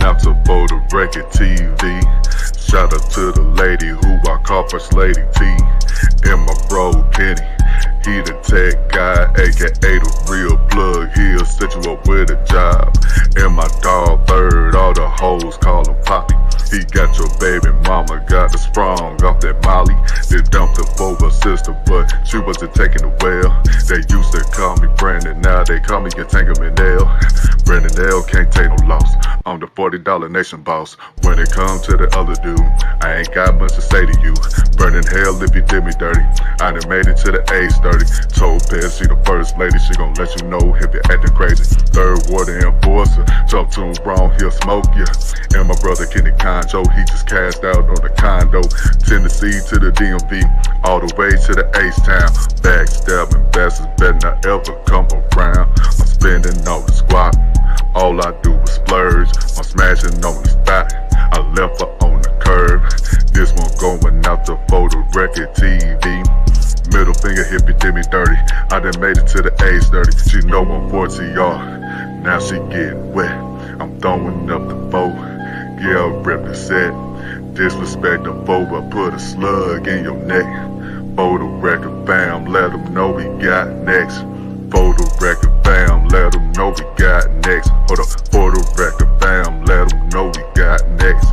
out to Photo Record TV. Shout out to the lady who I call First Lady T. And my bro Kenny, he the tech guy, aka the real plug. He'll set you up with a job. And my dog Bird, all the hoes call him Poppy. He got your baby mama, got the sprung off that Molly. They dumped her for her sister, but she wasn't taking it well. They used to call me Brandon, now they call me Entanglement L. Brandon L can't take no loss. I'm the $40 Nation boss. When it comes to the other dude, I ain't got much to say to you. Burning hell if you did me dirty. I done made it to the age 30. Told Pez she the first lady, she gon' let you know if you're acting crazy. Third water enforcer, talk to him wrong, he'll smoke ya. And my brother Kenny Conjo, he just cashed out on the condo. Tennessee to the DMV, all the way to the H-Town. Backstabbing bastards better not ever come around. I'm spending all the squat, all I do is splurge. I'm smashing on the spot, I left her on the curb. This one going out to Photo Record TV. Middle finger if you did me dirty. I done made it to the age 30. She know I'm 40R, now she getting wet. I'm throwing up the foe, yeah, represent. Disrespect the foe, but put a slug in your neck. Photo Record fam, let them know we got next. Photo Record fam, let them know we got next. Hold up, Photo Record fam, let them know we got next.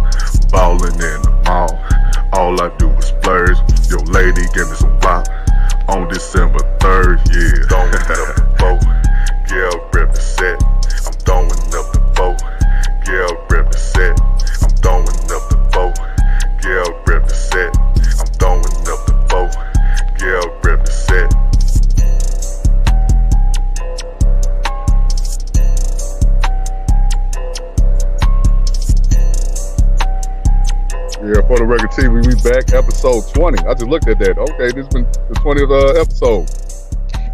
Ballin' in the mall, all I do is splurge. Your lady gave me some wop on December 3rd, yeah. Throwing up the boat, yeah, represent. I'm throwing up the boat, yeah, represent. I'm throwing up the boat, yeah, represent. I'm throwing up the boat, yeah, represent. Yeah, Photo Record TV, we back, episode 20. I just looked at that. Okay, this has been the 20th episode.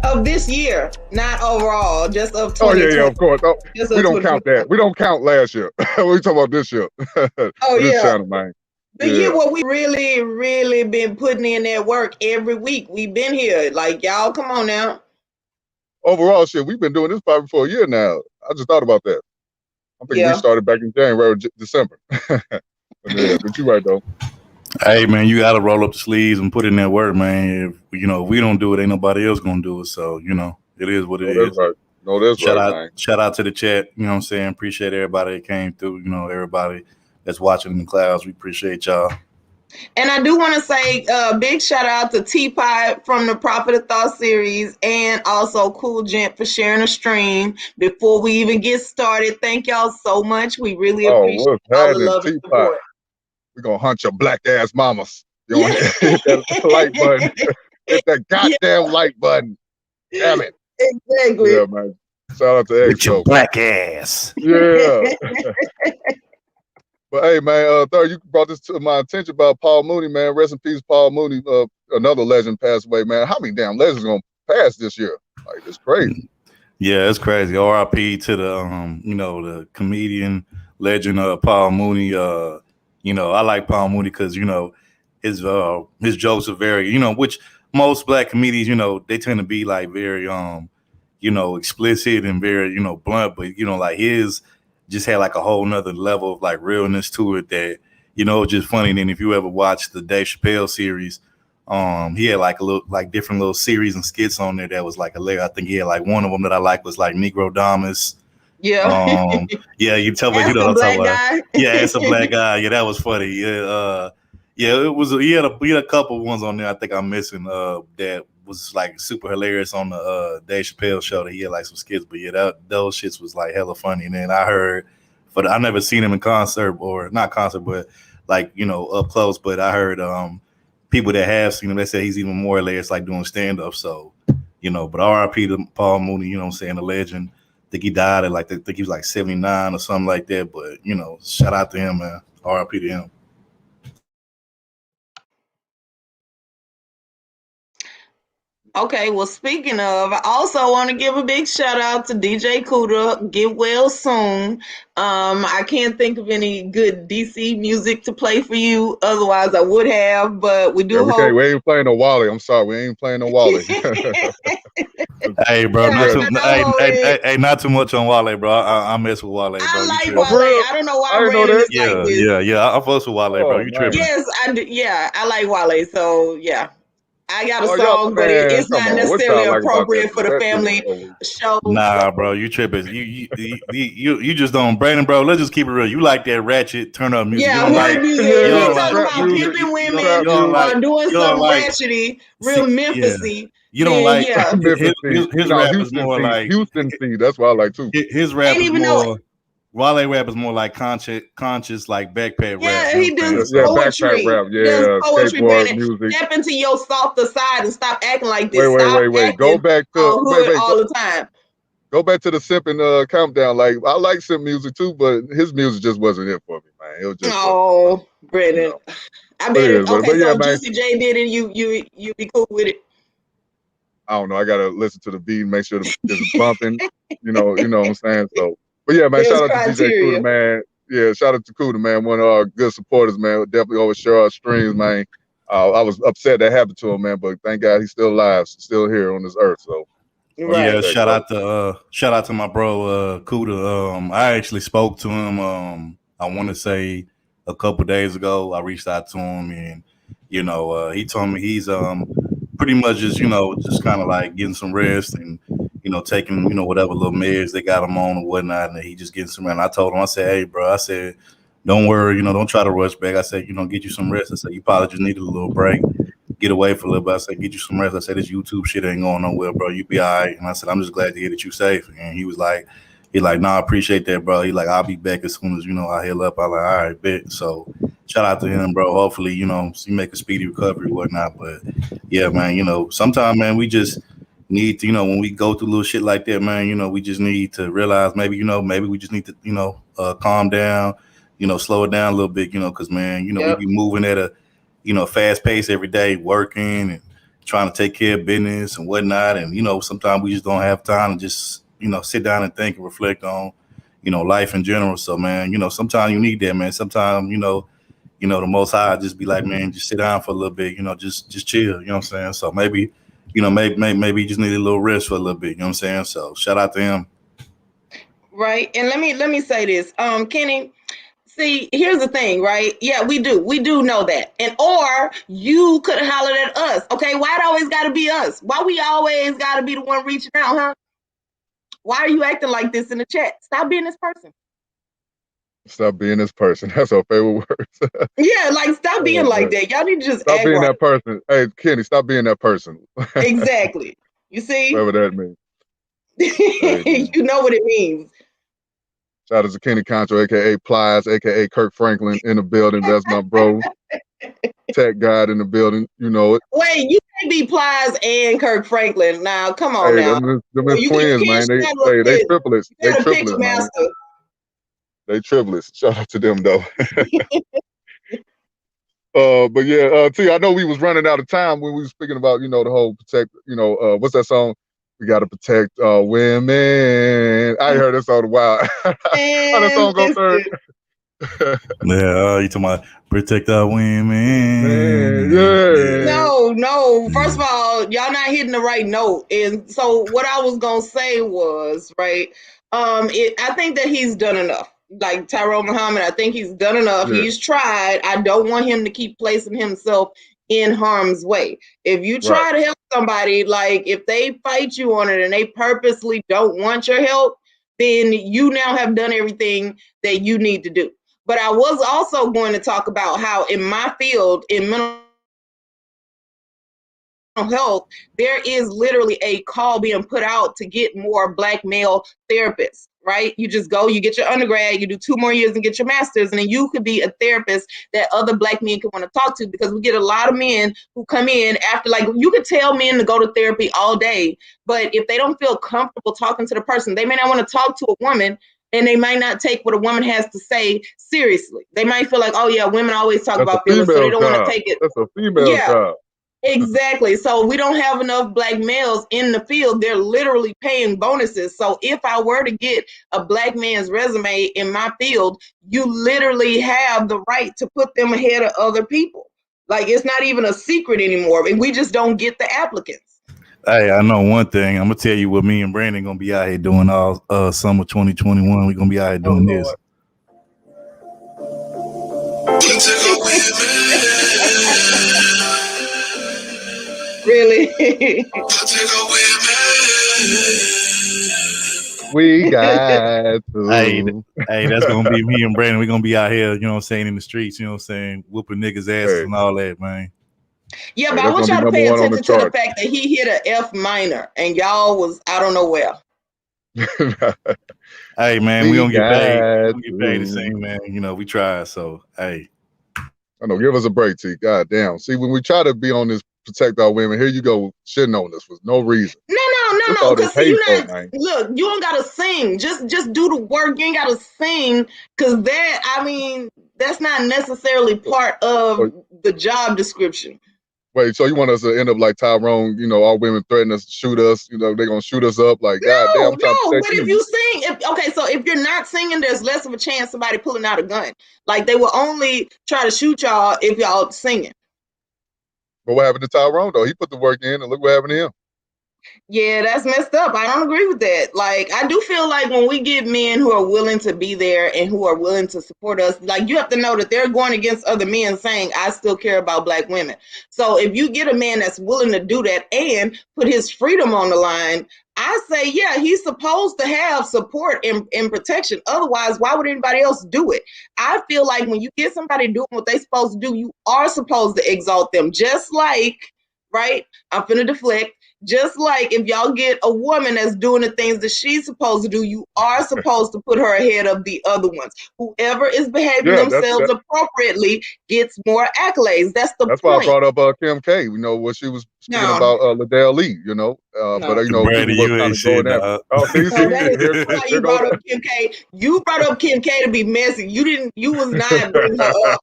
Of this year, not overall, just of 2020. Oh, yeah, of course. Oh, we don't count that. We don't count last year. We talking about this year. Oh, this yeah. channel, man. The year where we really been putting in that work every week. We've been here. Like, y'all, come on now. Overall, shit, we've been doing this probably for a year now. I just thought about that. I think we started back in January or December. Yeah, but you're right, though. Hey, man, you got to roll up the sleeves and put in that work, man. If we don't do it, ain't nobody else going to do it. So, it is what it is. That's right. No, that's man. Shout out to the chat. You know what I'm saying? Appreciate everybody that came through. Everybody that's watching in the clouds. We appreciate y'all. And I do want to say big shout out to Teapot from the Prophet of Thought series and also Cool Gent for sharing a stream before we even get started. Thank y'all so much. We really appreciate all the love and support. We're going to hunt your black ass mamas. You know, hit that like button. Hit that goddamn like button. Damn it. Exactly. Yeah, man. Shout out to X. With your black ass. Yeah. But hey, man, Third, you brought this to my attention about Paul Mooney, man. Rest in peace, Paul Mooney. Another legend passed away, man. How many damn legends going to pass this year? Like, it's crazy. Yeah, it's crazy. R.I.P. to the, the comedian legend Paul Mooney. I like Paul Mooney because, his jokes are very, which most black comedians, they tend to be like very, explicit and very, blunt, but, like his just had like a whole nother level of like realness to it that, just funny. And then if you ever watched the Dave Chappelle series, he had like a little, like different little series and skits on there that was like hilarious. I think he had like one of them that I like was like Negro Damas. Yeah. Yeah, you tell me, what I'm talking about. Yeah, it's a black guy. Yeah, that was funny. Yeah, it was. He had a couple ones on there. I think I'm missing. That was like super hilarious on the Dave Chappelle show. That he had like some skits, but yeah, those shits was like hella funny. And then I heard, but I never seen him in concert or not concert, but like up close. But I heard people that have seen him, they say he's even more hilarious, like doing stand up. So but R.I.P. to Paul Mooney. You know what I'm saying, a legend. I think he died at I think he was like 79 or something like that. But shout out to him, man. R.I.P. to him. Okay, well, speaking of, I also want to give a big shout out to DJ Kuda. Get well soon. I can't think of any good DC music to play for you. Otherwise, I would have, but we Yeah, do hope. we ain't playing no Wally. I'm sorry, we ain't playing no Wally. Hey, bro, Yeah, not too much on Wale, bro. I mess with Wale, bro. I like tripping. Wale. I don't know why I I'm didn't know rating that. this like this. Yeah. I fuss with Wale, bro. You man. tripping? Yes, I do. Yeah, I like Wale. So yeah, I got a Oh, song, but man, it's come not on. What necessarily y'all like about that? appropriate for the That family show. Nah, bro, you tripping? You just don't, Brandon, bro. Let's just keep it real. You like that ratchet turn up music? Yeah, you don't hood like, music. you If don't we talking like about music, pimping women trap or doing you don't something like ratchety, real Memphis-y, You don't then like yeah. his No, rap is Houston more C. like Houston C. That's what I like too. his rap Ain't is even know more. Wale rap is more like conscious like backpack rap. Yeah, You he know what I'm does saying? poetry. Backpack rap. He does Yeah, poetry, skateboard Brandon. music. Step into your softer side and stop acting like this. Wait. Stop Go acting back to all hood all the time. Go back to the simping countdown. Like I like simp music too, but his music just wasn't it for me, man. It was just Brandon. you know. I bet it. But Okay, yeah, so man. Juicy J did it. You be cool with it. I don't know. I gotta listen to the beat and make sure it's bumping. you know what I'm saying? So, but yeah, man. There's Shout out to DJ criteria. Kuda, man. Yeah, shout out to Kuda, man. One of our good supporters, man. Definitely always share our streams, man. I was upset that happened to him, man, but thank God he's still alive, still here on this earth. So, Right. Yeah, shout out to my bro Kuda. I actually spoke to him. I want to say a couple days ago. I reached out to him, and he told me he's pretty much just just kind of like getting some rest and taking whatever little meds they got him on or whatnot, and he just getting some. And I told him, I said, hey, bro, I said, don't worry, don't try to rush back. I said, get you some rest. I said, you probably just needed a little break. Get away for a little bit. I said, get you some rest. I said, this YouTube shit ain't going nowhere, bro. You be all right. And I said, I'm just glad to hear that you safe. And he was like, nah, I appreciate that, bro. He like, I'll be back as soon as, I heal up. I like, all right, bet. So shout out to him, bro. Hopefully, you make a speedy recovery or whatnot. But yeah, man, sometimes, man, we just need to, when we go through little shit like that, man, we just need to realize maybe we just need to, calm down, slow it down a little bit, because, man, we be moving at a, fast pace every day, working and trying to take care of business and whatnot. And, sometimes we just don't have time to just, sit down and think and reflect on, life in general. So, man, sometimes you need that, man. Sometimes, the Most High just be like, man, just sit down for a little bit, just chill, you know what I'm saying? So maybe, maybe you just need a little rest for a little bit, you know what I'm saying? So shout out to him. Right. And let me say this, Kenny. See, here's the thing, right? Yeah, we do know that. And or you could have hollered at us. Okay, why it always gotta be us? Why we always gotta be the one reaching out, huh? Why are you acting like this in the chat? Stop being this person. Stop being this person. That's our favorite words. Yeah, like stop being like that. Y'all need to just stop being right. that person. Hey, Kenny, stop being that person. Exactly. You see? Whatever that means. You know what it means. Shout out to Kenny Concho, aka Plies, aka Kirk Franklin in the building. That's my bro. Tech guy in the building. You know it. Wait, you can't be Plies and Kirk Franklin. Now, come on now. Them twins, man. They triplets. They triplets, man. They triplets. Shout out to them though. But yeah, T, I know we was running out of time when we was speaking about, the whole protect, what's that song? We gotta protect women. I heard this all a while. How that song go third? Yeah, you talking about protect our women? Yeah. No. First of all, y'all not hitting the right note. And so what I was gonna say was, right, I think that he's done enough. Like Tyrone Muhammad, I think he's done enough. Yeah. He's tried. I don't want him to keep placing himself in harm's way. If you try to help somebody, like if they fight you on it and they purposely don't want your help, then you now have done everything that you need to do. But I was also going to talk about how in my field, in mental health, there is literally a call being put out to get more Black male therapists, right? You just go, you get your undergrad, you do 2 more years and get your master's, and then you could be a therapist that other Black men can want to talk to, because we get a lot of men who come in after, like, you could tell men to go to therapy all day, but if they don't feel comfortable talking to the person, they may not want to talk to a woman, and they might not take what a woman has to say seriously. They might feel like, oh yeah, women always talk about feelings, so they don't want to take it. That's a female job. Exactly. So we don't have enough black males in the field. They're literally paying bonuses. So if I were to get a black man's resume in my field, you literally have the right to put them ahead of other people. Like, it's not even a secret anymore. And we just don't get the applicants. Hey, I know one thing. I'm gonna tell you what me and Brandon gonna be out here doing all summer 2021. We're gonna be out here doing this. Really? We got to. Hey, that's gonna be me and Brandon. We're gonna be out here, you know what I'm saying, in the streets, you know what I'm saying, whooping niggas' asses and all that, man. Yeah, but I want y'all to pay attention to the fact that he hit a F minor and y'all was, I don't know where. Hey, man, we gonna get paid. We gonna get paid the same, man. You know, we try. So, hey. I know, give us a break, T. God damn. See, when we try to be on this protect our women, here you go shitting on us for no reason. No. Because look, you don't gotta sing. Just do the work. You ain't gotta sing, because that's not necessarily part of the job description. Wait, so you want us to end up like Tyrone? You know, all women threaten us to shoot us. You know, they're gonna shoot us up. Like, goddamn. No. But if you sing, so if you're not singing, there's less of a chance somebody pulling out a gun. Like, they will only try to shoot y'all if y'all singing. But what happened to Tyrone though? He put the work in, and look what happened to him. Yeah, that's messed up. I don't agree with that. Like, I do feel like when we get men who are willing to be there and who are willing to support us, like, you have to know that they're going against other men saying, I still care about black women. So if you get a man that's willing to do that and put his freedom on the line, I say, yeah, he's supposed to have support and protection. Otherwise, why would anybody else do it? I feel like when you get somebody doing what they're supposed to do, you are supposed to exalt them. Just like, right? I'm finna deflect. Just like if y'all get a woman that's doing the things that she's supposed to do, you are supposed to put her ahead of the other ones. Whoever is behaving themselves appropriately gets more accolades. That's the point. That's why I brought up Kim K. You know, what she was speaking about Liddell Lee, you know. But, you know, Brady, people were kind of going at that's why you brought up Kim K. You brought up Kim K to be messy. You was not bringing her up.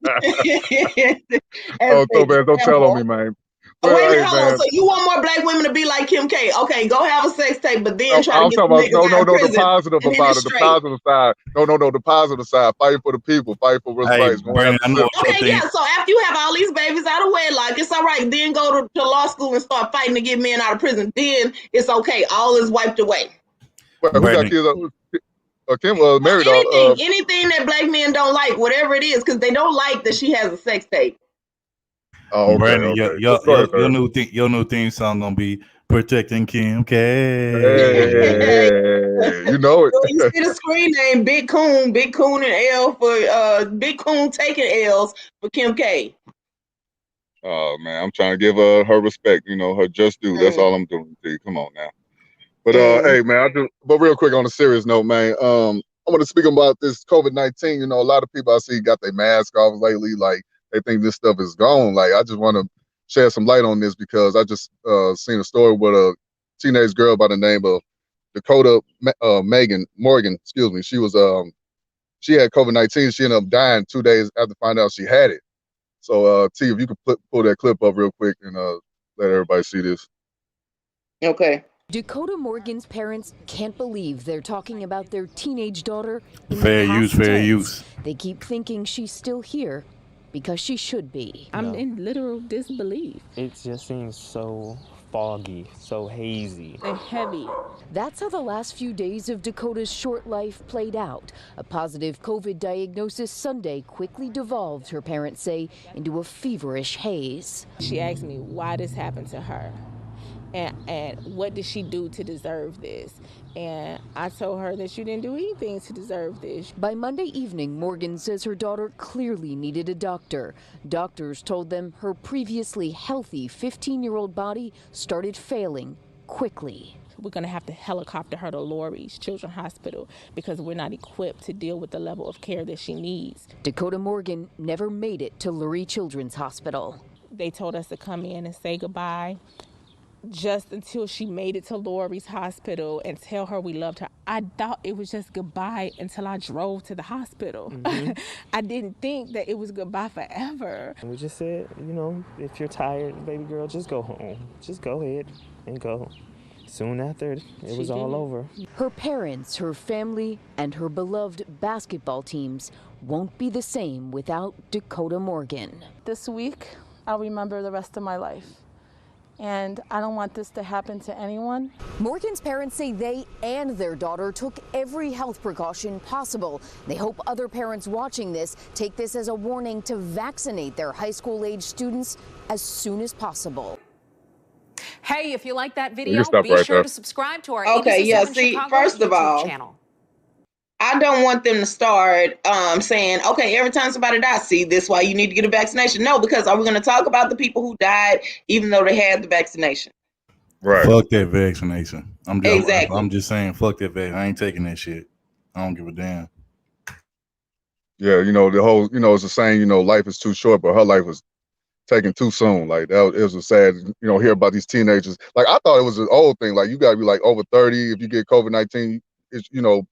So, man, don't tell on me, man. Wait a minute, hold on. So you want more black women to be like Kim K? Okay, go have a sex tape, but then try to get some niggas out of prison. The positive about it. The positive side. No, the positive side. Fight for the people. Fight for what's right. Okay, yeah. So after you have all these babies out of wedlock, it's all right. Then go to law school and start fighting to get men out of prison. Then it's okay. All is wiped away. Well, who got kids? Kim was married. Anything that black men don't like, whatever it is, because they don't like that she has a sex tape. Oh, okay, Brandon, your new theme song gonna be "Protecting Kim K." Hey, you know it. So you see the screen name Big Coon and L for Big Coon taking L's for Kim K. Oh man, I'm trying to give her respect. You know, her just due. That's all I'm doing. Come on now. But hey man, but real quick on a serious note, man. I want to speak about this COVID-19. You know, a lot of people I see got their mask off lately, like. They think this stuff is gone. Like, I just want to shed some light on this because I just seen a story with a teenage girl by the name of Dakota Morgan. Excuse me. She was she had COVID-19. She ended up dying 2 days after finding out she had it. So T, if you could pull that clip up real quick and let everybody see this. Okay. Dakota Morgan's parents can't believe they're talking about their teenage daughter. Fair use. They keep thinking she's still here. Because she should be. I'm in literal disbelief. It just seems so foggy, so hazy. And heavy. That's how the last few days of Dakota's short life played out. A positive COVID diagnosis Sunday quickly devolved, her parents say, into a feverish haze. She asked me why this happened to her. And what did she do to deserve this? And I told her that she didn't do anything to deserve this. By Monday evening, Morgan says her daughter clearly needed a doctor. Doctors told them her previously healthy 15-year-old body started failing quickly. We're going to have to helicopter her to Lurie's Children's Hospital because we're not equipped to deal with the level of care that she needs. Dakota Morgan never made it to Lurie Children's Hospital. They told us to come in and say goodbye. just until she made it to Lori's hospital and tell her we loved her. I thought it was just goodbye until I drove to the hospital. I didn't think that it was goodbye forever. We just said, you know, if you're tired, baby girl, just go home. Just go ahead and go. Soon after, it was all over. Her parents, her family, and her beloved basketball teams won't be the same without Dakota Morgan. This week, I'll remember the rest of my life. And I don't want this to happen to anyone. Morgan's parents say they and their daughter took every health precaution possible. They hope other parents watching this take this as a warning to vaccinate their high school age students as soon as possible. Hey, if you like that video, be right sure there. to subscribe to our Okay, yeah, 87 see, Chicago first of YouTube all, channel. I don't want them to start saying, okay, every time somebody dies, see, this is why you need to get a vaccination. No, because are we going to talk about the people who died even though they had the vaccination? Right. Fuck that vaccination. Exactly. I'm just saying, fuck that vaccine. I ain't taking that shit. I don't give a damn. Yeah, you know, the whole, you know, it's the saying, you know, life is too short, but her life was taken too soon. Like that, it was a sad, you know, hear about these teenagers. Like I thought it was an old thing. Like you got to be like over 30 if you get COVID-19. It's, you know,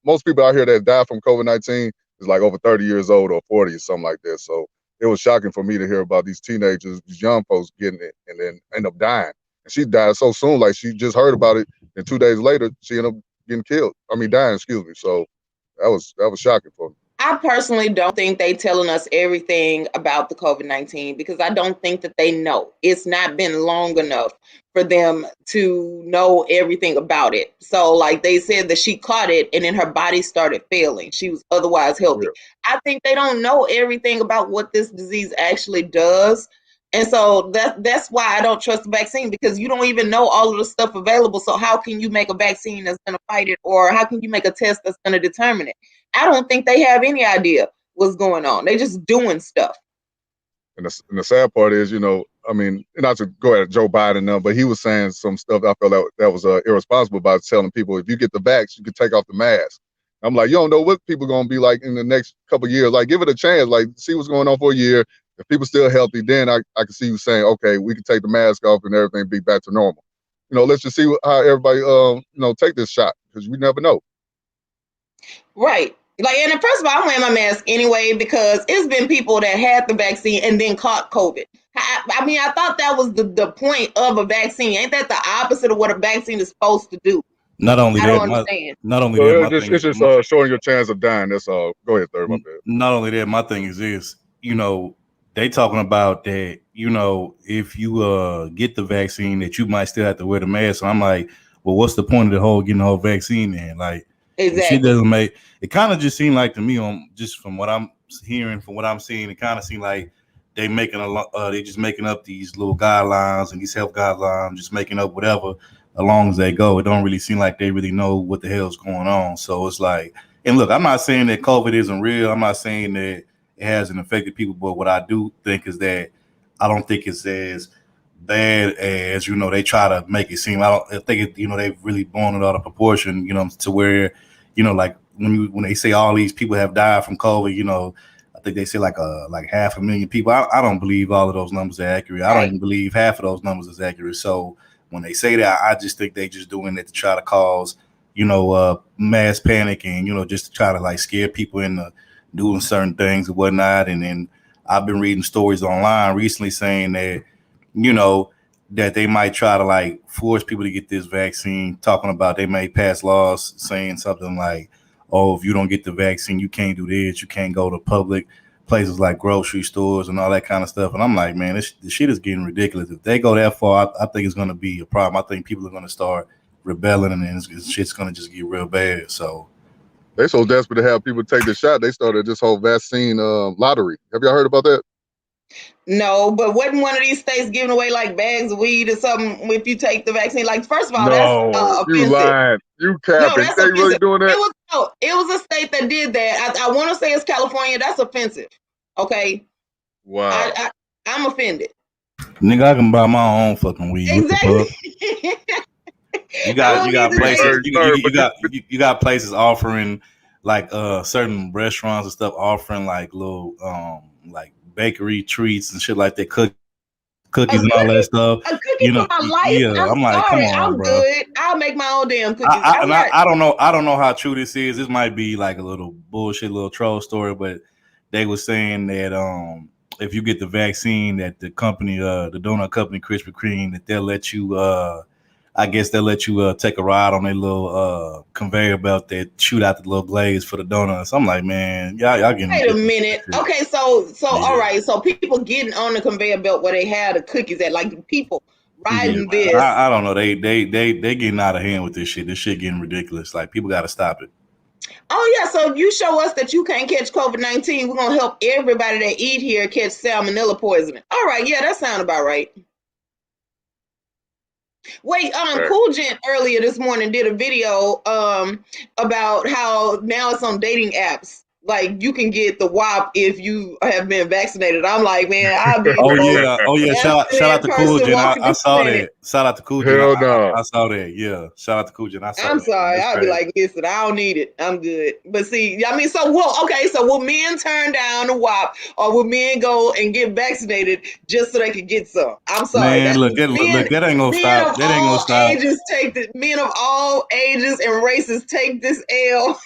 most people out here that die from COVID-19 is like over 30 years old or 40 or something like that. So it was shocking for me to hear about these teenagers, these young folks getting it and then end up dying. And she died so soon. Like she just heard about it, and 2 days later she ended up getting killed. I mean, dying. Excuse me. So that was shocking for me. I personally don't think they telling us everything about the COVID-19 because I don't think that they know. It's not been long enough for them to know everything about it. So like they said that she caught it and then her body started failing. She was otherwise healthy. Yeah. I think they don't know everything about what this disease actually does. And so that's why I don't trust the vaccine, because you don't even know all of the stuff available. So how can you make a vaccine that's going to fight it, or how can you make a test that's going to determine it? I don't think they have any idea what's going on. They just doing stuff. And the sad part is, you know, I mean, not to go at Joe Biden, but he was saying some stuff I felt that was irresponsible about telling people, if you get the vax, you can take off the mask. I'm like, you don't know what people going to be like in the next couple of years. Like, give it a chance. Like, see what's going on for a year. If people still healthy, then I can see you saying, okay, we can take the mask off and everything be back to normal. You know, let's just see how everybody, you know, take this shot, because we never know. Right. Like, and first of all, I'm wearing my mask anyway, because it's been people that had the vaccine and then caught COVID. I mean, I thought that was the point of a vaccine. Ain't that the opposite of what a vaccine is supposed to do? Not only I that, don't understand. Not only so that, it's just showing your chance of dying. That's all. Go ahead, third. My bad. Not only that, my thing is this. You know, they talking about that. You know, if you get the vaccine, that you might still have to wear the mask. So I'm like, well, what's the point of the whole getting the whole vaccine then? Like, exactly. She doesn't make it. Kind of just seemed like to me, on just from what I'm hearing, from what I'm seeing, it kind of seemed like they just making up these little guidelines and these health guidelines, just making up whatever as long as they go. It don't really seem like they really know what the hell's going on. So it's like, and look, I'm not saying that COVID isn't real. I'm not saying that it hasn't affected people, but what I do think is that I don't think it's as bad as, you know, they try to make it seem. I think it, you know, they've really blown it out of proportion, you know, to where, you know, like when they say all these people have died from COVID, you know, I think they say like 500,000 people. I don't believe all of those numbers are accurate. I don't even believe half of those numbers is accurate. So when they say that, I just think they just doing it to try to cause, you know, mass panic and, you know, just to try to like scare people into doing certain things and whatnot. And then I've been reading stories online recently saying that, you know, that they might try to like force people to get this vaccine, talking about they may pass laws saying something like, oh, if you don't get the vaccine, you can't do this, you can't go to public places like grocery stores and all that kind of stuff. And I'm like, man, this shit is getting ridiculous. If they go that far, I think it's going to be a problem. I think people are going to start rebelling, and then shit's going to just get real bad. So they so desperate to have people take the shot, they started this whole vaccine lottery. Have y'all heard about that? No, but wasn't one of these states giving away like bags of weed or something if you take the vaccine? Like, first of all, no, that's offensive. You lying. You capping. No, that's they offensive. Really doing that? It was a state that did that. I want to say it's California. That's offensive. Okay. Wow. I'm offended. Nigga, I can buy my own fucking weed. Exactly. You got places. You got places offering like certain restaurants and stuff offering like little like bakery treats and shit like that, cookies cookies and all that stuff. A cookie for my life? Yeah, I'm like, sorry, come on, I'm bro. good. I'll make my own damn cookies. I don't know how true this is. This might be like a little bullshit, little troll story, but they were saying that if you get the vaccine, that the company, the donut company, Krispy Kreme, that they'll let you. I guess they'll let you take a ride on their little conveyor belt that shoot out the little glaze for the donuts. I'm like, man, y'all getting. Wait a minute. Okay, so all right. So people getting on the conveyor belt where they have the cookies at, like people riding this. I don't know. They getting out of hand with this shit. This shit getting ridiculous. Like people got to stop it. Oh yeah. So if you show us that you can't catch COVID-19, we're gonna help everybody that eat here catch salmonella poisoning. All right. Yeah, that sounds about right. Wait, Cool Gent earlier this morning did a video about how now it's on dating apps. Like you can get the WAP if you have been vaccinated. I'm like, man, I'll be. Oh yeah. Shout out to Cool Gent. I saw that. Shout out to Cool Gent. Hell no. I saw that. Yeah. Shout out to Cool Gent. I'm sorry. I'll be like, listen, I don't need it. I'm good. But see, I mean, so will men turn down the WAP, or will men go and get vaccinated just so they can get some? I'm sorry. Man, look, that ain't gonna stop. That ain't gonna stop. Men of all ages and races take this L.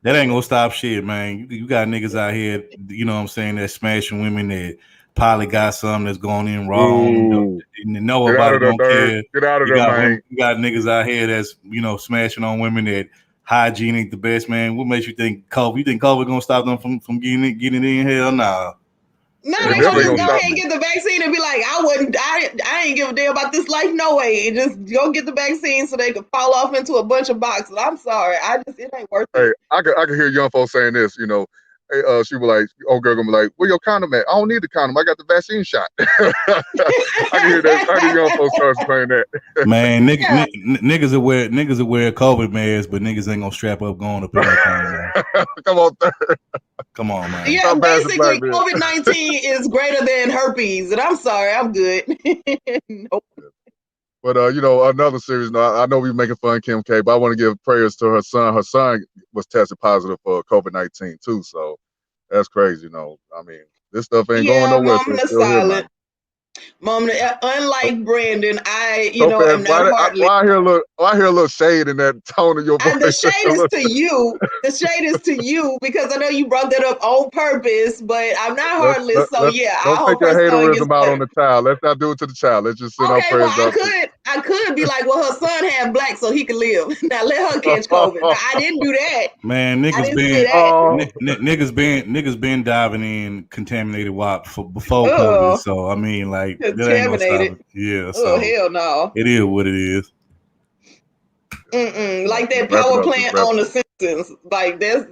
That ain't gonna stop shit, man. You got niggas out here, you know what I'm saying, that's smashing women that probably got something that's going in wrong. Know about it, don't care. Get out of there, man. You got niggas out here that's, smashing on women that hygiene ain't the best, man. What makes you think COVID? You think COVID gonna stop them from getting in? Hell nah. No, they gonna just go ahead and get the vaccine and be like, I ain't give a damn about this life, no way. And just go get the vaccine so they can fall off into a bunch of boxes. I'm sorry, it ain't worth it. Hey, I can hear young folks saying this, Hey, she was like, old girl gonna be like, where your condom at? I don't need the condom. I got the vaccine shot. I can hear that. I hear young folks start saying that. Man, niggas will wear COVID masks, but niggas ain't gonna strap up going to put that condom. Come on, third. Come on, man. Yeah, basically, COVID-19 is greater than herpes, and I'm sorry, I'm good. Nope. But another series. I know we're making fun of Kim K, but I want to give prayers to her son. Her son was tested positive for COVID-19 too, so that's crazy. I mean, this stuff ain't going nowhere. Mom, unlike Brandon, am not heartless. I hear a little shade in that tone of your voice. And the shade is to you. The shade is to you because I know you brought that up on purpose, but I'm not heartless. Don't take your haterism out on the child. Let's not do it to the child. Let's just send our prayers up. I could be like, well, her son had black, so he could live. Now let her catch COVID. I didn't do that. Man, niggas been diving in contaminated WAP before COVID. So I mean, like, contaminated. Yeah. So hell no. It is what it is. Like that power plant on The Simpsons. Like that's.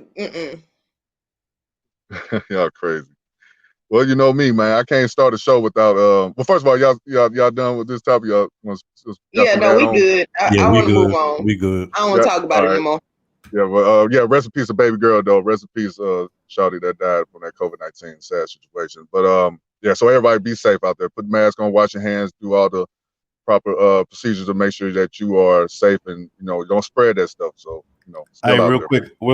Y'all crazy. Well, you know me, man. I can't start a show without. Well, first of all, y'all done with this topic? Y'all we good. I want to move on. We good. I don't want to talk about it anymore. Yeah, well, rest in peace, a baby girl though. Rest in peace, shawty that died from that COVID-19 sad situation. But so everybody be safe out there. Put the mask on, wash your hands, do all the proper procedures to make sure that you are safe and don't spread that stuff. So Hey, real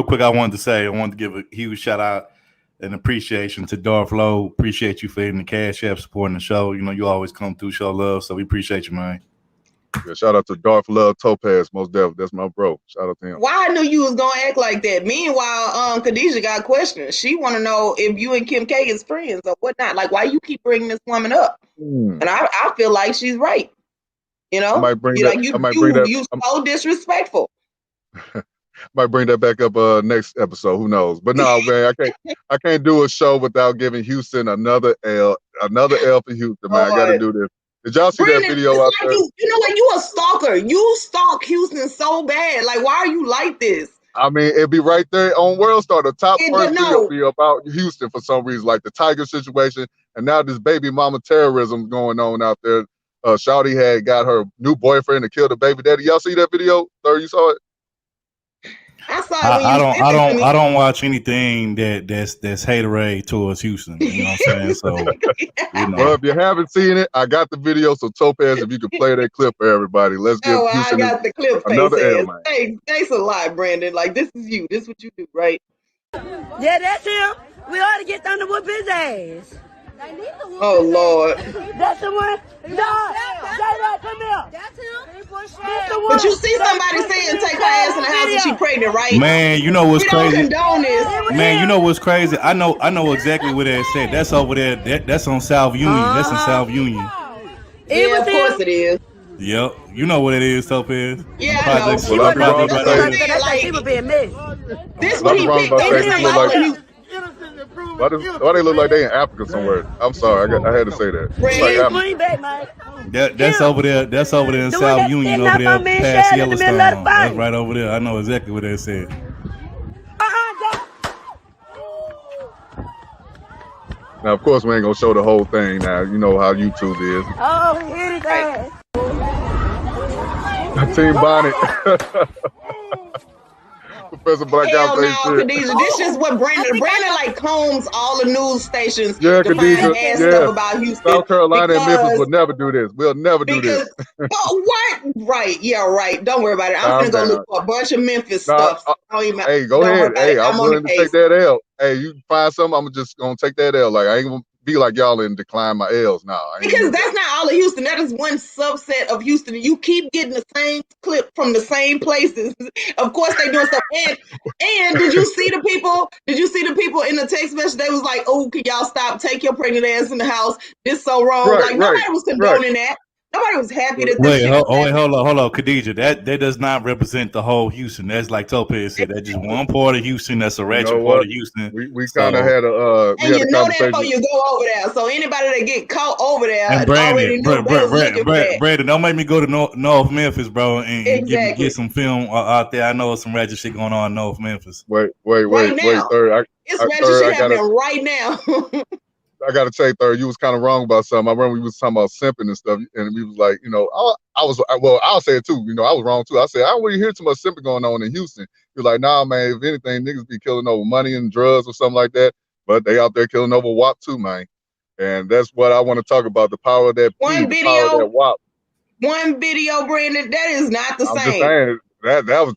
quick, I wanted to give a huge shout out and appreciation to Darth Lowe. Appreciate you for hitting the Cash App, supporting the show. You always come through, show love, so we appreciate you, man. Yeah, shout out to Darth Love Topaz, most definitely. That's my bro. Shout out to him. Why I knew you was gonna act like that. Meanwhile, Khadijah got questions. She want to know if you and Kim K is friends or whatnot. Like, why you keep bringing this woman up? And I feel like she's right. I might bring that. You so disrespectful. Might bring that back up next episode. Who knows? But no, man, I can't do a show without giving Houston another L for Houston, man. I got to do this. Did y'all see that video out there? You know what? You a stalker. You stalk Houston so bad. Like, why are you like this? I mean, it'd be right there on World Star. The top first video be about Houston for some reason, like the Tiger situation, and now this baby mama terrorism going on out there. Shawty had got her new boyfriend to kill the baby daddy. Y'all see that video? Sir, you saw it? I don't watch anything that's haterade towards Houston. You know what I'm saying? So, Well, if you haven't seen it, I got the video. So Topaz, if you can play that clip for everybody, let's give Houston I got the clip. Another L, man. Hey, thanks a lot, Brandon. Like, this is you. This is what you do, right? Yeah, that's him. We ought to get them to whoop his ass. Oh Lord. That's the one. No, come here. That's him. But you see somebody saying take her ass in the house and she pregnant, right? Man, you know what's We don't crazy? condone this. Man, you know what's crazy? I know exactly where that's at. That's over there. That's on South Union. That's in South Union. Yeah, of course it is. Yep, you know what it is, Topaz. Yeah, I know. Well, I'd be wrong to say This what he picked. Why they look like they in Africa somewhere? I'm sorry, I had to say that. That's over there. That's over there in South Union, over there past Yellowstone. That's right over there. I know exactly what they said. Now, of course, we ain't gonna show the whole thing. Now, you know how YouTube is. Oh, hit it, guys. Team Bonnet. Professor Blackout. Hell no, Khadijah. This is what Brandon like combs all the news stations. Yeah, to Khadijah. find ass stuff about Houston. South Carolina and Memphis would never do this. We'll never do this. What? Right. Yeah, right. Don't worry about it. I'm gonna go look for a bunch of Memphis stuff. Hey, go ahead. Hey, I'm willing to take that L. Hey, you find something, I'm just gonna take that L. Like I ain't gonna be like y'all and decline my L's now. Because that's not all of Houston. That is one subset of Houston. You keep getting the same clip from the same places. Of course, they doing stuff. And did you see the people? Did you see the people in the text message? They was like, "Oh, can y'all stop? Take your pregnant ass in the house. This so wrong." Like nobody was condoning that. Nobody was happy that. Wait, hold on, Khadijah. That does not represent the whole Houston. That's like Topaz said. That's just one part of Houston. That's a ratchet part of Houston. We kind of had a and you know that before you go over there. So anybody that get caught over there, and Brandon, don't make me go to North Memphis, bro, and get some film out there. I know some ratchet shit going on in North Memphis. Wait, third. It's ratchet shit happening right now. I gotta say, third, you was kind of wrong about something. I remember we was talking about simping and stuff, and we was like, I'll say it too. I was wrong too. I said I don't really hear too much simping going on in Houston. You're like, nah, man. If anything, niggas be killing over money and drugs or something like that. But they out there killing over WAP too, man. And that's what I want to talk about. The power of that. One video, Brandon. That is not the same. I'm just saying that was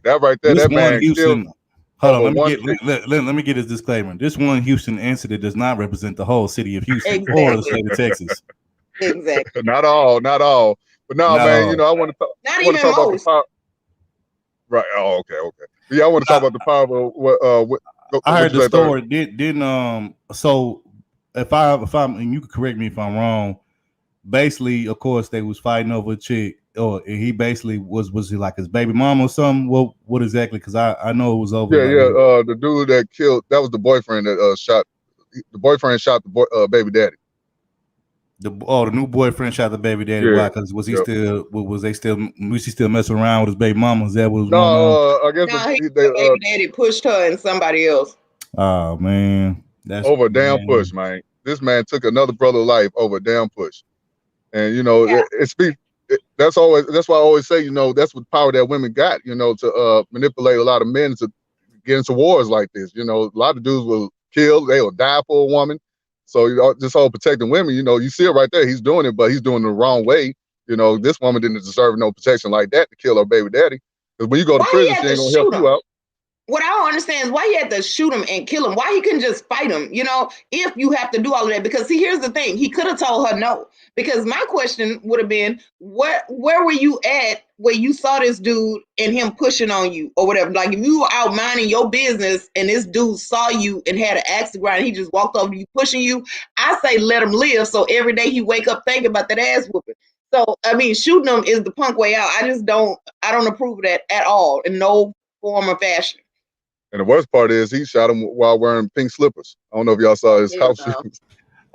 that right there. This that man Houston. Killed, Hold on, let me get this disclaimer. This one Houston incident does not represent the whole city of Houston or the state of Texas. Exactly. Not all. But no, man, I want to talk. Not even most. About the power. Right. Oh, okay. Yeah, I want to talk about the power of I heard the story. So if I'm, and you can correct me if I'm wrong. Basically, of course, they was fighting over a chick. Or he basically was he like his baby mama or something? What exactly? Because I know it was over. Yeah. The dude that killed, that was the boyfriend that shot. The boyfriend shot the baby daddy. The new boyfriend shot the baby daddy. Why? Because was he still messing around with his baby mama? Is that what was going on? I guess the baby daddy pushed her and somebody else. Oh man, that's over a damn push, man. This man took another brother's life over a damn push, and it speaks. That's why I always say, that's what power that women got, to manipulate a lot of men to get into wars like this. A lot of dudes will kill, they will die for a woman. So this whole protecting women, you see it right there. He's doing it, but he's doing it the wrong way. This woman didn't deserve no protection like that to kill her baby daddy. Because when you go to prison, she ain't gonna help you out. What I don't understand is why he had to shoot him and kill him. Why he couldn't just fight him, if you have to do all of that. Because see, here's the thing. He could have told her no. Because my question would have been, where were you at where you saw this dude and him pushing on you or whatever? Like if you were out minding your business and this dude saw you and had an axe to grind and he just walked over to you pushing you, I say let him live. So every day he wake up thinking about that ass whooping. So, shooting him is the punk way out. I don't approve of that at all in no form or fashion. And the worst part is he shot him while wearing pink slippers. I don't know if y'all saw his house shoes.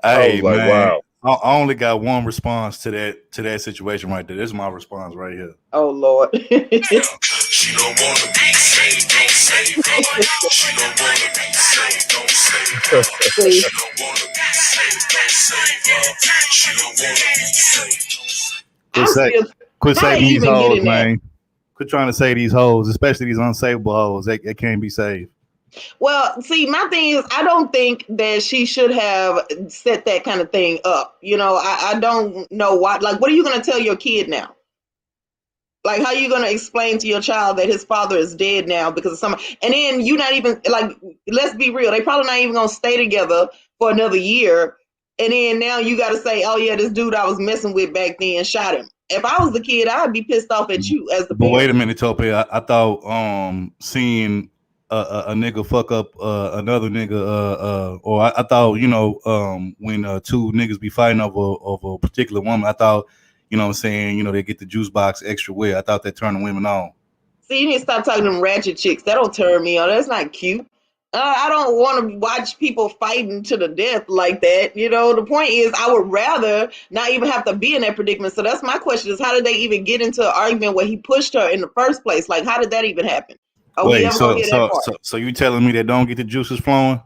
Hey, man. Wow. I only got one response to that situation right there. This is my response right here. Oh Lord. She don't wanna be saved, don't save her. She don't wanna be saved, don't save her. She don't wanna be saved, don't save her. She don't wanna be saved. Quit saying these hoes, man. Quit trying to say these hoes, especially these unsavable hoes. They can't be saved. Well, see, my thing is, I don't think that she should have set that kind of thing up. I don't know why. Like, what are you going to tell your kid now? Like, how are you going to explain to your child that his father is dead now because of something? And then you're not even, like, let's be real. They probably not even going to stay together for another year. And then now you got to say, oh yeah, this dude I was messing with back then shot him. If I was the kid, I'd be pissed off at you as the But parent. wait a minute, Tope. I thought seeing a nigga fuck up another nigga or I thought, you know, when two niggas be fighting over a particular woman, I thought, you know what I'm saying, you know, they get the juice box extra wet. I thought that turned the women on. See, you need to stop talking to them ratchet chicks. That'll turn me on. That's not cute. I don't want to watch people fighting to the death like that. You know, the point is I would rather not even have to be in that predicament. So that's my question is, how did they even get into an argument where he pushed her in the first place? Like, how did that even happen? Wait, so you telling me that don't get the juices flowing?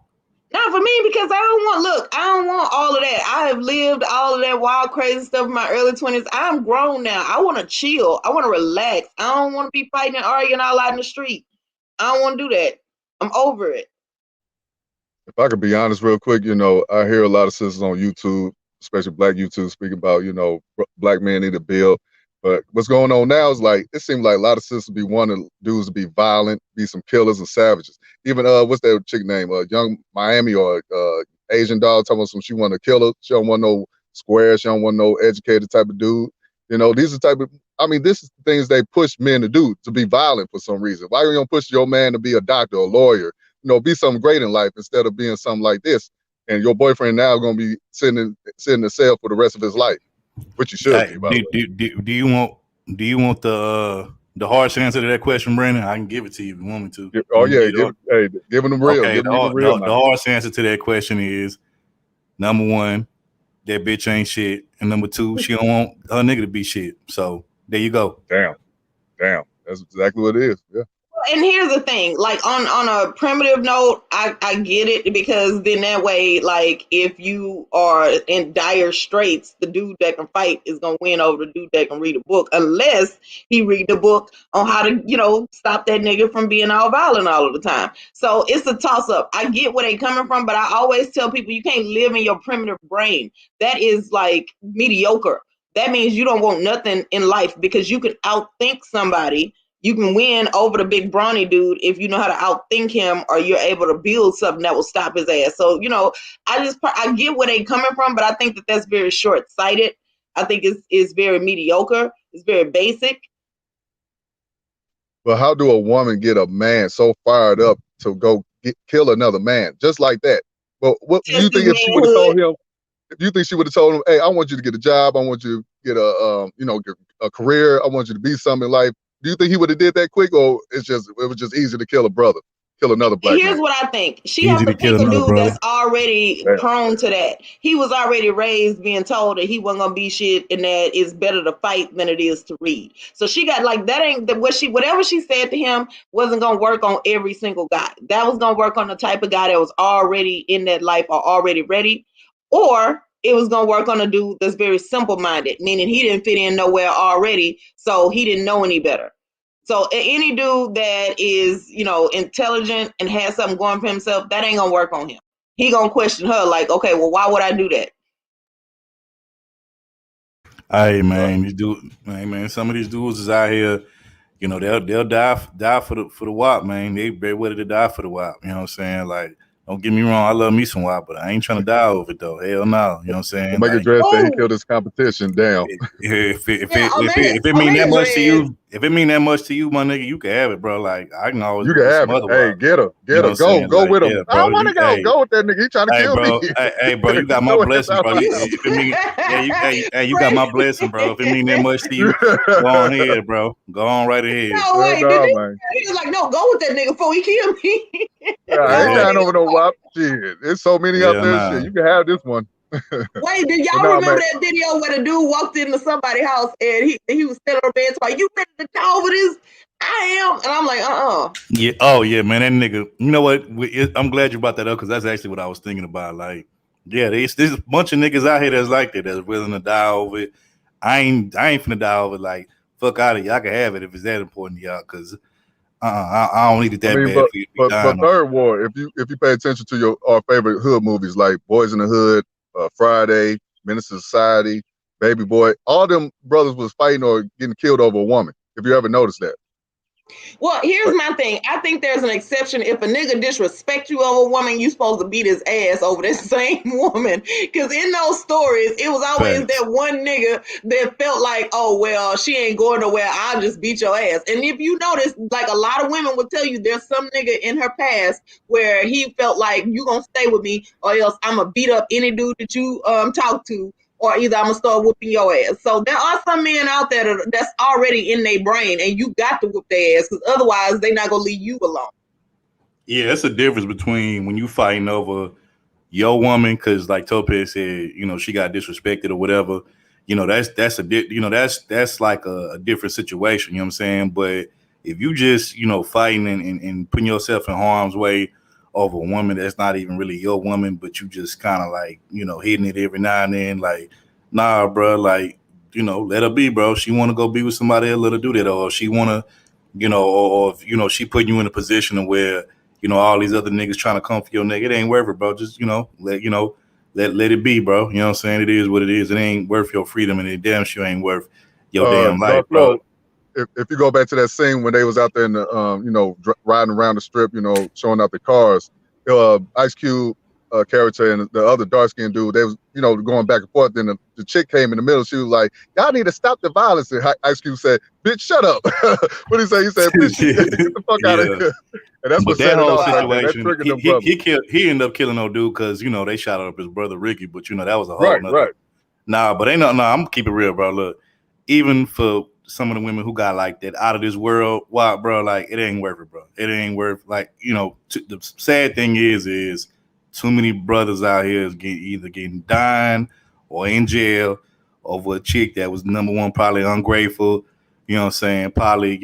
Not for me, because I don't want all of that. I have lived all of that wild, crazy stuff in my early 20s. I'm grown now. I want to chill. I want to relax. I don't want to be fighting and arguing all out in the street. I don't want to do that. I'm over it. If I could be honest real quick, you know, I hear a lot of sisters on YouTube, especially Black YouTube, speaking about, you know, Black men need to build. But what's going on now is like, it seems like a lot of sisters be wanting dudes to be violent, be some killers and savages. Even, what's that chick name? Young Miami or Asian dog talking about some, she want to kill her. She don't want no square. She don't want no educated type of dude. You know, these are type of, I mean, this is the things they push men to do, to be violent for some reason. Why are you going to push your man to be a doctor or a lawyer? You know, be something great in life instead of being something like this. And your boyfriend now going to be sitting in the cell for the rest of his life, which you should be, by the way. Do you want the harsh answer to that question, Brandon? I can give it to you if you want me to. Oh yeah, give them real. Okay, give them the real. The harsh answer to that question is, number one, that bitch ain't shit, and number two, she don't want her nigga to be shit. So there you go. Damn, that's exactly what it is. Yeah. And here's the thing, like on a primitive note, I get it, because then that way, like if you are in dire straits, the dude that can fight is gonna win over the dude that can read a book, unless he read the book on how to, you know, stop that nigga from being all violent all of the time. So it's a toss up. I get where they coming from, but I always tell people you can't live in your primitive brain. That is like mediocre. That means you don't want nothing in life, because you could outthink somebody. You can win over the big brawny dude if you know how to outthink him, or you're able to build something that will stop his ass. So, you know, I get where they're coming from, but I think that that's very short-sighted. I think it's very mediocre. It's very basic. But how do a woman get a man so fired up to go kill another man just like that? Well, what do you think if she would have told him? Do you think she would have told him, "Hey, I want you to get a job. I want you to get a career. I want you to be something in life"? Do you think he would have did that quick, or it was just easy to kill a brother, kill another black man? Here's what I think. She has to pick a dude that's already prone to that. He was already raised being told that he wasn't gonna be shit, and that it's better to fight than it is to read. So she got like that ain't the whatever she said to him wasn't gonna work on every single guy. That was gonna work on the type of guy that was already in that life or already ready, or it was gonna work on a dude that's very simple-minded, meaning he didn't fit in nowhere already, so he didn't know any better. So any dude that is, you know, intelligent and has something going for himself, that ain't gonna work on him. He gonna question her like, okay, well, why would I do that? Hey man, some of these dudes is out here, you know, they'll die for the WAP, man. They ready to die for the WAP. You know what I'm saying? Like, don't get me wrong, I love me some WAP, but I ain't trying to die over it though. Hell no. You know what I'm saying? Make a dress that he killed his competition. Damn. If it mean that much to you, if it mean that much to you, my nigga, you can have it, bro. Like I can always. You can have it. Hey, get her. Go with him. Yeah, I don't want to go with that nigga. He trying to kill me. Hey, bro, you got my blessing, bro. You got my blessing, bro. If it mean that much to you, go on ahead, bro. Go on right ahead. No, wait, he was like, no, go with that nigga before he kill me. I ain't dying over no WAP. Shit, there's so many out there. Shit, you can have this one. Wait, did y'all remember that video where the dude walked into somebody's house and he was still on the bed talking, "You ready to die over this?" I am, and I'm like, Yeah. Oh yeah, man. That nigga. You know what? I'm glad you brought that up, because that's actually what I was thinking about. Like, yeah, there's a bunch of niggas out here that's like that, that's willing to die over it. I ain't finna die over it. Like, fuck out of y'all can have it if it's that important to y'all, because I don't need it that bad. But Third Ward, if you pay attention to our favorite hood movies like Boys in the Hood, Friday, Menace to Society, Baby Boy, all them brothers was fighting or getting killed over a woman. If you ever noticed that. Well, here's my thing. I think there's an exception. If a nigga disrespect you over a woman, you supposed to beat his ass over this same woman. Because in those stories, it was always that one nigga that felt like, oh, well, she ain't going nowhere. I'll just beat your ass. And if you notice, like a lot of women will tell you there's some nigga in her past where he felt like you gonna stay with me or else I'm gonna beat up any dude that you talk to. Or either I'm gonna start whooping your ass. So there are some men out there that's already in their brain, and you got to whoop their ass because otherwise they're not gonna leave you alone. Yeah, that's a difference between when you fighting over your woman, because like Tope said, you know, she got disrespected or whatever. You know, that's like a different situation. You know what I'm saying? But if you just fighting and putting yourself in harm's way over a woman that's not even really your woman, but you just kind of like, hitting it every now and then, like, nah, bro, like, let her be, bro. She want to go be with somebody else, let her do that. Or she want to, or she putting you in a position where, all these other niggas trying to come for your nigga. It ain't worth it, bro. Just, let it be, bro. You know what I'm saying? It is what it is. It ain't worth your freedom, and it damn sure ain't worth your damn life, bro. If you go back to that scene when they was out there in the, riding around the strip, showing out the cars, Ice Cube character and the other dark skinned dude, they was, going back and forth. Then the chick came in the middle. She was like, "Y'all need to stop the violence." And Ice Cube said, "Bitch, shut up." What did he say? He said, "Bitch, get the fuck out of here." And that's what that whole situation. He ended up killing no dude because they shot up his brother Ricky, but that was a whole nother. Right. Nah, but I'm gonna keep it real, bro. Look, even for some of the women who got like that out of this world, wow, bro, like it ain't worth it, bro. It ain't worth, like, the sad thing is too many brothers out here is either getting dying or in jail over a chick that was, number one, probably ungrateful, you know what I'm saying, probably,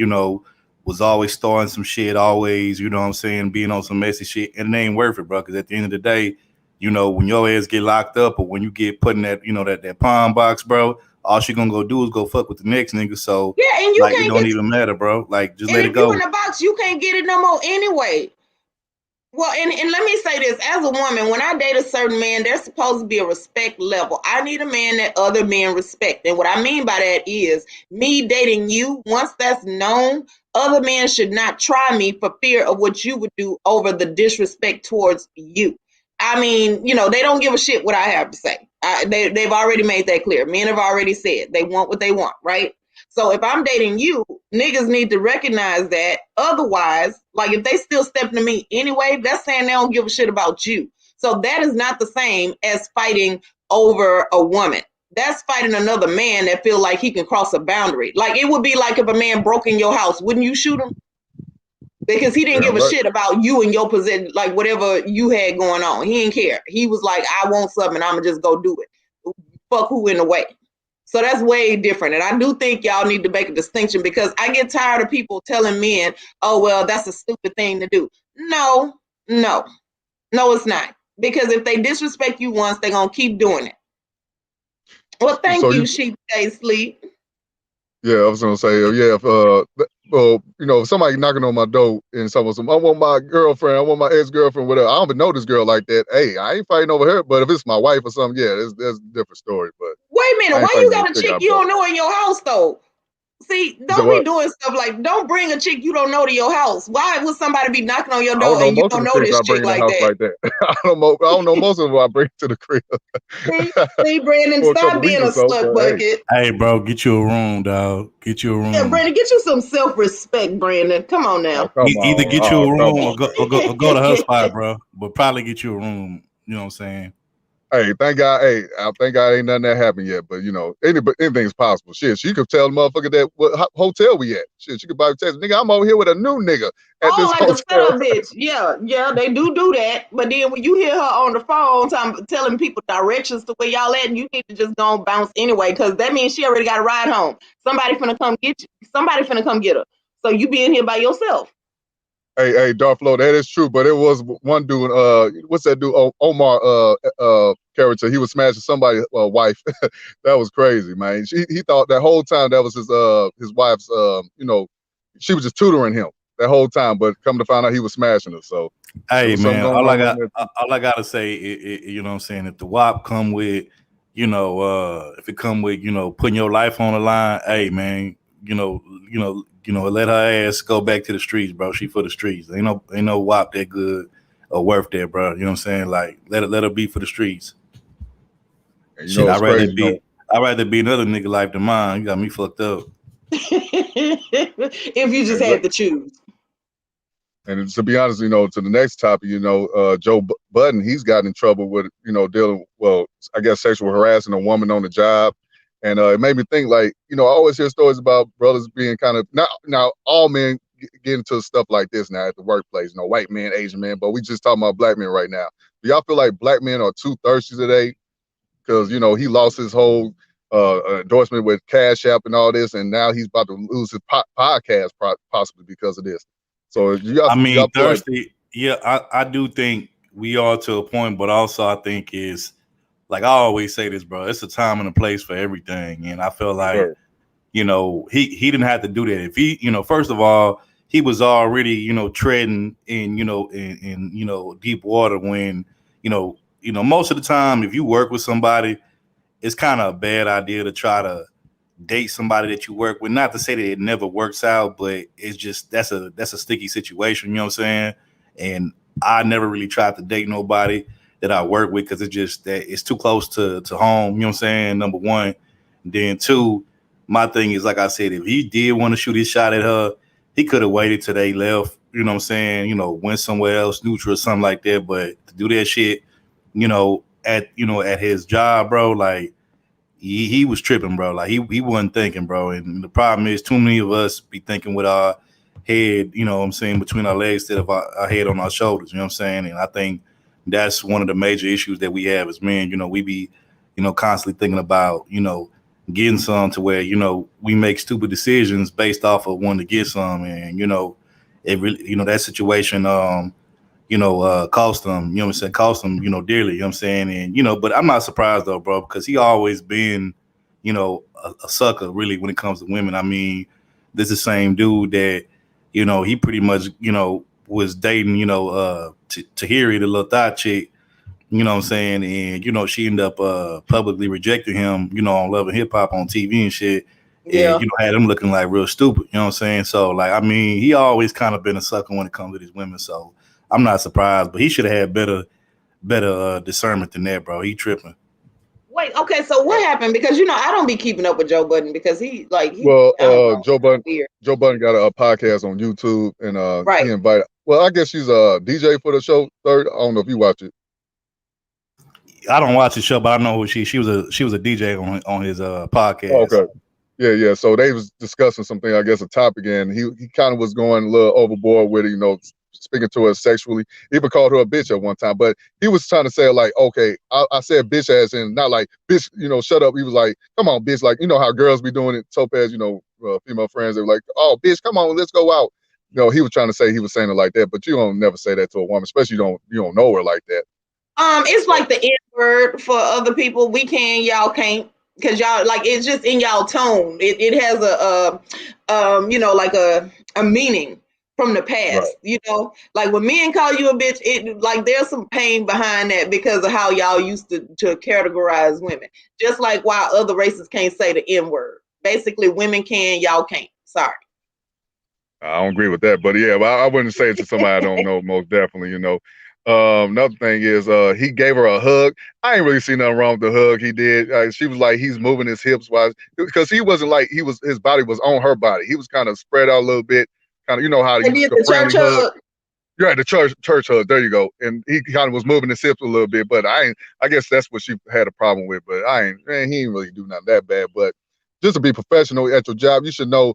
was always starting some shit, always, you know what I'm saying, being on some messy shit, and it ain't worth it, bro, because at the end of the day, when your ass get locked up or when you get put in that, that pawn box, bro, all she gonna go do is go fuck with the next nigga. So yeah, and you like, can't it don't even matter, bro. Like, just let it If go. you in the box, you can't get it no more anyway. Well, and let me say this, as a woman, when I date a certain man, there's supposed to be a respect level. I need a man that other men respect. And what I mean by that is me dating you, once that's known, other men should not try me for fear of what you would do over the disrespect towards you. I mean, they don't give a shit what I have to say. They've already made that clear. Men have already said they want what they want, right? So if I'm dating you, niggas need to recognize that. Otherwise, like if they still step to me anyway, that's saying they don't give a shit about you. So that is not the same as fighting over a woman. That's fighting another man that feel like he can cross a boundary. Like it would be like if a man broke in your house, wouldn't you shoot him? Because he didn't give a shit about you and your position, like whatever you had going on. He didn't care. He was like, I want something, I'm gonna just go do it. Fuck who in the way. So that's way different. And I do think y'all need to make a distinction because I get tired of people telling men, oh, well, that's a stupid thing to do. No, it's not. Because if they disrespect you once, they're gonna keep doing it. Well, thank you, Sheep Day Sleep. Yeah, I was gonna say, if somebody knocking on my door and someone says, I want my girlfriend, I want my ex-girlfriend, whatever. I don't even know this girl like that. Hey, I ain't fighting over her, but if it's my wife or something, yeah, that's a different story. But wait a minute, why you got a chick you don't know in your house though? See, don't be doing stuff like, don't bring a chick you don't know to your house. Why would somebody be knocking on your door and you don't know this chick like that? I don't know most of them I bring to the crib. See, Brandon, stop being a slut bucket. Hey, bro, get you a room, dog. Get you a room. Yeah, Brandon, get you some self-respect, Brandon. Come on now. Either get you a room or go to her spot, bro. But probably get you a room. You know what I'm saying? Hey, thank God. Hey, I thank God ain't nothing that happened yet. But anything's possible. Shit, she could tell the motherfucker that what hotel we at. Shit, she could buy a text. Nigga, I'm over here with a new nigga at this hotel. A setup bitch. Yeah, they do that. But then when you hear her on the phone telling people directions to where y'all at, and you need to just go and bounce anyway, because that means she already got a ride home. Somebody finna come get you. Somebody finna come get her. So you be in here by yourself. Hey, Darth Flo, that is true, but it was one dude, what's that dude, Omar character, he was smashing somebody's wife. That was crazy, man. He thought that whole time that was his wife's, she was just tutoring him that whole time, but come to find out he was smashing her, so. Hey, man, all I gotta say, you know what I'm saying, if the WAP come with, if it come with, putting your life on the line, hey, man, let her ass go back to the streets, bro. She for the streets. Ain't no WAP that good or worth that, bro. You know what I'm saying? Like let her be for the streets. Shit, I'd rather be another nigga life than mine. You got me fucked up. If you just had to choose. And to be honest, to the next topic, Joe Budden, he's gotten in trouble with, dealing, I guess sexual harassing a woman on the job. And it made me think, like, I always hear stories about brothers being kind of, now all men get into stuff like this now at the workplace, white men, Asian men, but we just talking about black men right now. Do y'all feel like black men are too thirsty today? Because, he lost his whole endorsement with Cash App and all this, and now he's about to lose his podcast possibly because of this. So y'all thirsty. I do think we are to a point, but also I think is like I always say this, bro. It's a time and a place for everything, and I feel like he didn't have to do that. If he, first of all, he was already treading in in deep water when most of the time if you work with somebody, it's kind of a bad idea to try to date somebody that you work with. Not to say that it never works out, but it's just that's a sticky situation, you know what I'm saying? And I never really tried to date nobody that I work with because it's just that it's too close to home, you know what I'm saying? Number one. And then two, my thing is, like I said, if he did want to shoot his shot at her, he could have waited till they left, you know what I'm saying? Went somewhere else, neutral or something like that. But to do that shit, at his job, bro, like he was tripping, bro. Like he wasn't thinking, bro. And the problem is too many of us be thinking with our head, you know what I'm saying, between our legs instead of our head on our shoulders, you know what I'm saying? And I think that's one of the major issues that we have as men. We be, constantly thinking about, getting some to where, we make stupid decisions based off of wanting to get some. And, it really, that situation, cost them, cost them, dearly, you know what I'm saying? And, but I'm not surprised though, bro, because he always been, a sucker really when it comes to women. I mean, this is the same dude that, he pretty much, was dating, Tahiri, the little thought chick, you know what I'm saying? And, she ended up publicly rejecting him, on Love and Hip Hop on TV and shit. Yeah. And, had him looking like real stupid, you know what I'm saying? So, like, I mean, he always kind of been a sucker when it comes to these women. So I'm not surprised, but he should have had better discernment than that, bro. He tripping. Wait, okay, so what happened? Because I don't be keeping up with Joe Budden because Joe Budden got a podcast on YouTube and he invited. Well, I guess she's a DJ for the show. Third, I don't know if you watch it. I don't watch the show, but I know who she was a DJ on his podcast. Okay. Yeah. So they was discussing something, I guess, a topic, and he kind of was going a little overboard with it, speaking to her sexually. He even called her a bitch at one time, but he was trying to say, like, okay, I said bitch as in not like bitch, shut up. He was like, come on, bitch, like, how girls be doing it. Topaz, female friends, they were like, oh, bitch, come on, let's go out. He was trying to say he was saying it like that, but you don't never say that to a woman, especially you don't know her like that. It's like the N word for other people. We can, y'all can't, because y'all like it's just in y'all tone. It has like a meaning from the past. Right. Like when men call you a bitch, it like there's some pain behind that because of how y'all used to categorize women. Just like why other races can't say the N word. Basically, women can, y'all can't. Sorry. I don't agree with that, but yeah, I wouldn't say it to somebody I don't know. Most definitely, Another thing is he gave her a hug. I ain't really seen nothing wrong with the hug he did. She was like he's moving his hips because he wasn't like his body was on her body. He was kind of spread out a little bit, kind of how he did the church hug. Yeah, the church hug. There you go. And he kind of was moving his hips a little bit, but I guess that's what she had a problem with. But he ain't really do nothing that bad. But just to be professional at your job, you should know,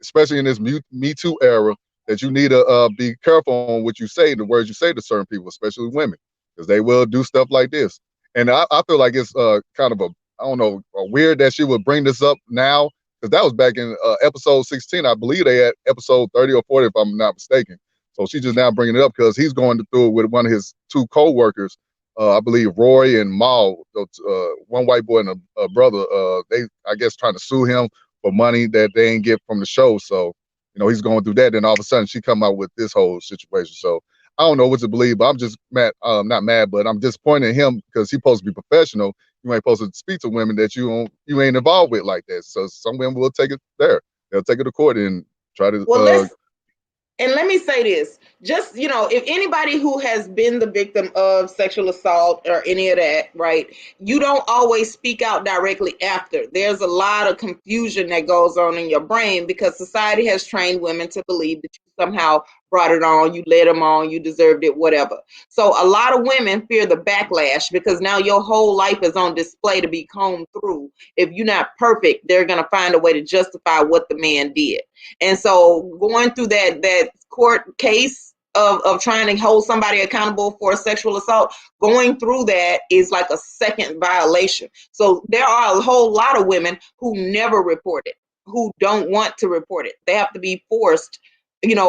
especially in this Me Too era, that you need to be careful on what you say, the words you say to certain people, especially women, because they will do stuff like this. And I feel like it's kind of weird that she would bring this up now, because that was back in episode 16. I believe they had episode 30 or 40, if I'm not mistaken. So she's just now bringing it up because he's going through it with one of his two co-workers, I believe Roy and Mal, one white boy and a brother. They, I guess, trying to sue him for money that they ain't get from the show. So he's going through that. Then all of a sudden she come out with this whole situation. So I don't know what to believe, but I'm just mad. Not mad, but I'm disappointed in him because he's supposed to be professional. You ain't supposed to speak to women that you ain't involved with like that. So some women will take it there. They'll take it to court and try to. Well, and let me say this, just, if anybody who has been the victim of sexual assault or any of that, right, you don't always speak out directly after. There's a lot of confusion that goes on in your brain because society has trained women to believe that you somehow brought it on, you led them on, you deserved it, whatever. So a lot of women fear the backlash because now your whole life is on display to be combed through. If you're not perfect, they're going to find a way to justify what the man did. And so going through that court case of trying to hold somebody accountable for a sexual assault, going through that is like a second violation. So there are a whole lot of women who never report it, who don't want to report it. They have to be forced,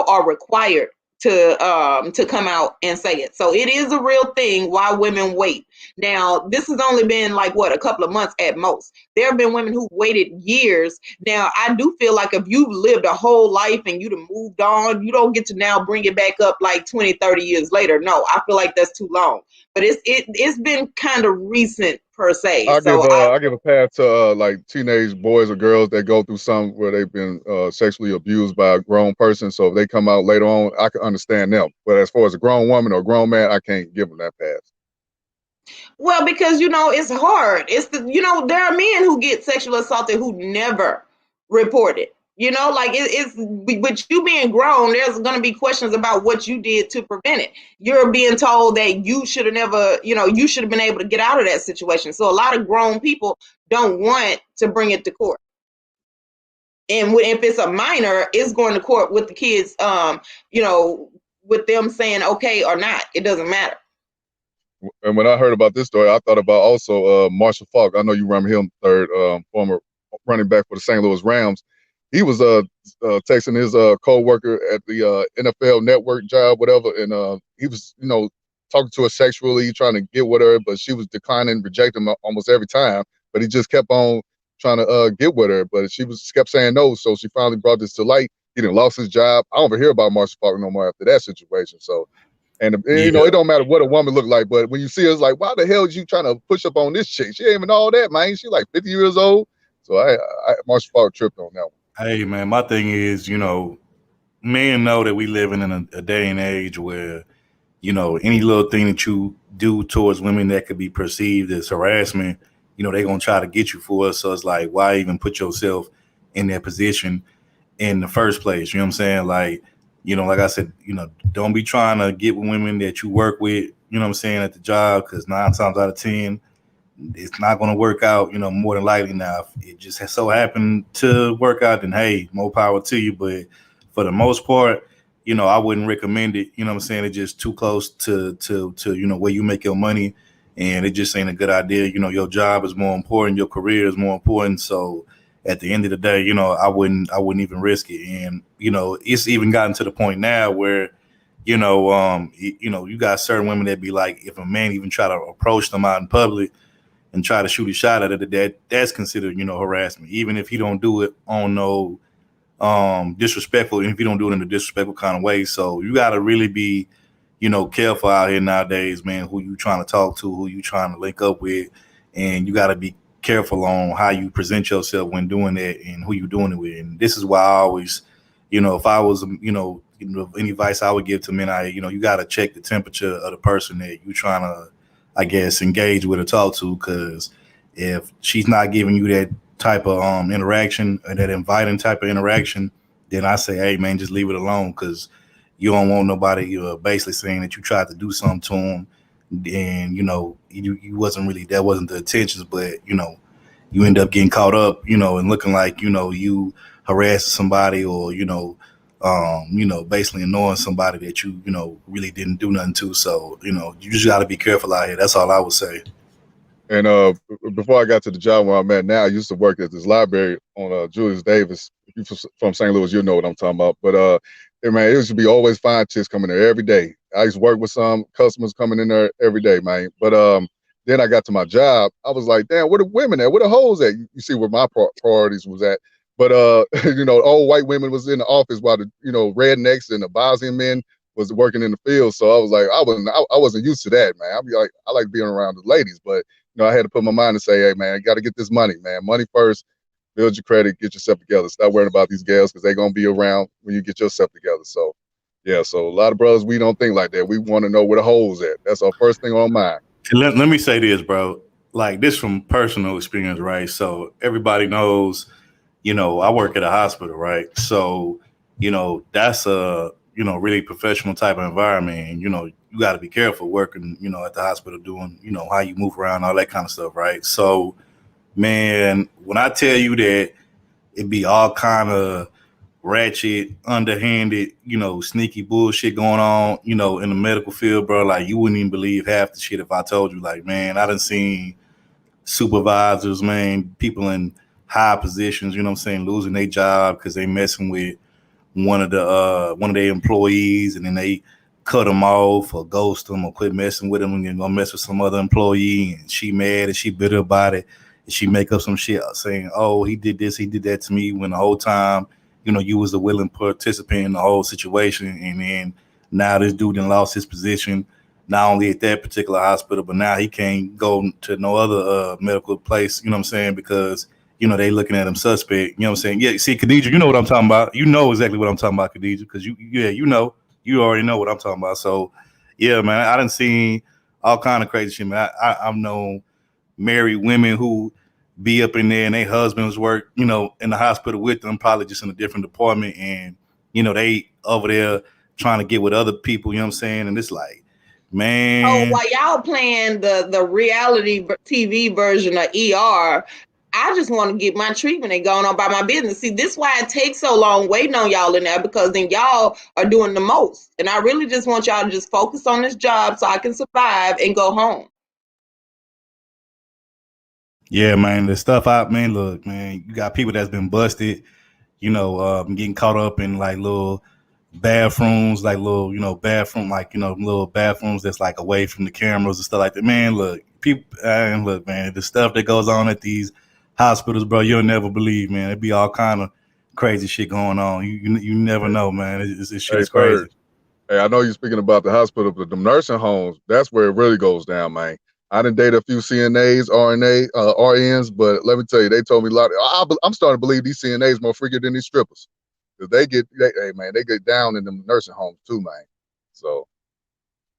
are required to come out and say it. So it is a real thing why women wait. Now, this has only been like a couple of months at most. There have been women who waited years. Now, I do feel like if you've lived a whole life and you've moved on, you don't get to now bring it back up like 20, 30 years later. No, I feel like that's too long. But it's been kind of recent per se. I give a pass to like teenage boys or girls that go through something where they've been sexually abused by a grown person. So if they come out later on, I can understand them. But as far as a grown woman or a grown man, I can't give them that pass. Well, because it's hard. It's there are men who get sexual assaulted who never report it. It's with you being grown, there's going to be questions about what you did to prevent it. You're being told that you should have never, you should have been able to get out of that situation. So a lot of grown people don't want to bring it to court. And if it's a minor, it's going to court with the kids, with them saying okay or not. It doesn't matter. And when I heard about this story, I thought about also Marshall Faulk. I know you remember him, third former running back for the St. Louis Rams. He was texting his co-worker at the NFL Network job, whatever, and he was, talking to her sexually, trying to get with her, but she was declining, rejecting him almost every time. But he just kept on trying to get with her, but she kept saying no. So she finally brought this to light. He done lost his job. I don't ever hear about Marshall Faulk no more after that situation. So, and it don't matter what a woman look like, but when you see her, it's like, why the hell is you trying to push up on this chick? She ain't even all that, man. She like 50 years old. So I Marshall Faulk tripped on that one. Hey, man, my thing is, men know that we living in a day and age where, any little thing that you do towards women that could be perceived as harassment, they're going to try to get you for it. So it's like, why even put yourself in that position in the first place? You know what I'm saying? Like, like I said, don't be trying to get with women that you work with, at the job, because 9 times out of 10, it's not going to work out, more than likely. Now, if it just has so happened to work out, then hey, more power to you. But for the most part, I wouldn't recommend it. It's just too close to where you make your money, and it just ain't a good idea. Your job is more important, your career is more important. So at the end of the day, I wouldn't even risk it. And it's even gotten to the point now where you got certain women that be like, if a man even try to approach them out in public and try to shoot a shot at it, that's considered, harassment, even if he don't do it on no disrespectful, and if you don't do it in a disrespectful kind of way. So you got to really be, careful out here nowadays, man, who you trying to talk to, who you trying to link up with, and you got to be careful on how you present yourself when doing that and who you doing it with. And this is why I always, if I was, any advice I would give to men, you got to check the temperature of the person that you trying to, I guess, engage with or talk to, because if she's not giving you that type of interaction or that inviting type of interaction, then I say, hey, man, just leave it alone, because you don't want nobody basically saying that you tried to do something to him and, you wasn't really, that wasn't the intentions, but, you end up getting caught up, and looking like, you harassed somebody or, basically annoying somebody that you, really didn't do nothing to. So, you just got to be careful out here. That's all I would say. And before I got to the job where I'm at now, I used to work at this library on Julius Davis. If you're from St. Louis, you know what I'm talking about. But man, it used to be always fine chicks coming there every day. I used to work with some customers coming in there every day, man. But then I got to my job. I was like, damn, where the women at? Where the hoes at? You see where my priorities was at. But old white women was in the office while the rednecks and the Bosnian men was working in the field. So I was like, I wasn't used to that, man. I like being around the ladies, but I had to put my mind and say, hey, man, I got to get this money, man. Money first. build your credit, get yourself together. Stop worrying about these gals because they're gonna be around when you get yourself together. So yeah, so a lot of brothers, we don't think like that. We want to know where the holes at. That's our first thing on mind. Let me say this, bro. Like this from personal experience, right? So everybody knows, you know, I work at a hospital, right? So, you know, that's a, you know, really professional type of environment. And, you know, you got to be careful working, you know, at the hospital doing, you know, how you move around, all that kind of stuff, right? So, man, when I tell you that it be all kind of ratchet, underhanded, you know, sneaky bullshit going on, you know, in the medical field, bro, like you wouldn't even believe half the shit if I told you, like, man, I done seen supervisors, man, people in high positions, you know what I'm saying, losing their job because they messing with one of their employees, and then they cut them off or ghost them or quit messing with them and then gonna mess with some other employee, and she mad and she bitter about it, and she make up some shit saying, oh, he did this, he did that to me, when the whole time, you know, you was the willing participant in the whole situation. And then now this dude done lost his position, not only at that particular hospital, but now he can't go to no other medical place, you know what I'm saying, because, you know, they looking at him suspect, you know what I'm saying? Yeah, see, Khadija, you know what I'm talking about. You know exactly what I'm talking about, Khadija, because you already know what I'm talking about. So, yeah, man, I done seen all kind of crazy shit, man. I've known married women who be up in there and their husbands work, you know, in the hospital with them, probably just in a different department. And, you know, they over there trying to get with other people, you know what I'm saying? And it's like, man. Oh, while y'all playing the reality TV version of ER, I just want to get my treatment and going on by my business. See, this is why it takes so long waiting on y'all in there, because then y'all are doing the most. And I really just want y'all to just focus on this job so I can survive and go home. Yeah, man, the stuff out, man, look, man, you got people that's been busted, you know, getting caught up in like little bathrooms, like little, you know, bathroom, like, you know, little bathrooms that's like away from the cameras and stuff like that. Man, look, people, and look, man, the stuff that goes on at these hospitals, bro, you'll never believe, man. It'd be all kind of crazy shit going on. You never know, man. This shit is crazy. Hey, I know you're speaking about the hospital, but the nursing homes, that's where it really goes down, man. I done dated a few CNAs, RNs, but let me tell you, they told me a lot. I'm starting to believe these CNAs more freakier than these strippers. Cause they get down in them nursing homes too, man. So,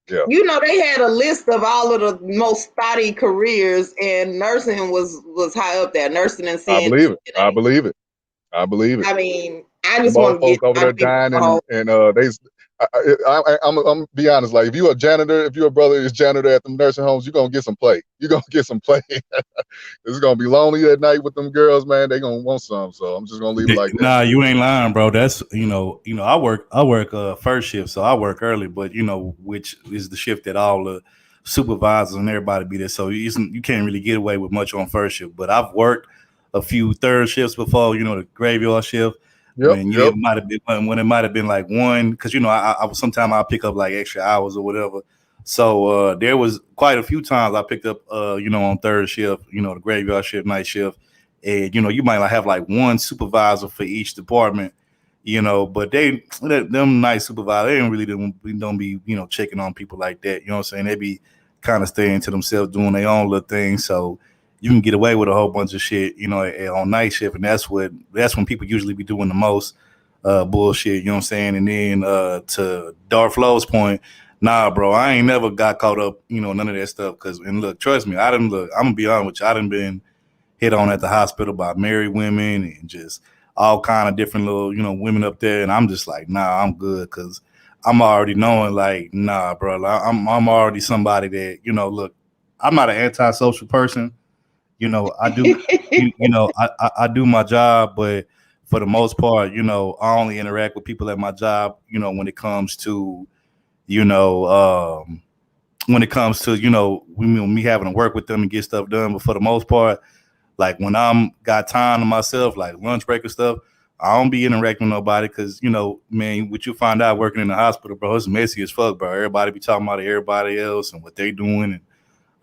yeah. You know, they had a list of all of the most spotty careers, and nursing was high up there. Nursing and CNA. I believe it. I mean, I just want to get over there dying, and I'm gonna be honest. Like, if you're a janitor, if your brother is janitor at them nursing homes, you're gonna get some play. It's gonna be lonely at night with them girls, man. They gonna want some. So I'm just gonna leave it like that. Nah, you ain't lying, bro. That's you know, I work first shift, so I work early, but you know, which is the shift that all the supervisors and everybody be there. So you can't really get away with much on first shift. But I've worked a few third shifts before, you know, the graveyard shift. It might have been when it might have been like one, because you know I sometimes I'll pick up like extra hours or whatever. So there was quite a few times I picked up you know, on third shift, you know, the graveyard shift, night shift, and you know, you might have like one supervisor for each department, you know, but them night supervisors, they don't be, you know, checking on people like that, you know what I'm saying? They be kind of staying to themselves, doing their own little thing. So you can get away with a whole bunch of shit, you know, on night shift, and that's when people usually be doing the most bullshit, you know what I'm saying? And then to Darth Flow's point, nah, bro, I ain't never got caught up, you know, none of that stuff. And look, trust me, I'm gonna be honest with you, I done been hit on at the hospital by married women and just all kind of different little, you know, women up there, and I'm just like, nah, I'm good, because I'm already knowing, like, nah, bro, I'm already somebody that, you know, look, I'm not an antisocial person. You know, I do, you know, I do my job, but for the most part, you know, I only interact with people at my job, you know, when it comes to, you know, me having to work with them and get stuff done. But for the most part, like when I'm got time to myself, like lunch break and stuff, I don't be interacting with nobody, because, you know, man, what you find out working in the hospital, bro, it's messy as fuck, bro. Everybody be talking about everybody else and what they doing and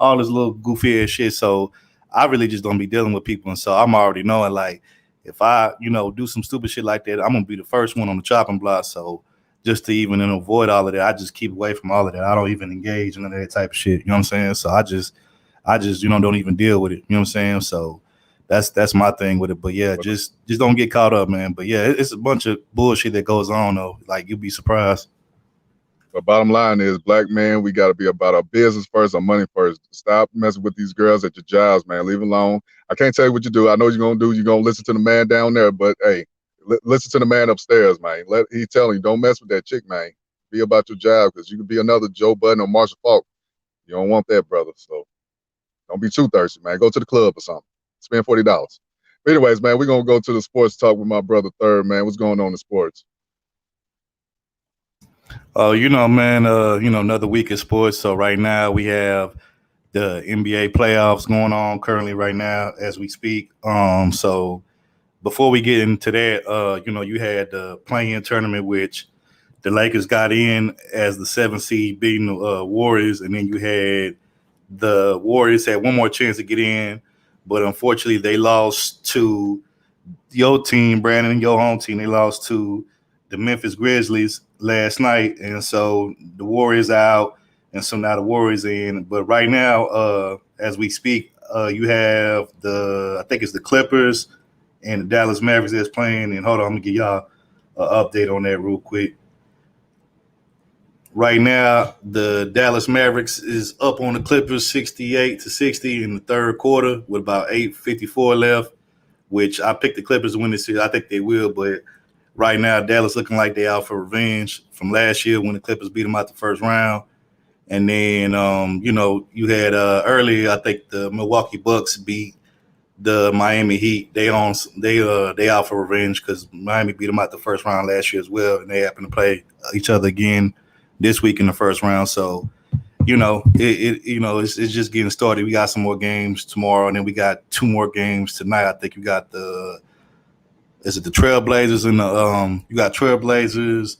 all this little goofy ass shit. So I really just don't be dealing with people. And so I'm already knowing, like, if I, you know, do some stupid shit like that, I'm going to be the first one on the chopping block. So just to even avoid all of that, I just keep away from all of that. I don't even engage in that type of shit. You know what I'm saying? So I just, you know, don't even deal with it. You know what I'm saying? So that's my thing with it. But yeah, just don't get caught up, man. But yeah, it's a bunch of bullshit that goes on though. Like you'd be surprised. The bottom line is, black men, we got to be about our business first, our money first. Stop messing with these girls at your jobs, man. Leave them alone. I can't tell you what you do. I know you're going to do. You're going to listen to the man down there, but hey, listen to the man upstairs, man. He telling you, don't mess with that chick, man. Be about your job, because you could be another Joe Budden or Marshall Faulk. You don't want that, brother. So don't be too thirsty, man. Go to the club or something. Spend $40. But anyways, man, we're going to go to the sports talk with my brother Third, man. What's going on in sports? You know, man, another week of sports. So right now we have the NBA playoffs going on currently right now as we speak. So before we get into that, you had the play-in tournament, which the Lakers got in as the 7th seed beating the Warriors. And then you had the Warriors had one more chance to get in, but unfortunately they lost to your team, Brandon, your home team. They lost to the Memphis Grizzlies last night, and so the Warriors out, and so now the Warriors in. But right now, as we speak, you have I think it's the Clippers and the Dallas Mavericks that's playing. And hold on, I'm gonna give y'all an update on that real quick. Right now, the Dallas Mavericks is up on the Clippers 68-60 in the third quarter with about 8:54 left, which I picked the Clippers to win this series. I think they will, but right now, Dallas looking like they out for revenge from last year when the Clippers beat them out the first round. And then, you had earlier, I think the Milwaukee Bucks beat the Miami Heat. They out for revenge because Miami beat them out the first round last year as well, and they happen to play each other again this week in the first round. So, it's just getting started. We got some more games tomorrow, and then we got 2 more games tonight. I think you got the Trailblazers and you got Trailblazers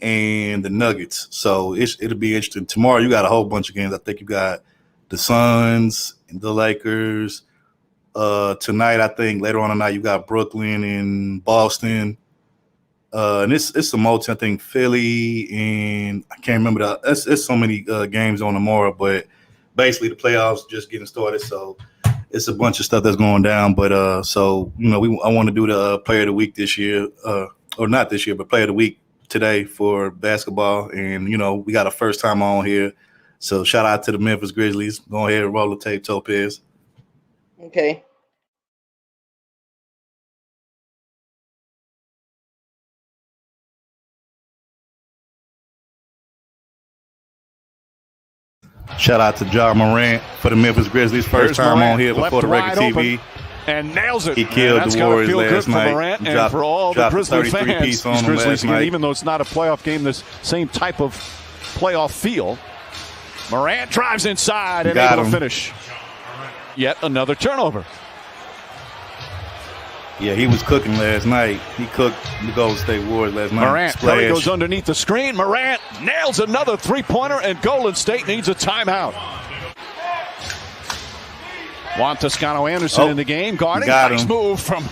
and the Nuggets. So it'll be interesting. Tomorrow you got a whole bunch of games. I think you got the Suns and the Lakers. Tonight, I think later on tonight you got Brooklyn and Boston. And it's some more. I think Philly and I can't remember it's so many games on tomorrow, but basically the playoffs just getting started. So it's a bunch of stuff that's going down, but I want to do the Player of the Week this year, or not this year, but Player of the Week today for basketball. And we got a first time on here, so shout out to the Memphis Grizzlies. Go ahead and roll the tape, Topaz. Okay. Shout out to Ja Morant for the Memphis Grizzlies. First time Morant, on here before the regular TV. And nails it. He killed the Warriors last night. Morant and for all the Grizzlies fans. These Grizzlies, even though it's not a playoff game, this same type of playoff feel. Morant drives inside and able to finish. Yet another turnover. Yeah, he was cooking last night. He cooked the Golden State Warriors last night. Morant goes underneath the screen. Morant nails another three-pointer, and Golden State needs a timeout. Juan Toscano-Anderson in the game, guarding. Nice move from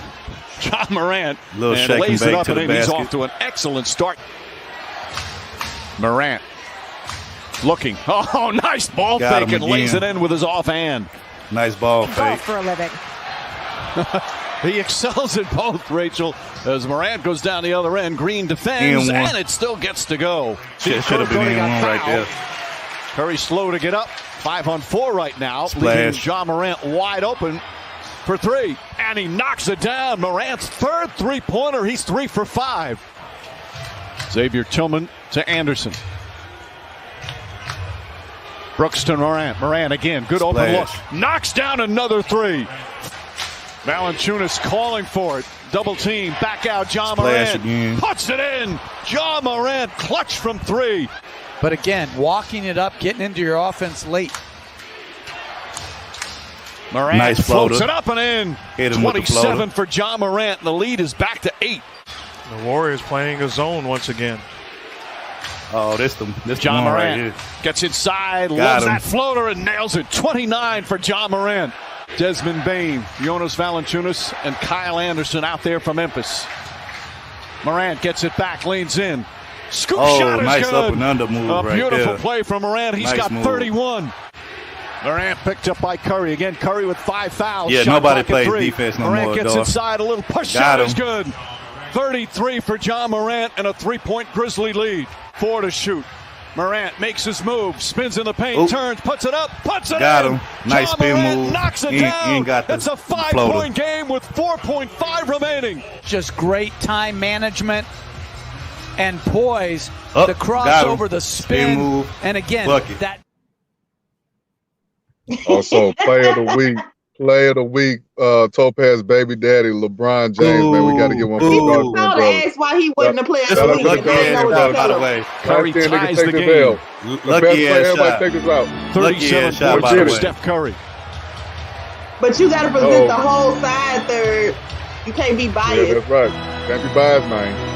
Ja Morant. And lays it up, and then he's off to an excellent start. Morant looking. Oh, nice ball fake, and lays it in with his offhand. Nice ball fake. Golf for a living. He excels at both, Rachel, as Morant goes down the other end. Green defends, and it still gets to go. Should have been in one right there. Curry slow to get up. 5-on-4 right now. Leaving Ja Morant wide open for 3. And he knocks it down. Morant's third three-pointer. He's 3 for 5. Xavier Tillman to Anderson. Brooks to Morant. Morant again. Good open look. Knocks down another 3. Valanciunas calling for it. Double team. Back out. Ja Morant again. Puts it in. Ja Morant clutch from 3. But again, walking it up, getting into your offense late. Morant floats it up and in. 27 for Ja Morant. The lead is back to 8. The Warriors playing a zone once again. Oh, this Ja Morant gets inside, loves that floater and nails it. 29 for Ja Morant. Desmond Bane, Jonas Valanciunas, and Kyle Anderson out there from Memphis. Morant gets it back, leans in. Scoop shot is nice good. Up and under move a right beautiful there. play from Morant. He's got 31. Morant picked up by Curry. Again, Curry with 5 fouls. Yeah, Shot nobody clock at plays 3. defense no Morant more, gets dog. inside. A little push Got shot him. is good. 33 for John Morant and a 3-point Grizzly lead. 4 to shoot. Morant makes his move, spins in the paint, Oop. turns, puts it up, puts it Got in. him. Nice John spin Morant move. knocks it He ain't down. got the It's a 5-point floater. game with 4.5 remaining. Just great time management and poise. Up, The got crossover, him. the Spin spin, move, and again, bucket. that Also, player of the week, Topaz baby daddy, LeBron James, man. We got to get one for the He dark was skin told to brothers. ask why he wasn't a player of This the was week. a and lucky I didn't ass know what shot, to by tell the him. way. Curry Last 10 niggas ties take the this game. L. The Lucky best player, ass everybody shot. take this out. Lucky 37 ass shot, points by for the way. Steph Curry. But you got to present Oh. the whole side third. You can't be Yeah, biased. that's right. Can't be biased, man.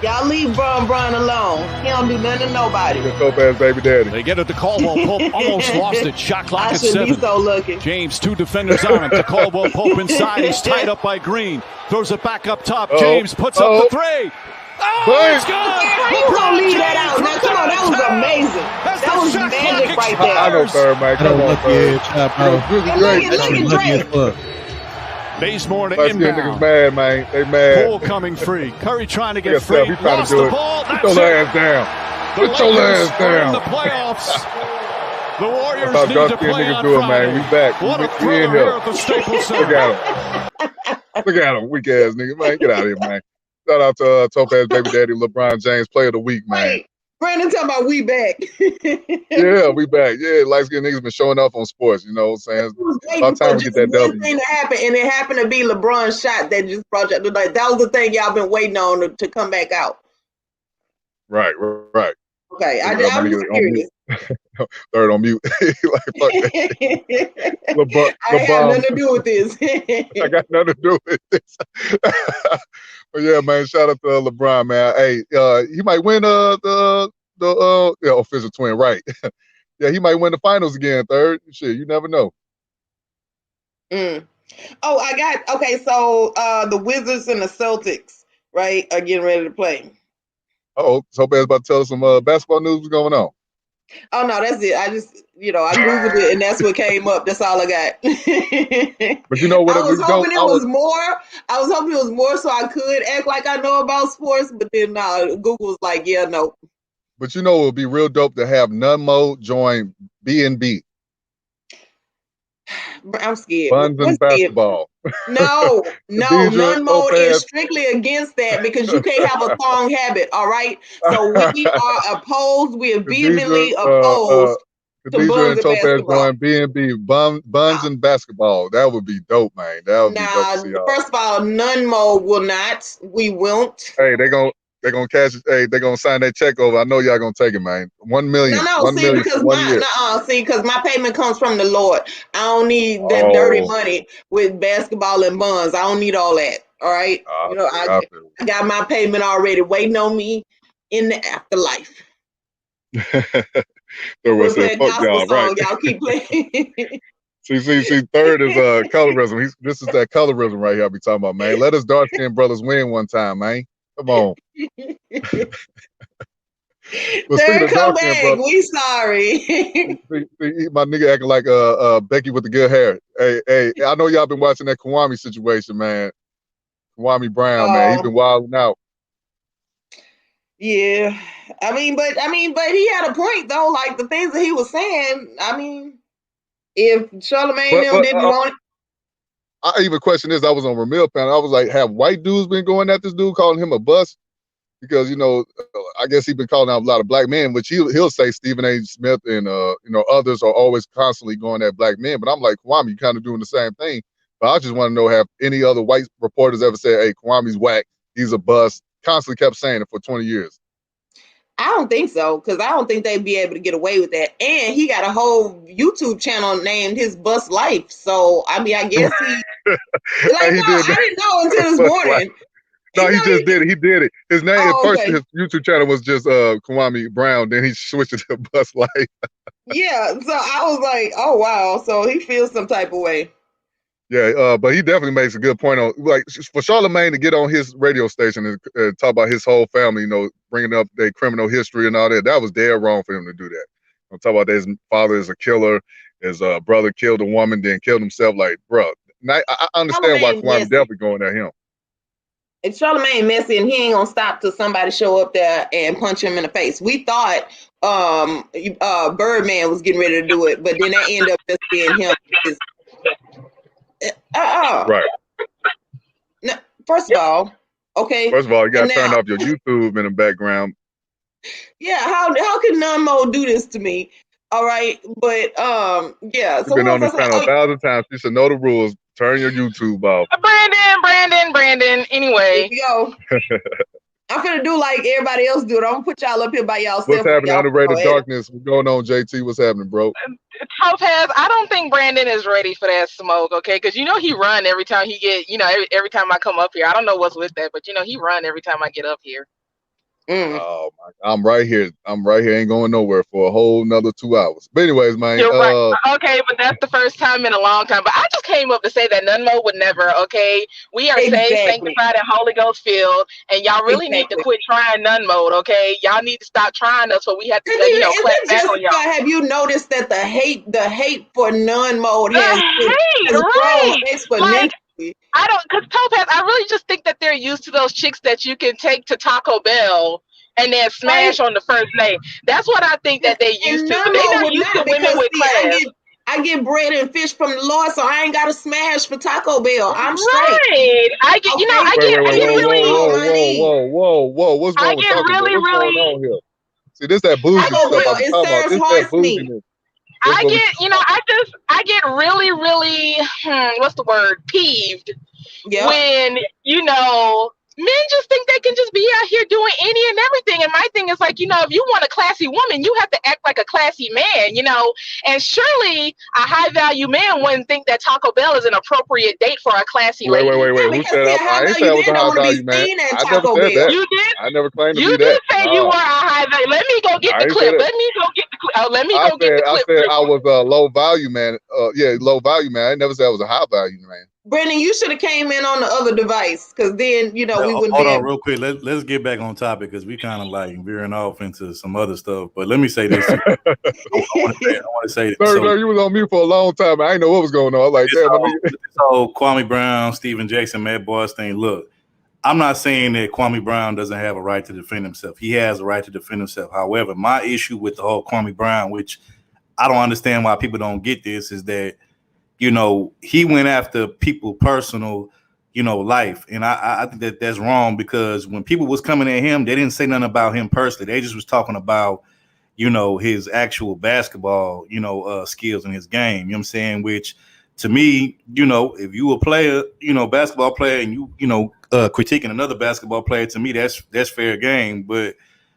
Y'all leave Bron alone. He don't do nothing to nobody. Get Topaz baby daddy. They get it to Caldwell Pope. Almost lost it. Shot clock I at should 7. be so lucky. James, 2 defenders on him. To Caldwell Pope inside. He's tied up by Green. Throws it back up top. Uh-oh. James puts up the 3. Oh, Bang. it's good. How you gonna leave that out? Now, come on, that was amazing. That was magic right there. I know, third, man. Come on, third. And look at Drake. Bazemore to Light skin niggas inbound. mad, man. They mad. Poole coming free. Curry trying to Look get at Steph. free. He trying Lost to do the it. ball. Put That's your it. ass down. The Put your Lakers ass are in down. the playoffs. The Warriors That's how need dark to skin play niggas on do it, Friday. man. We back. What a We thriller in here here. at the Staples Look Center. at him. Look at him. Weak ass nigga, man. Get out of here, man. Shout out to Topaz baby daddy, LeBron James, player of the week, man. Wait, Brandon talking about we back. Yeah, we back. Yeah, light skinned niggas been showing up on sports. You know what I'm saying? Waiting About time for we just get that one W. thing to happen, and it happened to be LeBron's shot that just brought you. Like that was the thing y'all been waiting on to come back out. Right. Okay, Yeah, I'm my just nigga on curious. Third on mute. Like, fuck that. I ain't have nothing to do with this. I got nothing to do with this. But yeah, man, shout out to LeBron, man. Hey, he might win the offensive twin, right? Yeah, he might win the finals again, third. Shit, you never know. Oh, okay. So the Wizards and the Celtics, right, are getting ready to play. Oh, so Hope's about to tell us some basketball news. What's going on? Oh no, that's it. I just, I googled it and that's what came up. That's all I got. But you know what? I was hoping it was more so I could act like I know about sports, but then Google was like, yeah, no. But you know it would be real dope to have Nunmo join B&B. I'm scared. Buns and basketball. No, Khadijah, Nunmo Topaz. is strictly against that because you can't have a thong habit, all right? So we are opposed, we are vehemently opposed to Khadijah buns and and Topaz basketball. join B&B, buns and basketball. That would be dope, man. That would be dope to see y'all. First of all, Nunmo will not. We won't. Hey, they're gonna cash it. Hey, they're gonna sign that check over. I know y'all gonna take it, man. 1 million. No, 1 see, million because for 1 year. because my payment comes from the Lord. I don't need that dirty money with basketball and buns. I don't need all that. All right. I got my payment already waiting on me in the afterlife. So what's that? Fuck y'all, right? Y'all keep playing. See, third is colorism. This is that colorism right here I be talking about, man. Let us dark skinned brothers win one time, man. Come on. Third, come back. We sorry. see, my nigga acting like Becky with the good hair. Hey, I know y'all been watching that Kwame situation, man. Kwame Brown, man. He been wilding out. Yeah. I mean, but he had a point though. Like the things that he was saying. I mean, if Charlamagne didn't want it. I even questioned this. I was on Ramil panel. I was like, have white dudes been going at this dude, calling him a bust? Because, I guess he's been calling out a lot of black men, which he'll say Stephen A. Smith and, others are always constantly going at black men. But I'm like, Kwame, you kind of doing the same thing. But I just want to know, have any other white reporters ever said, hey, Kwame's whack, he's a bust? Constantly kept saying it for 20 years. I don't think so, because I don't think they'd be able to get away with that. And he got a whole YouTube channel named His Bust Life. So, I mean, I guess he... I didn't know until this morning. No, he just did it. He did it. His name at first, his YouTube channel was just Kwame Brown. Then he switched it to Bust Life. Yeah, so I was like, oh wow. So he feels some type of way. Yeah, but he definitely makes a good point on, like, for Charlamagne to get on his radio station and talk about his whole family, bringing up their criminal history and all that. That was dead wrong for him to do that. Talk about that his father is a killer his brother killed a woman, then killed himself. Like, bro, I understand why Kwame definitely going at him. If Charlamagne messy and he ain't gonna stop till somebody show up there and punch him in the face. We thought Birdman was getting ready to do it, but then that ended up just being him. Right. No, first of all, okay. First of all, you gotta turn off your YouTube in the background. Yeah, how can None Mode do this to me? All right, but yeah. You've been on this panel 1,000 times. You should know the rules. Turn your YouTube off. Brandon. Anyway. Here we go. I'm gonna do like everybody else do it. I'm gonna put y'all up here by y'all. What's happening? Underrated darkness. What's going on, JT? What's happening, bro? Topaz, I don't think Brandon is ready for that smoke, okay? Because he run every time he get, every time I come up here. I don't know what's with that, but he run every time I get up here. Oh my! I'm right here. Ain't going nowhere for a whole nother 2 hours. But anyways, man. You're right. Okay, but that's the first time in a long time. But I just came up to say that None Mode would never. Okay, we are saved, sanctified, and Holy Ghost filled, and y'all really need to quit trying None Mode. Okay, y'all need to stop trying us, so we have to, clap back on y'all. Have you noticed that the hate for None Mode has grown exponentially? I don't, because Topaz, I really just think that they're used to those chicks that you can take to Taco Bell and then smash on the first day. That's what I think that they used to. But they're not used to women with class. I get bread and fish from the Lord, so I ain't got to smash for Taco Bell. I'm straight. Right. I get, I get really. Whoa. What's wrong with Taco Bell? What's going on here? See, this that bougie stuff I'm talking about. This that bouginess. I get really, what's the word? Peeved when, men just think they can just be out here doing any and everything. And my thing is like, if you want a classy woman, you have to act like a classy man, and surely a high value man wouldn't think that Taco Bell is an appropriate date for a classy lady. Wait. Who said I ain't say I was a high value man. I never said that. You did? I never claimed to be that. You did say you were a high value. Let me go get the clip. Let me go get the clip. I said I was a low value man. Low value man. I never said I was a high value man. Brandon, you should have came in on the other device, because then we wouldn't. Hold on, real quick. Let's get back on topic, because we kind of like veering off into some other stuff. But let me say this. I want to say this. Sir, you was on mute for a long time. I didn't know what was going on. I was like, so Kwame Brown, Stephen Jackson, Matt Barnes thing. Look, I'm not saying that Kwame Brown doesn't have a right to defend himself. He has a right to defend himself. However, my issue with the whole Kwame Brown, which I don't understand why people don't get this, is that he went after people personal, life. And I think that that's wrong, because when people was coming at him, they didn't say nothing about him personally. They just was talking about, his actual basketball, skills in his game. You know what I'm saying? Which to me, if you a player, basketball player, and you critiquing another basketball player, to me, that's fair game. But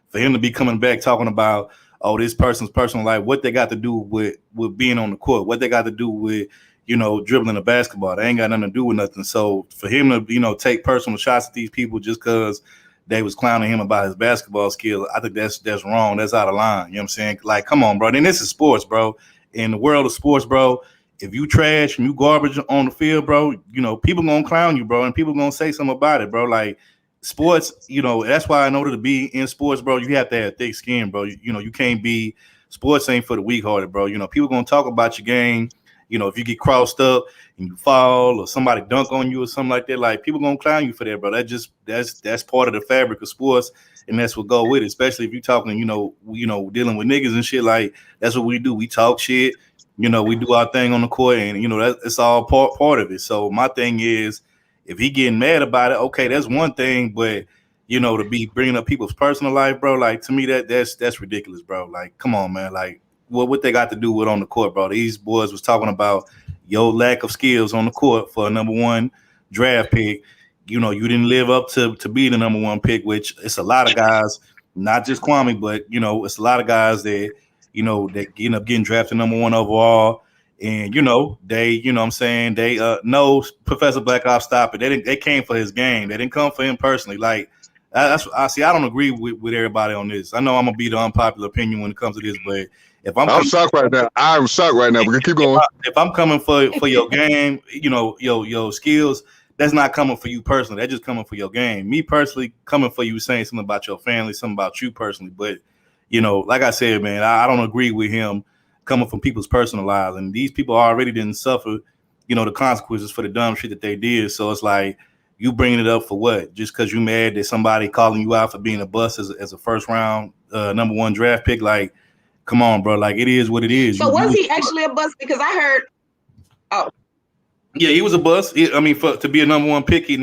for him to be coming back talking about, oh, this person's personal life, what they got to do with being on the court, what they got to do with, dribbling a basketball. They ain't got nothing to do with nothing. So for him to, take personal shots at these people just because they was clowning him about his basketball skills, I think that's wrong. That's out of line. You know what I'm saying? Like, come on, bro. And this is sports, bro. In the world of sports, bro, if you trash and you garbage on the field, bro, people gonna clown you, bro, and people gonna say something about it, bro. Like, sports, that's why in order to be in sports, bro, you have to have thick skin, bro. You can't be, sports ain't for the weak-hearted, bro. People gonna talk about your game. If you get crossed up and you fall or somebody dunk on you or something like that, like, people gonna clown you for that, bro. That's part of the fabric of sports, and that's what go with it. Especially if you're talking, dealing with niggas and shit. Like, that's what we do. We talk shit. We do our thing on the court, and it's all part of it. So my thing is, if he getting mad about it, okay, that's one thing. But to be bringing up people's personal life, bro, like, to me that's ridiculous, bro. Like, come on, man. Like, what they got to do with on the court, bro? These boys was talking about your lack of skills on the court for a number one draft pick. You didn't live up to be the number one pick, which it's a lot of guys, not just Kwame, but it's a lot of guys that that end up getting drafted number one overall. And they, what I'm saying, they no, Professor Black Ops, stop it. They came for his game. They didn't come for him personally. Like, I don't agree with everybody on this. I know I'm gonna be the unpopular opinion when it comes to this, but if I'm shocked right now. I'm shocked right now. We're gonna keep going. If I'm coming for your game, your skills, that's not coming for you personally. That's just coming for your game. Me personally, coming for you, saying something about your family, something about you personally. But like I said, man, I don't agree with him coming from people's personal lives, and these people already didn't suffer, you know, the consequences for the dumb shit that they did. So it's like, you bringing it up for what? Just because you mad that somebody calling you out for being a bust as a first round number 1 draft pick? Like, come on, bro. Like, it is what it is. So was he actually a bust? Because I heard, yeah, he was a bust. I mean, to be a number 1 pick, he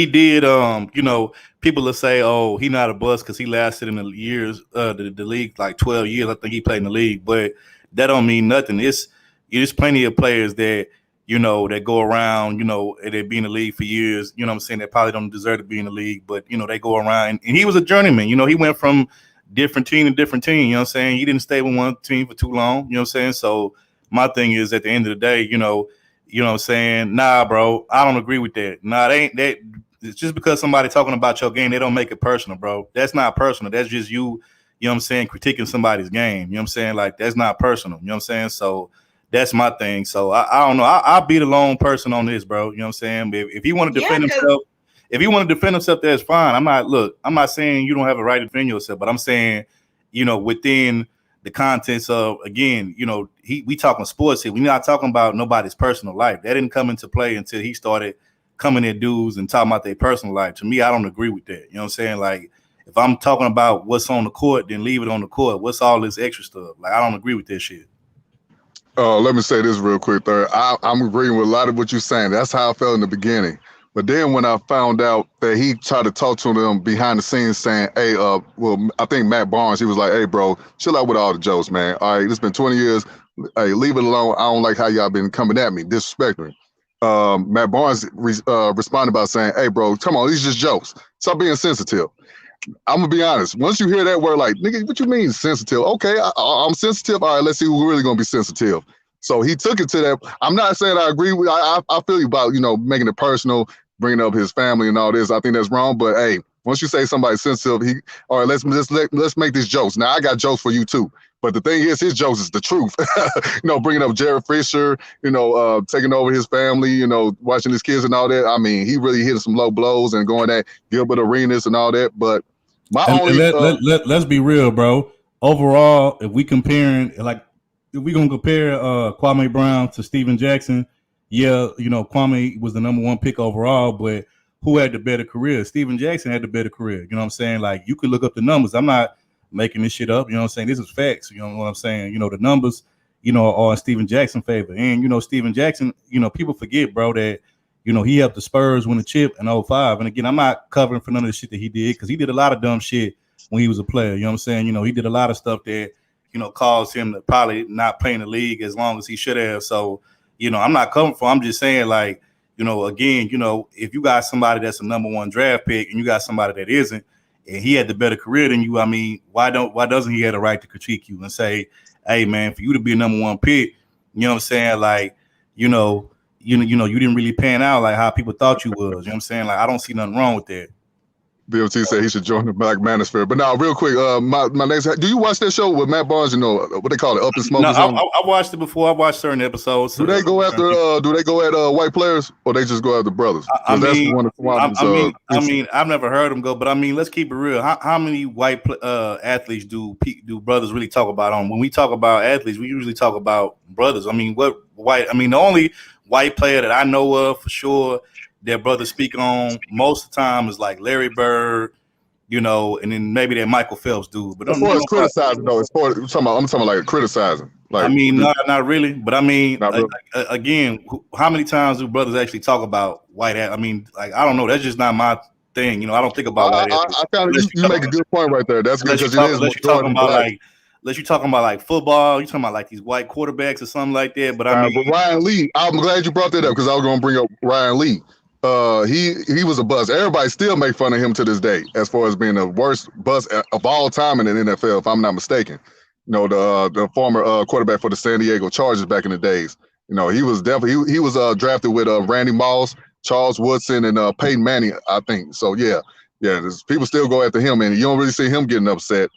did. You know, people will say, "Oh, he not a bust because he lasted in the years, the league like 12 years." I think he played in the league, but that don't mean nothing. There's plenty of players that, you know, that go around, you know, and they be in the league for years. You know what I'm saying? They probably don't deserve to be in the league, but you know, they go around. And he was a journeyman. You know, he went from different team to different team. You know what I'm saying? He didn't stay with one team for too long. You know what I'm saying? So my thing is, at the end of the day, you know what I'm saying? Nah, bro, I don't agree with that. Nah, they ain't that. It's just because somebody talking about your game, they don't make it personal, bro. That's not personal. That's just you know what I'm saying, critiquing somebody's game. You know what I'm saying? Like, that's not personal. You know what I'm saying? So that's my thing. So I don't know. I'll be the lone person on this, bro. You know what I'm saying? If he want to defend himself, that's fine. I'm not saying you don't have a right to defend yourself, but I'm saying, you know, within the contents of, again, you know, we talking sports here. We're not talking about nobody's personal life. That didn't come into play until he started coming at dudes and talking about their personal life. To me, I don't agree with that. You know what I'm saying? Like, if I'm talking about what's on the court, then leave it on the court. What's all this extra stuff? Like, I don't agree with this shit. Let me say this real quick, Third. I'm agreeing with a lot of what you're saying. That's how I felt in the beginning. But then when I found out that he tried to talk to them behind the scenes saying, hey, well, I think Matt Barnes, he was like, hey, bro, chill out with all the jokes, man. All right, it's been 20 years. Hey, leave it alone. I don't like how y'all been coming at me, disrespecting me. Matt Barnes responded by saying, hey, bro, come on, these just jokes. Stop being sensitive. I'm going to be honest. Once you hear that word, like, nigga, what you mean sensitive? Okay, I'm sensitive. All right, let's see who's really going to be sensitive. So he took it to that. I'm not saying I agree with, I feel you about, you know, making it personal, bringing up his family and all this. I think that's wrong. But hey, once you say somebody's sensitive, all right, let's make these jokes. Now I got jokes for you too. But the thing is, his jokes is the truth. You know, bringing up Jared Fisher, you know, taking over his family, you know, watching his kids and all that. I mean, he really hit some low blows and going at Gilbert Arenas and all that. But let's be real, bro. Overall, if we comparing, like, if we gonna compare Kwame Brown to Steven Jackson, yeah, you know, Kwame was the number 1 pick overall, but who had the better career? Steven Jackson had the better career. You know what I'm saying? Like, you could look up the numbers. I'm not making this shit up. You know what I'm saying? This is facts. You know what I'm saying? You know, the numbers, you know, are in Steven Jackson's favor. And, you know, Steven Jackson, you know, people forget, bro, that, you know, he helped the Spurs win a chip in 2005. And again, I'm not covering for none of the shit that he did, because he did a lot of dumb shit when he was a player. You know what I'm saying? You know, he did a lot of stuff that, you know, caused him to probably not play in the league as long as he should have. So, you know, I'm not coming for, I'm just saying, like, you know, again, you know, if you got somebody that's a number 1 draft pick and you got somebody that isn't, and he had the better career than you, I mean, why doesn't he have the right to critique you and say, hey, man, for you to be a number 1 pick, you know what I'm saying? Like, you didn't really pan out like how people thought you was. You know what I'm saying? Like, I don't see nothing wrong with that. BOT said he should join the Black Manosphere. But now, real quick, my next, do you watch that show with Matt Barnes? You know what they call it, Up in Smoke? No, I watched it before. I watched certain episodes. Do they go after? Do they go at white players, or they just go after brothers? I mean, I've never heard them go, but I mean, let's keep it real. How many white athletes do brothers really talk about? When we talk about athletes, we usually talk about brothers. I mean, the only white player that I know of for sure that brothers speak on most of the time is like Larry Bird, you know, and then maybe that Michael Phelps dude. But as far as criticizing, though, I'm talking about like criticizing. Like, I mean, not really, but I mean, really. Again, how many times do brothers actually talk about white? I mean, like, I don't know. That's just not my thing. You know, I don't think about white. I found you make a good point right there. That's good, because unless you're talking about like football, you're talking about like these white quarterbacks or something like that. But I mean, but Ryan Lee, I'm glad you brought that up, because I was going to bring up Ryan Lee. He was a bust. Everybody still make fun of him to this day as far as being the worst bust of all time in the NFL, if I'm not mistaken. You know, the former quarterback for the San Diego Chargers back in the days. You know, he was definitely he was drafted with Randy Moss, Charles Woodson, and Peyton Manning, I think. So yeah, people still go after him, and you don't really see him getting upset.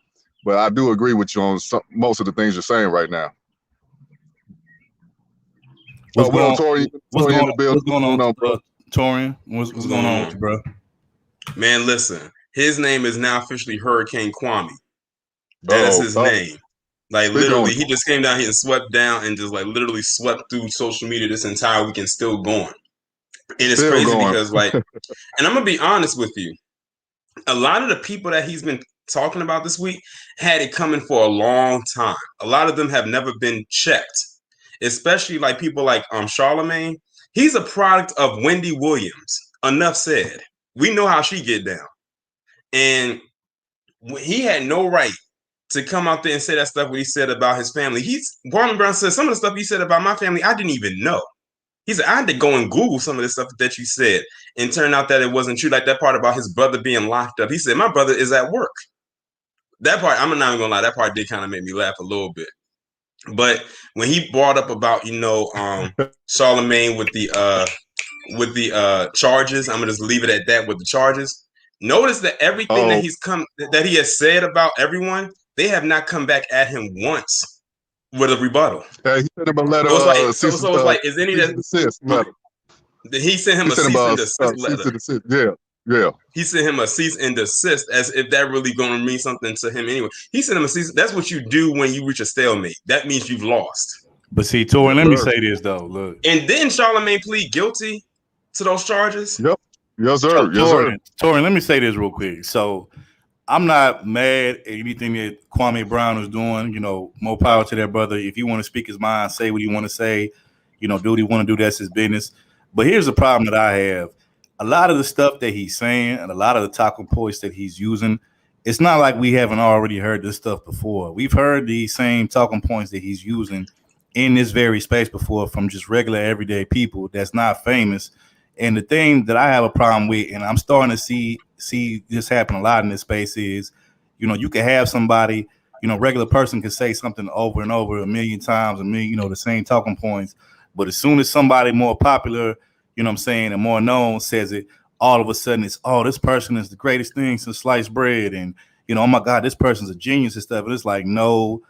But I do agree with you on most of the things you're saying right now. What's going on, bro? Torian, what's going on with you, bro? Man, listen, his name is now officially Hurricane Kwame. That is his name. Like literally, he just came down here and swept down and just like literally swept through social media this entire weekend, still going. And it's Still crazy going. because like, and I'm gonna be honest with you, a lot of the people that he's been talking about this week had it coming for a long time. A lot of them have never been checked, especially like people like Charlemagne. He's a product of Wendy Williams. Enough said. We know how she get down, and he had no right to come out there and say that stuff what he said about his family. Kwame Brown said some of the stuff he said about my family I didn't even know. He said I had to go and Google some of the stuff that you said, and turned out that it wasn't true. Like that part about his brother being locked up. He said my brother is at work. That part, I'm not even gonna lie, that part did kind of make me laugh a little bit. But when he brought up about Charlemagne with the charges, I'm gonna just leave it at that with the charges. Notice that everything that he has said about everyone, they have not come back at him once with a rebuttal. He sent him a letter. So it's like, is any that he sent him a cease and desist letter? Yeah. He sent him a cease and desist, as if that really going to mean something to him anyway. He sent him a cease. That's what you do when you reach a stalemate. That means you've lost. But see, Tori, let me say this though. Look, and then Charlemagne plead guilty to those charges. Yep. Yes, sir. Tori, let me say this real quick. So I'm not mad at anything that Kwame Brown is doing. You know, more power to that brother. If you want to speak his mind, say what you want to say. You know, do what you want to do. That's his business. But here's the problem that I have. A lot of the stuff that he's saying and a lot of the talking points that he's using, it's not like we haven't already heard this stuff before. We've heard these same talking points that he's using in this very space before from just regular everyday people that's not famous. And the thing that I have a problem with, and I'm starting to see this happen a lot in this space, is, you know, you can have somebody, you know, regular person can say something over and over a million times, the same talking points. But as soon as somebody more popular, you know what I'm saying, and more known says it, all of a sudden it's, oh, this person is the greatest thing since sliced bread. And, you know, oh my God, this person's a genius and stuff. And it's like, no,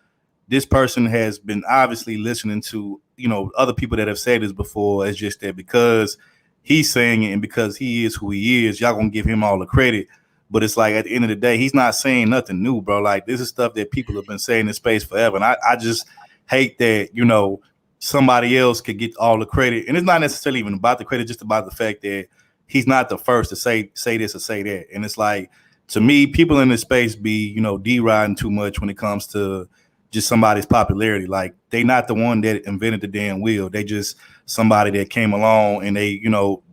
this person has been obviously listening to, you know, other people that have said this before. It's just that because he's saying it and because he is who he is, y'all gonna give him all the credit. But it's like at the end of the day, he's not saying nothing new, bro. Like this is stuff that people have been saying in space forever. And I just hate that, you know, somebody else could get all the credit. And it's not necessarily even about the credit, just about the fact that he's not the first to say this or say that. And it's like, to me, people in this space be, you know, D-riding too much when it comes to just somebody's popularity. Like they not the one that invented the damn wheel. They just somebody that came along and they, you know,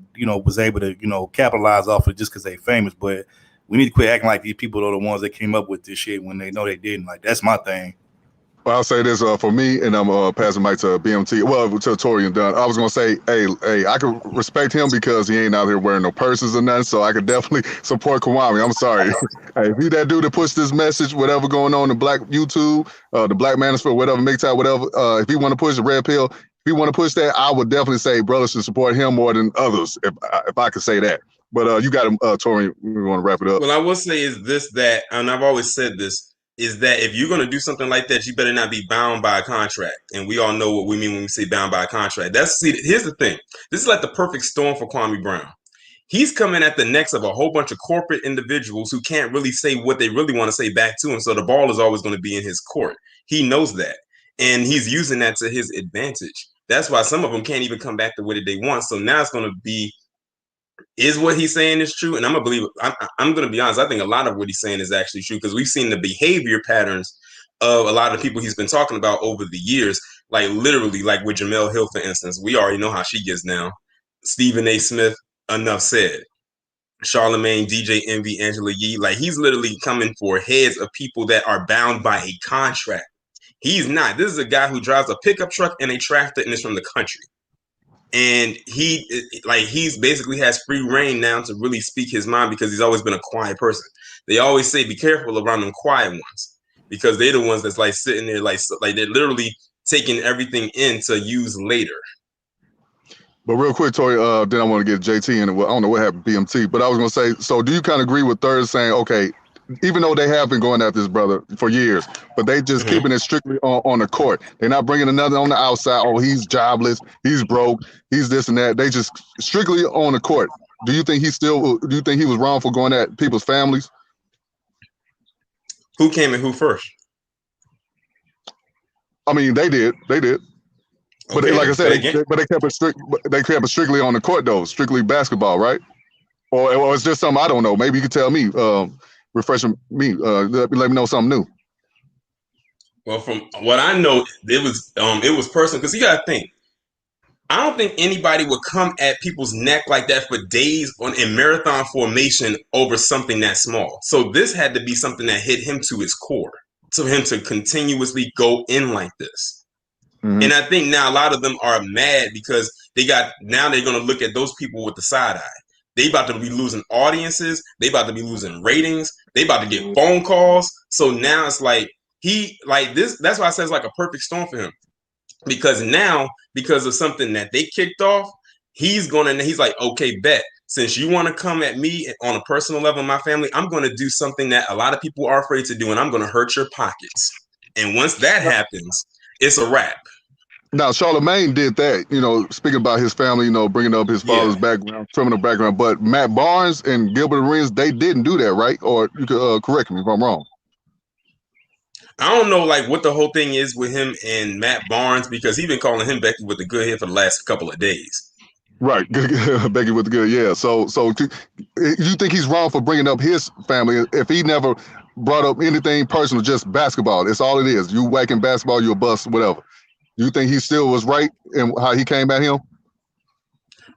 was able to, you know, capitalize off of it just because they famous. But we need to quit acting like these people are the ones that came up with this shit when they know they didn't. Like that's my thing. Well, I'll say this for me, and I'm passing mic to BMT. Well, to Tori and Dunn. I was gonna say, hey, I could respect him because he ain't out here wearing no purses or nothing. So I could definitely support Kwame. I'm sorry. Hey, if he that dude to push this message, whatever going on in Black YouTube, the Black Manosphere, whatever, MGTOW, whatever. If he want to push the red pill, if he want to push that, I would definitely say brothers should support him more than others, if I could say that. But you got him, Tori. We want to wrap it up. Well, I will say is this, that, and I've always said this, is that if you're going to do something like that, you better not be bound by a contract. And we all know what we mean when we say bound by a contract. Here's the thing. This is like the perfect storm for Kwame Brown. He's coming at the necks of a whole bunch of corporate individuals who can't really say what they really want to say back to him. So the ball is always going to be in his court. He knows that. And he's using that to his advantage. That's why some of them can't even come back the way that they want. So now it's going to be, is what he's saying is true? And I'm going to be honest. I think a lot of what he's saying is actually true because we've seen the behavior patterns of a lot of people he's been talking about over the years, like literally like with Jemele Hill, for instance. We already know how she gets now. Stephen A. Smith, enough said. Charlemagne, DJ Envy, Angela Yee, like he's literally coming for heads of people that are bound by a contract. He's not. This is a guy who drives a pickup truck and a tractor and is from the country. And he's basically has free reign now to really speak his mind because he's always been a quiet person. They always say, be careful around them quiet ones because they're the ones that's like sitting there like they're literally taking everything in to use later. But real quick, Tori, then I want to get JT in. I don't know what happened to BMT, but I was going to say, so do you kind of agree with Third saying, okay, even though they have been going at this brother for years, but they just keeping it strictly on the court. They're not bringing another on the outside. Oh, he's jobless. He's broke. He's this and that. They just strictly on the court. Do you think he was wrong for going at people's families? Who came and who first? I mean, they did. But Okay, like I said, again, they kept it strictly on the court though, strictly basketball, right? Or it's just something I don't know. Maybe you could tell me, refresh me, let me know something new. well, from what I know, it was personal because you gotta think. I don't think anybody would come at people's neck like that for days in marathon formation over something that small. So this had to be something that hit him to his core, to him to continuously go in like this. Mm-hmm. And I think now a lot of them are mad because they're going to look at those people with the side eye. They about to be losing audiences. They about to be losing ratings. They about to get phone calls. So now it's like this. That's why I say it's like a perfect storm for him. Because now, because of something that they kicked off, he's like, okay, bet. Since you want to come at me on a personal level, my family, I'm going to do something that a lot of people are afraid to do, and I'm going to hurt your pockets. And once that happens, it's a wrap. Now, Charlamagne did that, speaking about his family, bringing up his father's background, criminal background. But Matt Barnes and Gilbert Arenas, they didn't do that, right? Or you could correct me if I'm wrong. I don't know what the whole thing is with him and Matt Barnes because he's been calling him Becky with the good hit for the last couple of days. Right, Becky with the good, yeah. So you think he's wrong for bringing up his family if he never brought up anything personal, just basketball? It's all it is. You whacking basketball, you're a bust, whatever. You think he still was right in how he came at him?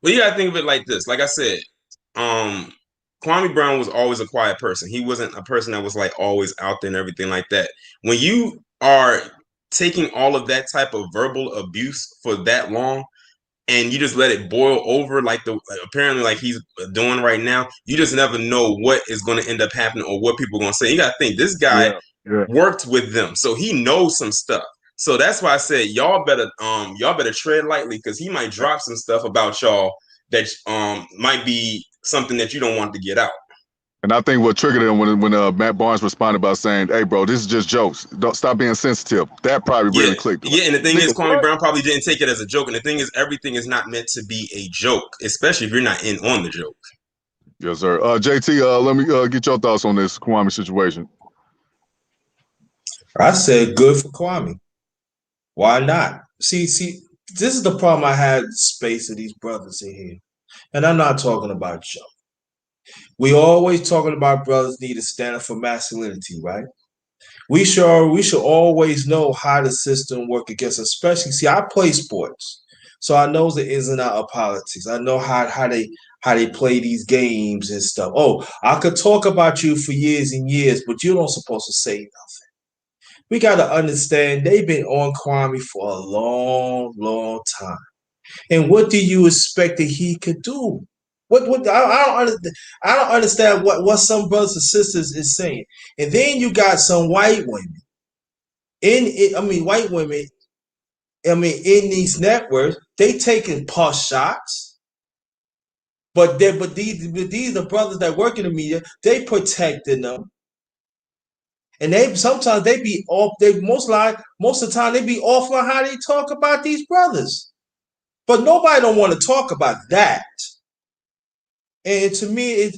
Well, you gotta think of it like this. Like I said, Kwame Brown was always a quiet person. He wasn't a person that was always out there and everything like that. When you are taking all of that type of verbal abuse for that long and you just let it boil over apparently he's doing right now, you just never know what is going to end up happening or what people are going to say. You got to think this guy worked with them, so he knows some stuff. So that's why I said y'all better tread lightly because he might drop some stuff about y'all that might be something that you don't want to get out. And I think what triggered him when Matt Barnes responded by saying, "Hey, bro, this is just jokes. Don't stop being sensitive." That probably really clicked. Yeah, and the thing is, Kwame Brown probably didn't take it as a joke. And the thing is, everything is not meant to be a joke, especially if you're not in on the joke. Yes, sir. JT, let me get your thoughts on this Kwame situation. I said good for Kwame. Why not? See, this is the problem I had with the space of these brothers in here. And I'm not talking about Joe. We always talking about brothers need to stand up for masculinity, right? We should always know how the system work against, especially. See, I play sports, so I know the ins and outs of politics. I know how they play these games and stuff. Oh, I could talk about you for years and years, but you're not supposed to say nothing. We got to understand they've been on Kwame for a long, long time. And what do you expect that he could do? I don't understand what some brothers and sisters is saying. And then you got some white women in these networks, they taking pulse shots. But these are brothers that work in the media, they protecting them. And sometimes they be off. Most of the time they be off on how they talk about these brothers. But nobody don't want to talk about that. And to me,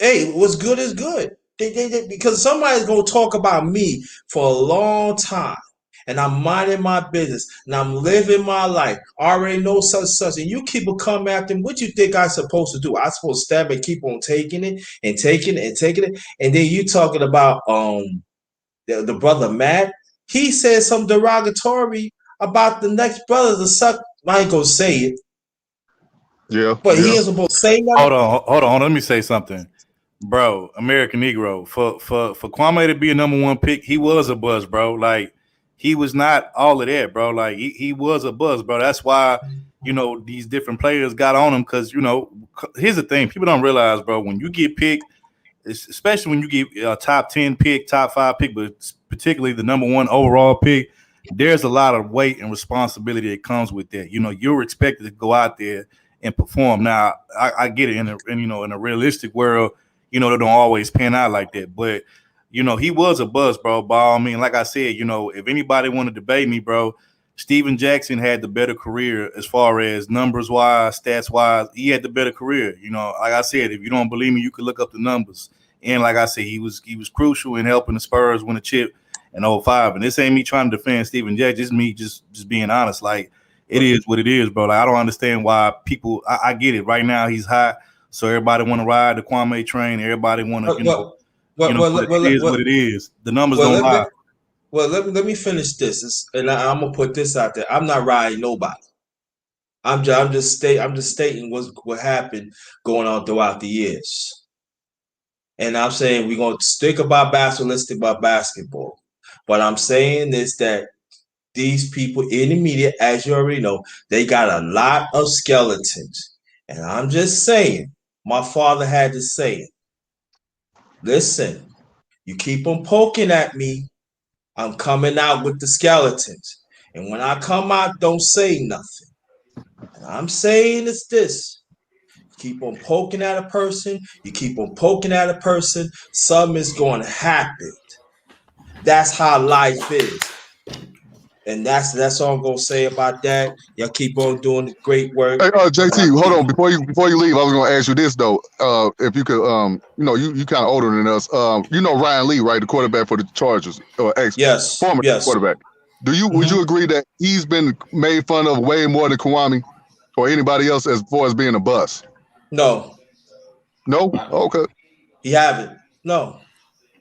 hey, what's good is good. Because somebody's gonna talk about me for a long time, and I'm minding my business, and I'm living my life. I already know such, and you keep come after me. What you think I'm supposed to do? I'm supposed to stab and keep on taking it and taking it and taking it, and then you talking about the brother Matt. He said something derogatory about the next brother to suck. I ain't gonna say it. Yeah. But he ain't supposed to say nothing. Hold on. Let me say something. Bro, American Negro. For Kwame to be a number one pick, he was a buzz, bro. He was not all of that, bro. He was a buzz, bro. That's why, these different players got on him because, here's the thing. People don't realize, bro, when you get picked, especially when you get a top 10 pick, top 5 pick, but particularly the number 1 overall pick, there's a lot of weight and responsibility that comes with that. You're expected to go out there and perform. Now, I get it in a realistic world, they don't always pan out like that. But, he was a buzz, bro. By all means, like I said, if anybody want to debate me, bro, Steven Jackson had the better career as far as numbers-wise, stats-wise. He had the better career. Like I said, if you don't believe me, you can look up the numbers. And like I said, he was crucial in helping the Spurs win a chip in 05. And this ain't me trying to defend Stephen Jackson. Just me just being honest. Like, it is what it is, bro. Like, I don't understand why people. I get it. Right now, he's hot, so everybody want to ride the Kwame train. Everybody want to, it is what it is. The numbers don't lie. Let me finish this, and I'm gonna put this out there. I'm not riding nobody. I'm just stating what happened going on throughout the years. And I'm saying we're going to stick about basketball, let's stick about basketball. But I'm saying is that these people in the media, as you already know, they got a lot of skeletons. And I'm just saying, my father had to say it. Listen, you keep on poking at me, I'm coming out with the skeletons. And when I come out, don't say nothing. And I'm saying it's this. Keep on poking at a person, you keep on poking at a person, something is going to happen. That's how life is. And that's all I'm going to say about that. Y'all keep on doing the great work. Hey, JT, hold on. Before you leave, I was going to ask you this, though. If you could, you kind of older than us. Ryan Lee, right? The quarterback for the Chargers, or former quarterback. Would you agree that he's been made fun of way more than Kwame or anybody else as far as being a bust? No. Okay. He haven't. No.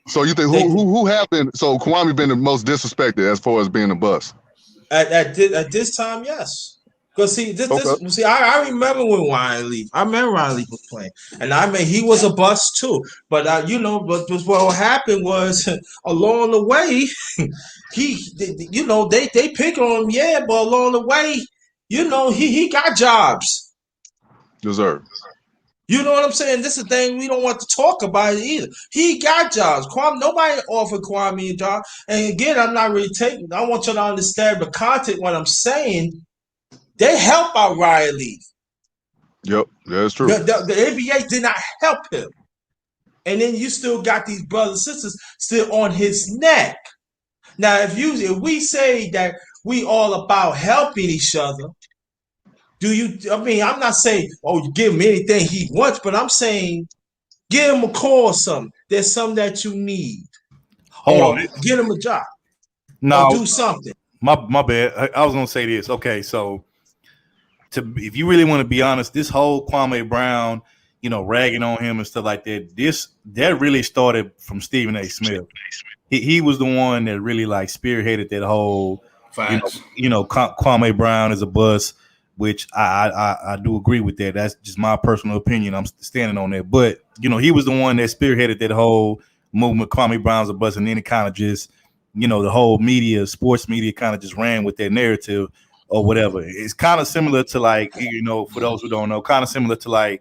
So you think who have been? So Kwame been the most disrespected as far as being a bust? At this time, yes. Because I remember when Ryan Lee. I remember Ryan Lee was playing, and I mean he was a bust too. But but what happened was along the way, they pick on him, yeah. But along the way, he got jobs. Deserved. You know what I'm saying? This is the thing we don't want to talk about it either. He got jobs. Nobody offered Kwame a job. And again, I'm not really taking. I want you to understand the content. What I'm saying, they help out Ryan Lee. Yep, that's true. The NBA did not help him, and then you still got these brothers and sisters still on his neck. Now, if we say that we all about helping each other. I'm not saying, you give him anything he wants, but I'm saying give him a call or something. There's something that you need. Hold on. Get him a job. No. Or do something. My bad. I was going to say this. Okay, so if you really want to be honest, this whole Kwame Brown, ragging on him and stuff like that really started from Stephen A. Smith. He was the one that really spearheaded that whole, Kwame Brown is a bust. Which I do agree with that. That's just my personal opinion. I'm standing on that. But, he was the one that spearheaded that whole movement, Kwame Brown's a bust, and then it kind of just, the whole media, sports media kind of just ran with that narrative or whatever. It's kind of similar to for those who don't know, kind of similar to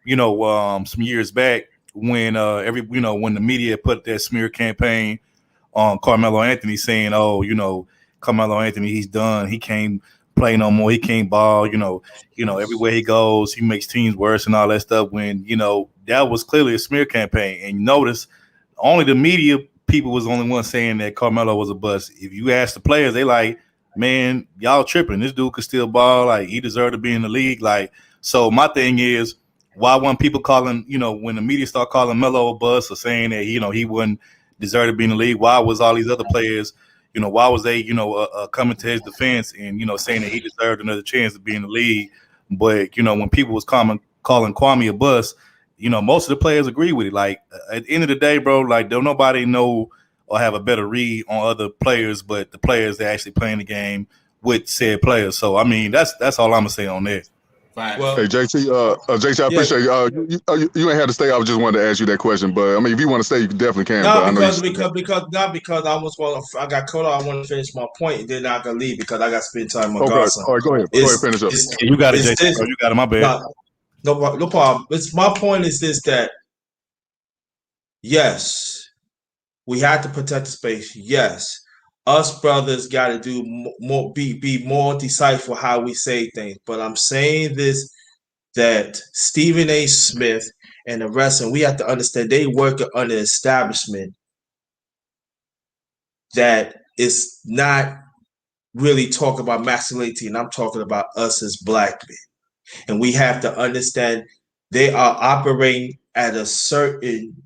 some years back when when the media put that smear campaign on Carmelo Anthony saying, Carmelo Anthony, he's done. He can't play no more. He can't ball. Everywhere he goes, he makes teams worse and all that stuff. When that was clearly a smear campaign. And you notice only the media people was the only one saying that Carmelo was a bust. If you ask the players, they like, man, y'all tripping. This dude could still ball. Like, he deserved to be in the league. Like, so my thing is, why weren't people calling? When the media start calling Melo a bust or saying that he wouldn't deserve to be in the league? Why was all these other players? Why was they, coming to his defense and, saying that he deserved another chance to be in the league? But, when people was calling Kwame a bust, most of the players agree with it. Like, at the end of the day, bro, don't nobody know or have a better read on other players but the players that actually playing the game with said players. So, I mean, that's all I'm going to say on that. Well, hey, JT, I appreciate you. You ain't had to stay. I just wanted to ask you that question, but I mean, if you want to stay, you definitely can. Because I got caught up. I want to finish my point, and then I can leave because I got to spend time with my godson. All right, go ahead. Finish up. You got it, JT. You got it. My bad. No problem. My point is this: that yes, we have to protect the space. Yes. Us brothers got to do more, be more decisive how we say things. But I'm saying this, that Stephen A. Smith and the rest, and we have to understand they work under an establishment that is not really talking about masculinity, and I'm talking about us as black men. And we have to understand they are operating at a certain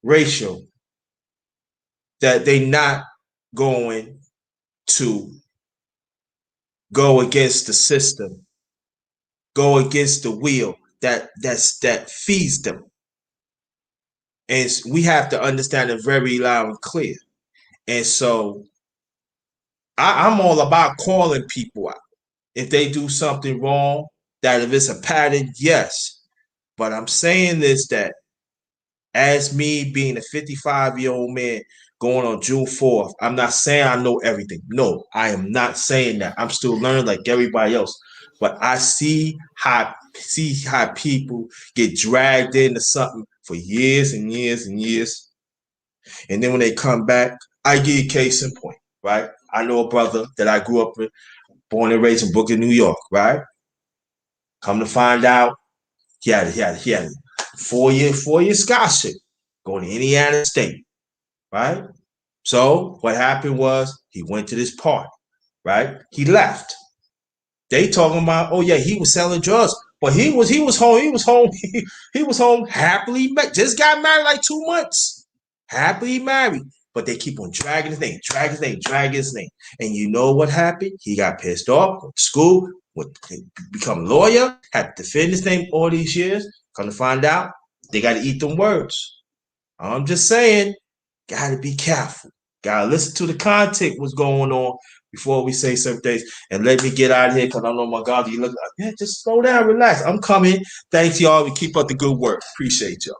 racial, that they not going to go against the system, go against the wheel that feeds them. And we have to understand it very loud and clear. And so I'm all about calling people out. If they do something wrong, that if it's a pattern, yes. But I'm saying this, that as me being a 55-year-old man going on June 4th, I'm not saying I know everything. No, I am not saying that. I'm still learning like everybody else. But I see how people get dragged into something for years and years and years. And then when they come back, I give you case in point, right? I know a brother that I grew up with, born and raised in Brooklyn, New York, right? Come to find out, he had a 4-year scholarship going to Indiana State, right? So what happened was he went to this party, right? He left. They talking about, oh yeah, he was selling drugs, but he was home happily, just got married like 2 months, happily married. But they keep on dragging his name. And you know what happened? He got pissed off, went to school, become a lawyer, had to defend his name all these years. Come to find out, they got to eat them words. I'm just saying, got to be careful. Got to listen to the content, what's going on, before we say certain things. And let me get out of here, because I know my God, you look like, yeah, just slow down, relax. I'm coming. Thanks, y'all. We keep up the good work. Appreciate y'all.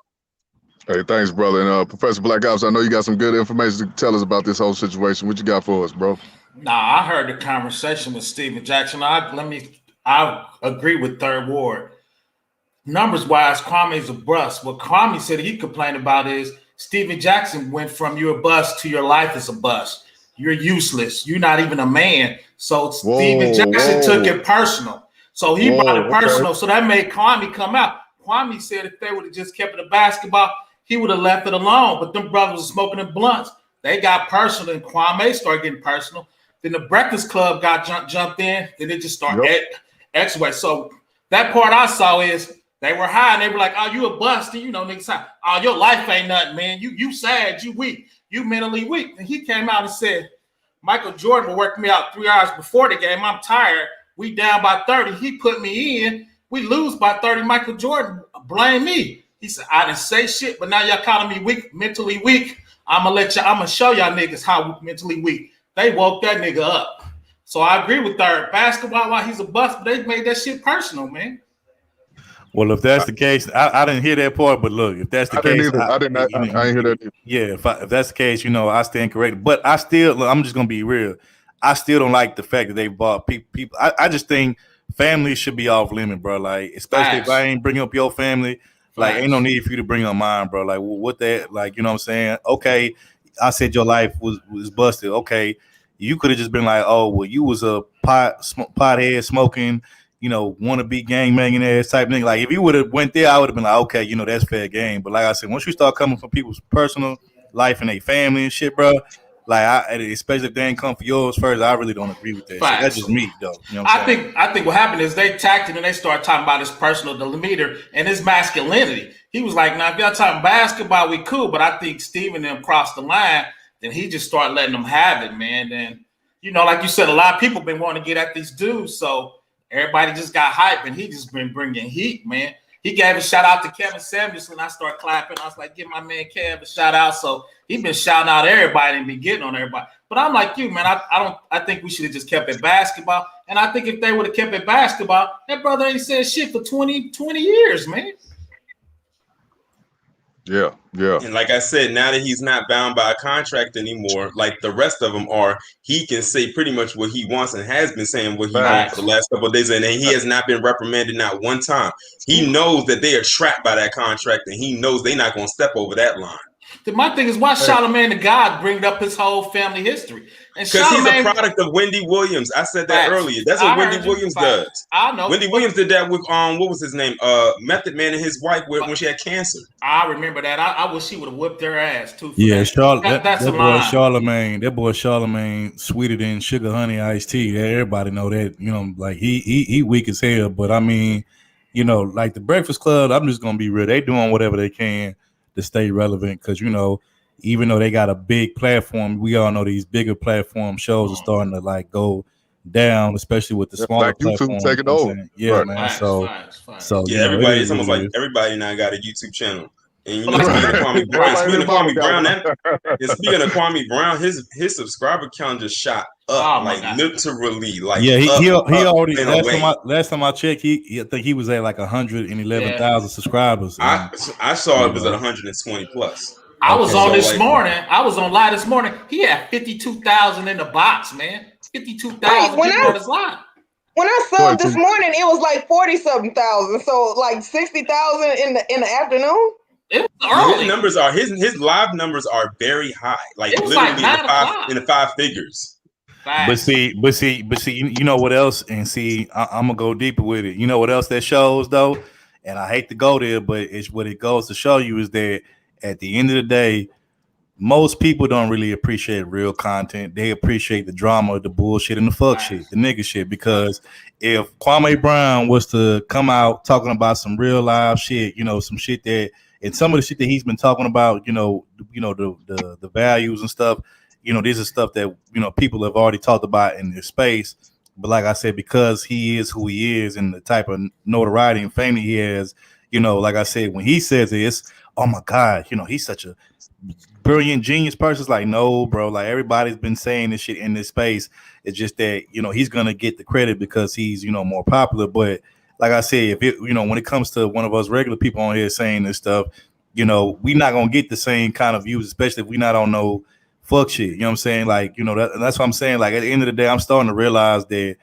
Hey, thanks, brother. And Professor Black Ops, I know you got some good information to tell us about this whole situation. What you got for us, bro? Nah, I heard the conversation with Steven Jackson. I agree with Third Ward. Numbers-wise, Kwame's a bust. What Kwame said he complained about is Steven Jackson went from you're a bust to your life is a bust. You're useless. You're not even a man. So Steven Jackson took it personal. So he brought it personal. Okay. So that made Kwame come out. Kwame said if they would have just kept it a basketball, he would have left it alone. But them brothers were smoking them blunts. They got personal, and Kwame started getting personal. Then the Breakfast Club got jumped in. Then it just started X-way. So that part I saw is they were high, and they were like, oh, you a bust. And, you know, niggas say, oh, your life ain't nothing, man. You sad, you weak, you mentally weak. And he came out and said, Michael Jordan will work me out 3 hours before the game. I'm tired. We down by 30. He put me in. We lose by 30. Michael Jordan blame me. He said, I didn't say shit, but now y'all calling me weak, mentally weak. I'm gonna show y'all niggas how mentally weak. They woke that nigga up. So I agree with Third. Basketball, why he's a bust, but they made that shit personal, man. Well, if that's the case, I didn't hear that part, but look, if that's the case, I didn't hear that either. Yeah, if that's the case, you know, I stand corrected. But I still, I'm just gonna be real. I still don't like the fact that they bought people. I just think family should be off limit, bro. Like, especially if I ain't bring up your family. Like, ain't no need for you to bring up mine, bro. Like, what that, like, you know what I'm saying? Okay, I said your life was busted. Okay, you could have just been like, oh, well, you was a pothead smoking, you know, want to be gang banging ass type thing. Like, if you would have went there, I would have been like, okay, you know, that's fair game. But like I said, once you start coming from people's personal life and their family and shit, bro, like, especially if they ain't come for yours first, I really don't agree with that. So that's just me, though. You know what I'm saying? I think what happened is they tacked it and they started talking about his personal demeanor and his masculinity. He was like, now, if y'all talking basketball, we cool. But I think Steven and them crossed the line. Then he just started letting them have it, man. Then, you know, like you said, a lot of people been wanting to get at these dudes. So everybody just got hype, and he just been bringing heat, man. He gave a shout out to Kevin Samuelson. I started clapping. I was like, give my man Kev a shout out. So he been shouting out everybody and be getting on everybody. But I'm like you, man. I think we should have just kept it basketball. And I think if they would have kept it basketball, that brother ain't said shit for 20 years, man. Yeah. And like I said, now that he's not bound by a contract anymore, like the rest of them are, he can say pretty much what he wants and has been saying what he wants for the last couple of days. And he has not been reprimanded not one time. He knows that they are trapped by that contract, and he knows they're not going to step over that line. My thing is, why Charlamagne the God bring up his whole family history? Because he's a product of Wendy Williams. I said that earlier. That's what Wendy Williams does. I know. Wendy Williams did that with what was his name? Method Man and his wife when she had cancer. I remember that. I wish she would have whipped their ass too. Yeah, that boy Charlamagne. That boy Charlamagne, sweeter than sugar honey iced tea. Everybody know that. You know, like he weak as hell. But I mean, you know, like the Breakfast Club. I'm just gonna be real. They doing whatever they can to stay relevant because even though they got a big platform, we all know these bigger platform shows are starting to like go down, especially with the smaller like YouTube platforms. taking over. Yeah, Right. man. Facts. So Yeah, everybody. It's almost like everybody now got a YouTube channel. And speaking of Kwame Brown, speaking of Kwame Brown, his subscriber count just shot up, literally, he already last time I checked, I think he was at like 111,000 subscribers. I saw it was at 120 plus. I was on this morning. I was on live this morning. He had 52,000 in the box, man. 52,000 on his live. When I saw this morning, it was like 40-something thousand. So like 60,000 in the afternoon. It was early. His numbers are his live numbers are very high, like literally in the five figures. But see, you know what else? And see, I'm gonna go deeper with it. You know what else that shows though? And I hate to go there, but it's what it goes to show you is that at the end of the day, most people don't really appreciate real content. They appreciate the drama, the bullshit, and the fuck shit, the nigga shit. Because if Kwame Brown was to come out talking about some real live shit, some shit that, and some of the shit that he's been talking about, the values and stuff, this is stuff that people have already talked about in this space. But like I said, because he is who he is and the type of notoriety and fame he has, like I said, when he says it's, oh my God, he's such a brilliant genius person. It's like, no, bro, like everybody's been saying this shit in this space. It's just that, he's gonna get the credit because he's, more popular. But like I said, if it, when it comes to one of us regular people on here saying this stuff, we not gonna get the same kind of views, especially if we not on no fuck shit. You know what I'm saying? Like, that's what I'm saying. Like at the end of the day, I'm starting to realize that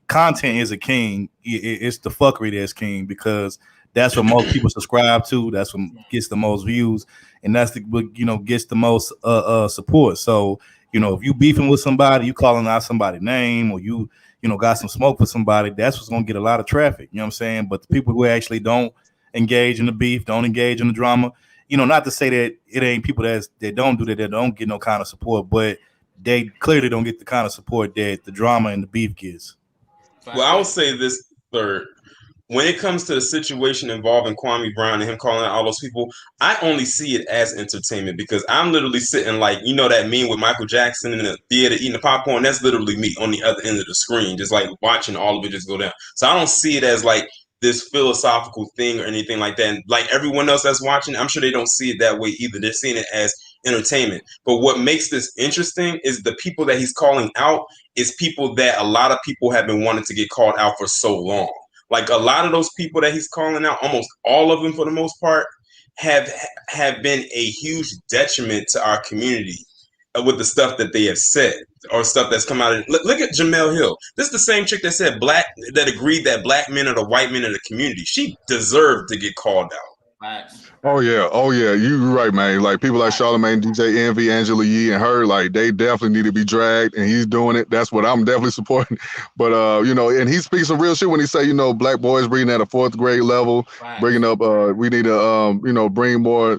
content is a king. It's the fuckery that's king because that's what most people subscribe to. That's what gets the most views, and that's what gets the most support. So if you beefing with somebody, you calling out somebody's name, or you got some smoke for somebody, that's what's gonna get a lot of traffic. You know what I'm saying? But the people who actually don't engage in the beef, don't engage in the drama, not to say that it ain't people that don't do that don't get no kind of support, but they clearly don't get the kind of support that the drama and the beef gets. Well, I would say this third. When it comes to the situation involving Kwame Brown and him calling out all those people, I only see it as entertainment because I'm literally sitting like, that meme with Michael Jackson in the theater eating the popcorn. That's literally me on the other end of the screen, just like watching all of it just go down. So I don't see it as like this philosophical thing or anything like that. And like everyone else that's watching, I'm sure they don't see it that way either. They're seeing it as entertainment. But what makes this interesting is the people that he's calling out is people that a lot of people have been wanting to get called out for so long. Like a lot of those people that he's calling out, almost all of them for the most part, have been a huge detriment to our community with the stuff that they have said or stuff that's come out of. Look at Jemele Hill. This is the same chick that said that agreed that black men are the white men of the community. She deserved to get called out. Oh yeah, you're right, man. Like people like Charlamagne, DJ Envy, Angela Yee, and her, like they definitely need to be dragged, and he's doing it. That's what I'm definitely supporting. But and he speaks some real shit when he say, black boys reading at a 4th grade level, bringing up, we need to, bring more,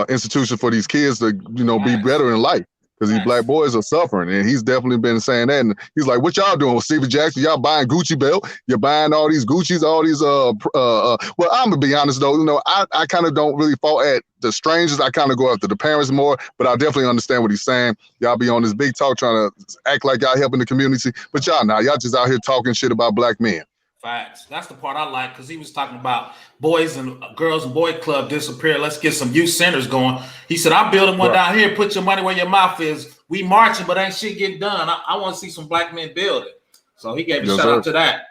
institutions for these kids to, be better in life. Because these black boys are suffering, and he's definitely been saying that. And he's like, "What y'all doing with Stephen Jackson? Y'all buying Gucci belt? You're buying all these Gucci's, all these Well, I'm gonna be honest though. I kind of don't really fault at the strangers. I kind of go after the parents more. But I definitely understand what he's saying. Y'all be on this big talk trying to act like y'all helping the community, but y'all just out here talking shit about black men. Facts. That's the part I like because he was talking about boys and girls and boy club disappear. Let's get some youth centers going. He said, I'm building one down here. Put your money where your mouth is. We marching, but ain't shit getting done. I want to see some black men build it. So he gave a shout out to that.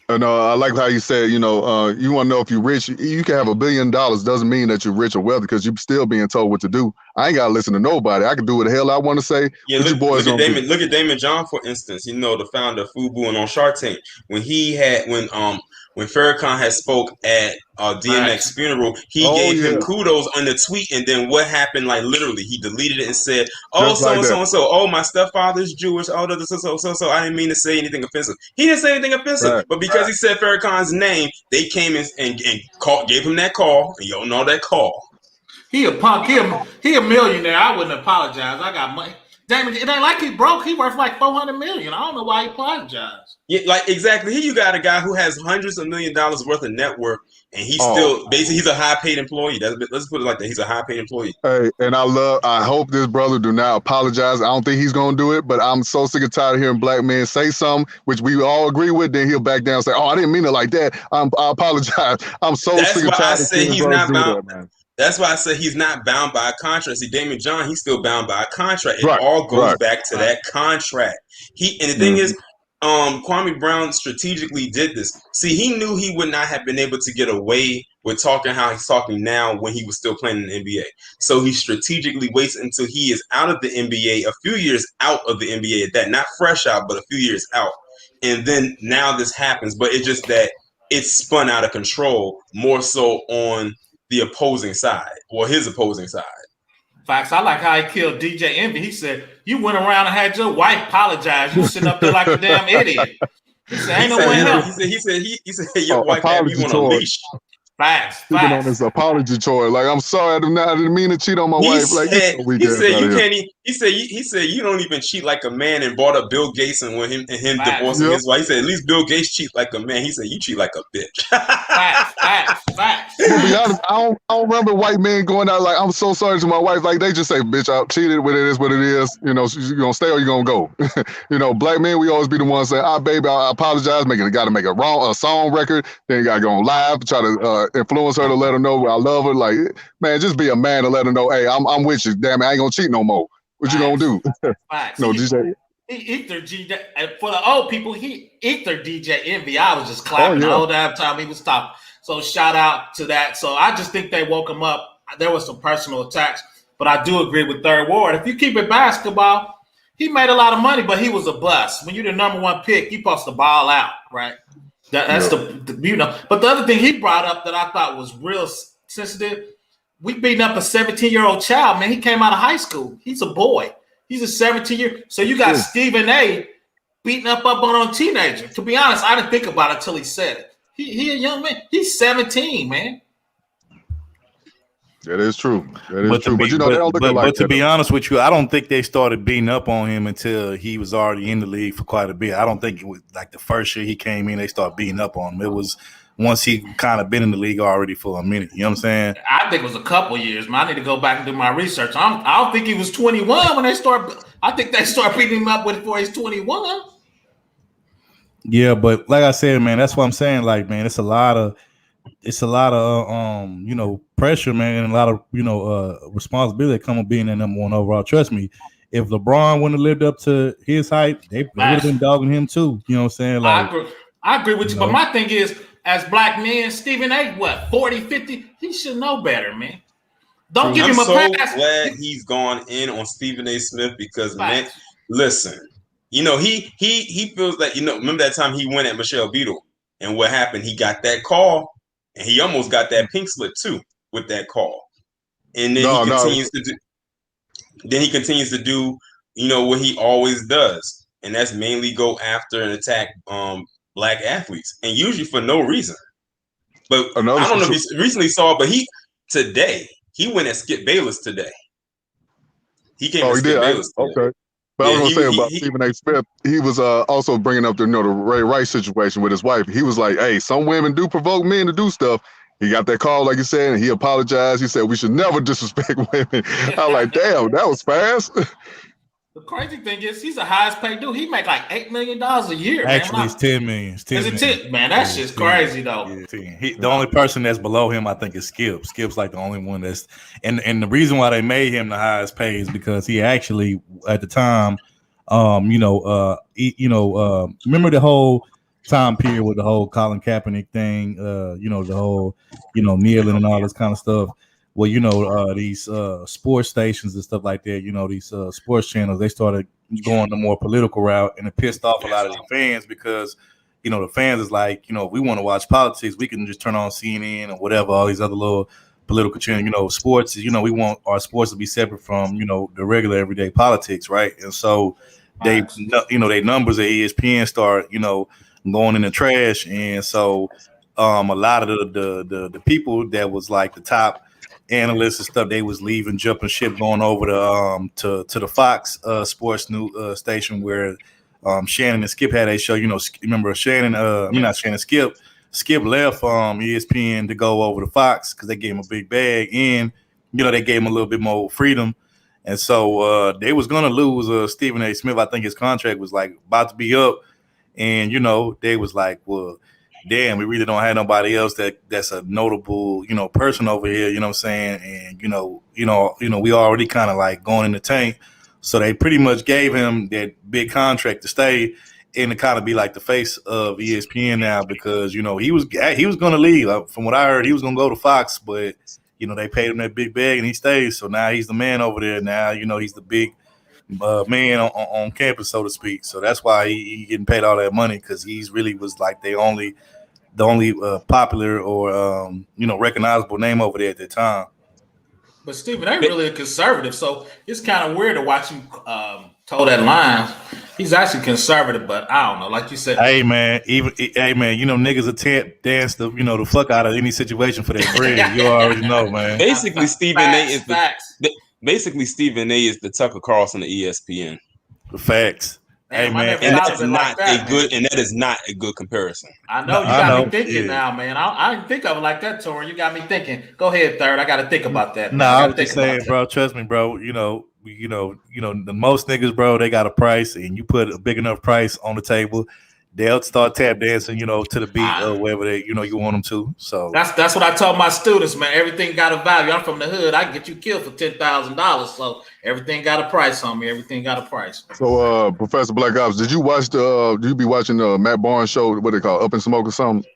And I like how you said, you want to know if you're rich. You can have $1 billion. Doesn't mean that you're rich or wealthy because you're still being told what to do. I ain't got to listen to nobody. I can do what the hell I want to say. Yeah, look at Damon John, for instance, the founder of FUBU and on Shark Tank. When Farrakhan had spoke at DMX funeral, he gave him kudos on the tweet, and then what happened? Like literally, he deleted it and said, "Oh, so and so. Oh, my stepfather's Jewish. Oh, so. I didn't mean to say anything offensive. He didn't say anything offensive, but because he said Farrakhan's name, they came in and gave him that call. And you don't know that call. He a punk. He a millionaire. I wouldn't apologize. I got money. Damn it ain't like he broke. He worth like $400 million. I don't know why he apologized. Yeah, like exactly. Here you got a guy who has hundreds of $millions worth of net worth, and he's still basically he's a high paid employee. Let's put it like that. He's a high paid employee. Hey, and I hope this brother do not apologize. I don't think he's gonna do it, but I'm so sick and tired of hearing black men say something which we all agree with. Then he'll back down and say, "Oh, I didn't mean it like that. I apologize." I'm so sick and tired of hearing brothers do that, man. That's why I said he's not bound by a contract. See, Damon John, he's still bound by a contract. It all goes back to that contract. And the thing is, Kwame Brown strategically did this. See, he knew he would not have been able to get away with talking how he's talking now when he was still playing in the NBA. So he strategically waits until he is out of the NBA, a few years out of the NBA at that, not fresh out, but a few years out. And then now this happens, but it's just that it's spun out of control more so on the opposing side, or his opposing side. Facts. I like how he killed DJ Envy. He said, "You went around and had your wife apologize. You sitting up there like a damn idiot." He said, "Ain't no way else." He said your wife had you on a leash. Facts. He's been on this apology tour. Like, I'm sorry, I didn't mean to cheat on my wife. Like, he said you don't even cheat like a man, and brought up Bill Gates and when him divorcing his wife. He said at least Bill Gates cheat like a man. He said you cheat like a bitch. Facts. To be honest, I don't remember white men going out like, "I'm so sorry to my wife." Like, they just say, "Bitch, I cheated. What it is, what it is." You know, you gonna stay or you gonna go. You know, black men, we always be the ones saying, "Baby, I apologize." Got to make a song record. Then you got to go on live, try to influence her to let her know I love her. Like, man, just be a man to let her know, "Hey, I'm with you. Damn it, I ain't gonna cheat no more." What you gonna do? No, DJ. He ether DJ, and for the old people, he ether DJ Envy. I was just clapping the whole damn time he was talking. So shout out to that. So I just think they woke him up. There was some personal attacks, but I do agree with Third Ward. If you keep it basketball, he made a lot of money, but he was a bust. When you're the number one pick, you're supposed to ball out, right? That's the you know. But the other thing he brought up that I thought was real sensitive, we beating up a 17-year-old child, man. He came out of high school. He's a boy. He's a 17-year. So you got Stephen A. beating up on a teenager. To be honest, I didn't think about it until he said it. He a young man. He's 17, man. That is true. That is true. But you know, they don't look like that. But to be honest with you, I don't think they started beating up on him until he was already in the league for quite a bit. I don't think it was like the first year he came in, they started beating up on him. It was once he kind of been in the league already for a minute. You know what I'm saying? I think it was a couple years, man. I need to go back and do my research. I don't think he was 21 when they start. I think they start beating him up before he's 21. Yeah, but like I said, man, that's what I'm saying. Like, man, it's a lot of you know, pressure, man, and a lot of, you know, responsibility that come with being the number one overall. Trust me, if LeBron wouldn't have lived up to his hype, they would have been dogging him too. You know what I'm saying? Like, I agree with you, but my thing is, as black men, Stephen A, what, 40, 50? He should know better, man. Don't give him a pass. I'm so glad he's gone in on Stephen A. Smith because, man, listen, you know, he feels that, you know, remember that time he went at Michelle Beadle and what happened? He got that call and he almost got that pink slip too with that call. And then he continues to do, you know, what he always does. And that's mainly go after and attack black athletes, and usually for no reason. But I don't know if you recently saw, but he went at Skip Bayless today. He came at Skip Bayless today. Okay. But I was going to say about Stephen A. Smith, he was also bringing up the Ray Rice situation with his wife. He was like, "Hey, some women do provoke men to do stuff." He got that call, like you said, and he apologized. He said, "We should never disrespect women." I was like, damn, that was fast. The crazy thing is, he's the highest paid dude. He make like $8 million a year. Actually, man. it's $10 million. It's $10 million. Man, that's just crazy though. Yeah, the only person that's below him, I think, is Skip. Skip's like the only one that's, and the reason why they made him the highest paid is because he actually at the time, remember the whole time period with the whole Colin Kaepernick thing, the whole, kneeling and all this kind of stuff. Well, these sports stations and stuff like that, these sports channels, they started going the more political route, and it pissed off a lot of the fans because, the fans is like, if we want to watch politics, we can just turn on CNN or whatever, all these other little political channels. Sports, we want our sports to be separate from, the regular everyday politics, right? And so they, their numbers at ESPN start, going in the trash, and so a lot of the people that was like the top analysts and stuff, they was leaving, jumping ship, going over to the Fox Sports News station where Shannon and Skip had a show. You know, remember Shannon? Not Shannon. Skip left ESPN to go over to Fox because they gave him a big bag, and you know they gave him a little bit more freedom. And so they was gonna lose Stephen A. Smith. I think his contract was like about to be up, and you know they was like, well, damn, we really don't have nobody else that's a notable, you know, person over here. You know what I'm saying? And you know, we already kind of like going in the tank. So they pretty much gave him that big contract to stay and to kind of be like the face of ESPN now because you know he was gonna leave. From what I heard, he was gonna go to Fox, but you know, they paid him that big bag and he stays. So now he's the man over there. Now, you know, he's the big man on campus, so to speak. So that's why he getting paid all that money because he's really was like the only popular or, you know, recognizable name over there at the time. But Stephen A. really a conservative. So it's kind of weird to watch him toe that line. He's actually conservative, but I don't know. Like you said, hey man, you know niggas will dance the fuck out of any situation for that bread. You already know, man. Basically, Stephen A. is Stephen A. is the Tucker Carlson of ESPN. The facts. Hey man, and that's not that is not a good comparison. I know you got me thinking now, man. I didn't think of it like that, Torrin. You got me thinking. Go ahead, Third. I got to think about that. No, I'm just saying, bro. Trust me, bro. You know, the most niggas, bro, they got a price, and you put a big enough price on the table, they'll start tap dancing, you know, to the beat or wherever they, you know, you want them to. So that's what I told my students, man. Everything got a value. I'm from the hood. I can get you killed for $10,000. So everything got a price on me. Everything got a price. So, Professor Black Ops, did you watch do you be watching the Matt Barnes show? What they call Up in Smoke or something?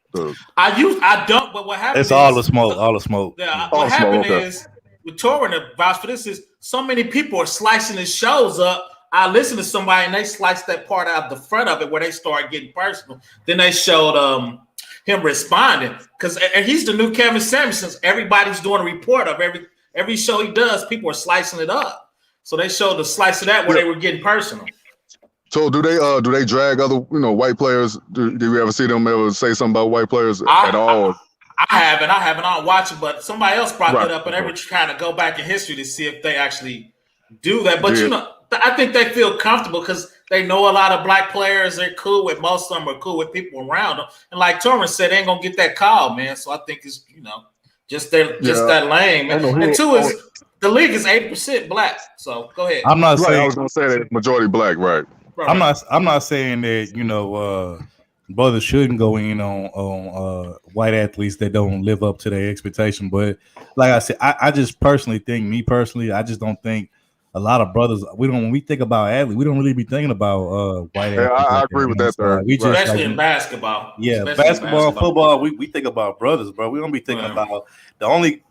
I don't. But what happened? It's all the smoke. All the smoke. Yeah. What happened is with Torrin, the vouch for this is so many people are slicing his shows up. I listened to somebody and they sliced that part out the front of it where they started getting personal. Then they showed him responding because he's the new Kevin Samuelson. Everybody's doing a report of every show he does. People are slicing it up, so they showed the slice of that where they were getting personal. So do they drag other white players? Do you ever see them ever say something about white players at all? I haven't. I don't watch it, but somebody else brought that up, and they were trying to go back in history to see if they actually do that. But you know, I think they feel comfortable because they know a lot of black players. They're cool with most of them. Are cool with people around them, and like Torrin said, they ain't gonna get that call, man. So I think it's just that lane, man. And two is the league is 80% black. So go ahead. I'm not saying I was gonna say that majority black, right? I'm not saying that brothers shouldn't go in on white athletes that don't live up to their expectation. But like I said, I just personally think, I just don't think a lot of brothers, when we think about athletes, we don't really be thinking about white athletes. I agree with that, sir. We just, especially in basketball. Yeah, basketball, football, we think about brothers, bro. We don't be thinking about the only,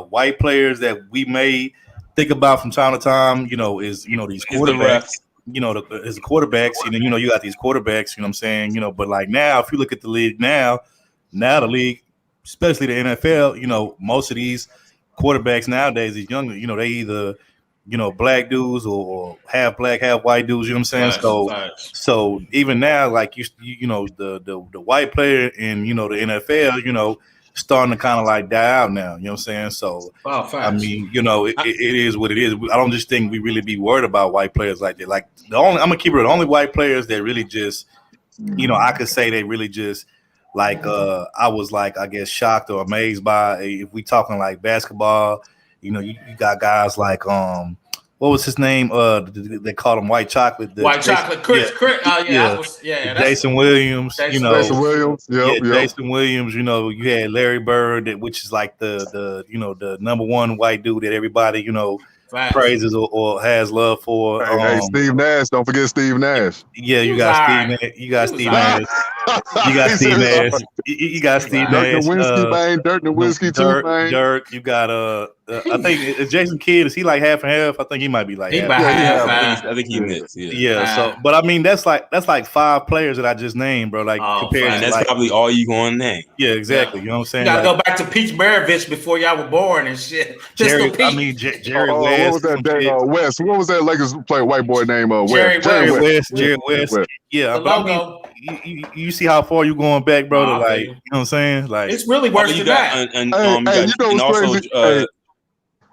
white players that we may think about from time to time, is, these quarterbacks. As quarterbacks, you got these quarterbacks, you know what I'm saying, but like now, if you look at the league now the league, especially the NFL, most of these quarterbacks nowadays, these younger, they either, black dudes or half black, half white dudes, you know what I'm saying? So even now, like the white player in, the NFL, starting to kind of like die out now, you know what I'm saying? So I mean, it is what it is. I don't just think we really be worried about white players like that. Like I'm gonna keep it, the only white players that really just, I could say they really just like I was like, I guess, shocked or amazed by, if we talking like basketball, you got guys like what was his name? They called him White Chocolate. Chris. Jason Williams. Jason Williams. Jason Williams. You had Larry Bird, which is like the number one white dude that everybody praises or has love for. Hey, Steve Nash. Don't forget Steve Nash. Yeah, you got Steve. You got Steve Nash. You got Steve Nash. You got Steve Nash. Dirk Nowitzki too, man. Dirk. You got I think Jason Kidd, is he like half and half? I think he might be like half. I think he mixed. Yeah. So, but I mean, that's like 5 players that I just named, bro. Like compared to that's probably all you going to name. Yeah, exactly. You know what I'm saying? You gotta go back to Pete Maravich before y'all were born and shit. Jerry West. What was that? West. What was that Lakers player? White boy name? Jerry West. Yeah, the logo. you see how far you going back, bro? To like, you know what I'm saying? Like, it's really worse than that. And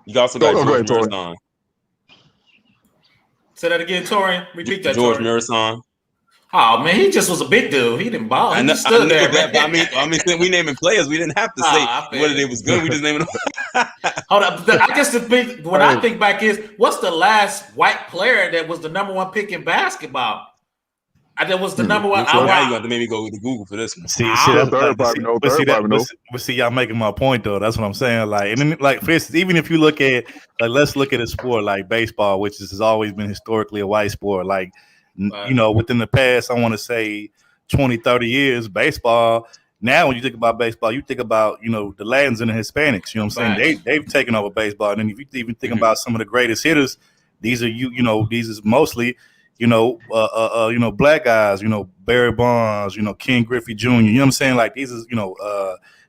you also got George Marathon. Say that again, Torian. Repeat that. George Marathon. Oh man, he just was a big dude. He didn't ball. He just stood there. I mean, we naming players. We didn't have to say whether they was good. We just naming them. Hold up. I guess the big when I think back is what's the last white player that was the number one pick in basketball? That was the number one. Now you got to maybe go to Google for this one. See, y'all making my point though. That's what I'm saying. Like, and then, like, for instance, even if you look at, like, let's look at a sport like baseball, which has always been historically a white sport. Like, you know, within the past, I want to say 20, 30 years, baseball. Now, when you think about baseball, you think about, you know, the Latins and the Hispanics. You know what I'm saying? They've taken over baseball. And then if you even think about some of the greatest hitters, these are these is mostly. Black guys, Barry Bonds, Ken Griffey Jr., you know what I'm saying? Like, these is,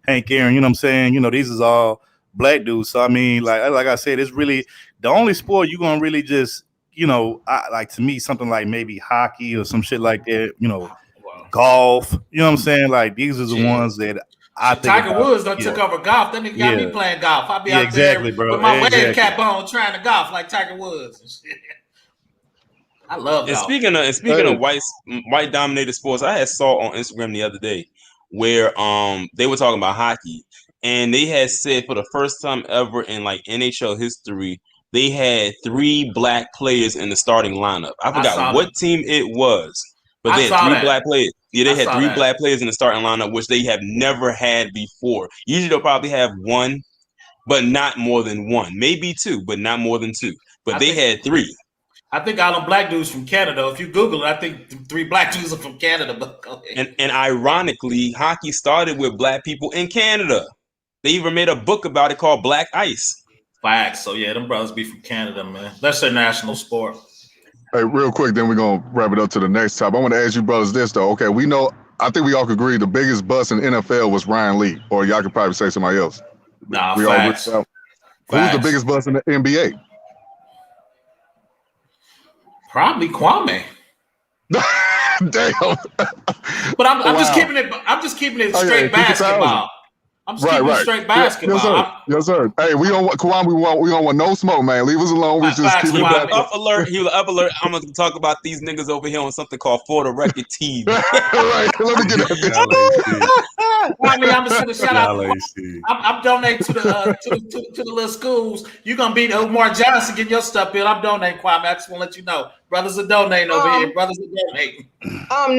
Hank Aaron, you know what I'm saying? These is all black dudes. So, I mean, like I said, it's really the only sport you're going to really just, like, to me, something like maybe hockey or some shit like that, golf, you know what I'm saying? Like, these are the ones that I think Tiger Woods took over golf. That nigga got me playing golf. I'll be out there with my wave cap on trying to golf like Tiger Woods and shit. I love that. And speaking of white dominated sports, I had saw on Instagram the other day where they were talking about hockey, and they had said for the first time ever in like NHL history, they had 3 black players in the starting lineup. I forgot what team it was, but they had 3 black players. Yeah, they had 3 black players in the starting lineup, which they have never had before. Usually they'll probably have 1, but not more than 1. Maybe 2, but not more than 2. But they had 3. I think all them black dudes from Canada. If you Google it, I think the 3 black dudes are from Canada. But go ahead. And ironically, hockey started with black people in Canada. They even made a book about it called Black Ice. Facts. So yeah, them brothers be from Canada, man. That's their national sport. Hey, real quick, then we're gonna wrap it up to the next topic. I want to ask you brothers this though. Okay, we know. I think we all could agree the biggest bust in NFL was Ryan Lee, or y'all could probably say somebody else. Nah, we facts. all agree. Who's the biggest bust in the NBA? Probably Kwame. Damn. But I'm just keeping it. I'm just keeping it straight basketball. I'm just keeping it straight basketball. Yes, sir. Hey, we don't want Kwame. We don't want no smoke, man. Leave us alone. We just keep it back. Up alert. He was up alert. I'm gonna talk about these niggas over here on something called For the Record TV. Right. Let me get that. I mean, I'm just gonna shout out. I'm donating to the little schools. You're gonna be Omar Johnson getting your stuff in. I'm donating, Kwame. I just want to let you know, brothers are donating over here. Brothers are donating.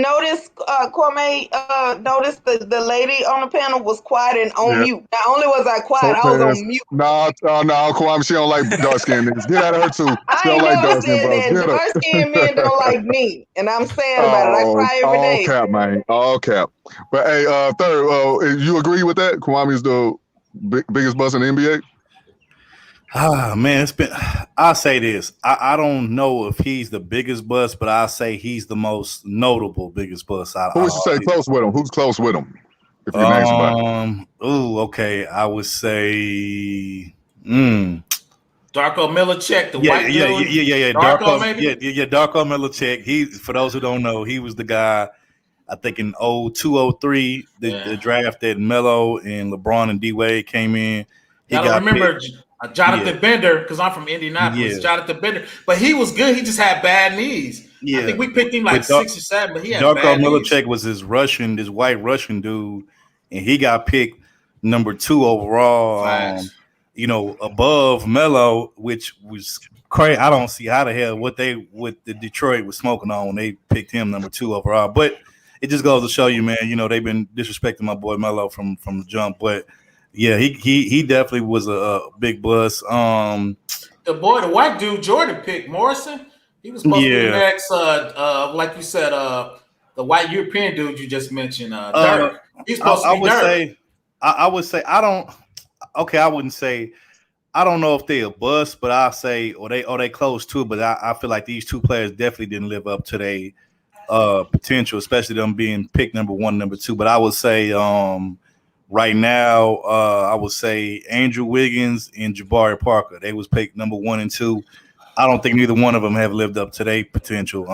Notice Kwame. Notice the lady on the panel was quiet and on mute. Not only was I quiet, I was on mute. No, Kwame. She don't like dark skinned niggas. Get out of her too. She don't like dark skinned brothers. Dark skinned men don't like me, and I'm sad about it. I cry every day. All cap, man. All cap. But hey, third, you agree with that? Kwame's the biggest bust in the NBA? Ah, man, I'll say this. I don't know if he's the biggest bust, but I'll say he's the most notable biggest bust. Who would you say close with him? Who's close with him? If you name somebody. Okay. I would say Darko Milicic, the white dude. Yeah. Darko, maybe? Yeah, Darko Milicic. He, for those who don't know, he was the guy, I think in 02-03, the draft that Melo and LeBron and D-Wade came in. I remember Jonathan Bender, because I'm from Indianapolis. Jonathan Bender. But he was good. He just had bad knees. Yeah. I think we picked him like 6 or 7, but he had bad knees. Darko Milicic was this white Russian dude, and he got picked number 2 overall. Above Melo, which was crazy. I don't see how the hell what the Detroit was smoking on when they picked him number 2 overall. But it just goes to show you, man. They've been disrespecting my boy Melo from the jump. But yeah, he definitely was a big buzz. The white dude Jordan picked, Morrison. He was supposed to be the next, like you said, the white European dude you just mentioned, Dirk. He's supposed to be Dirk. I would say I don't. Okay, I wouldn't say. I don't know if they a bust, but I'll say or they close to. But I feel like these 2 players definitely didn't live up to their potential, especially them being picked number 1, number 2. But I would say right now, I would say Andrew Wiggins and Jabari Parker. They was picked number 1 and 2. I don't think neither one of them have lived up to their potential.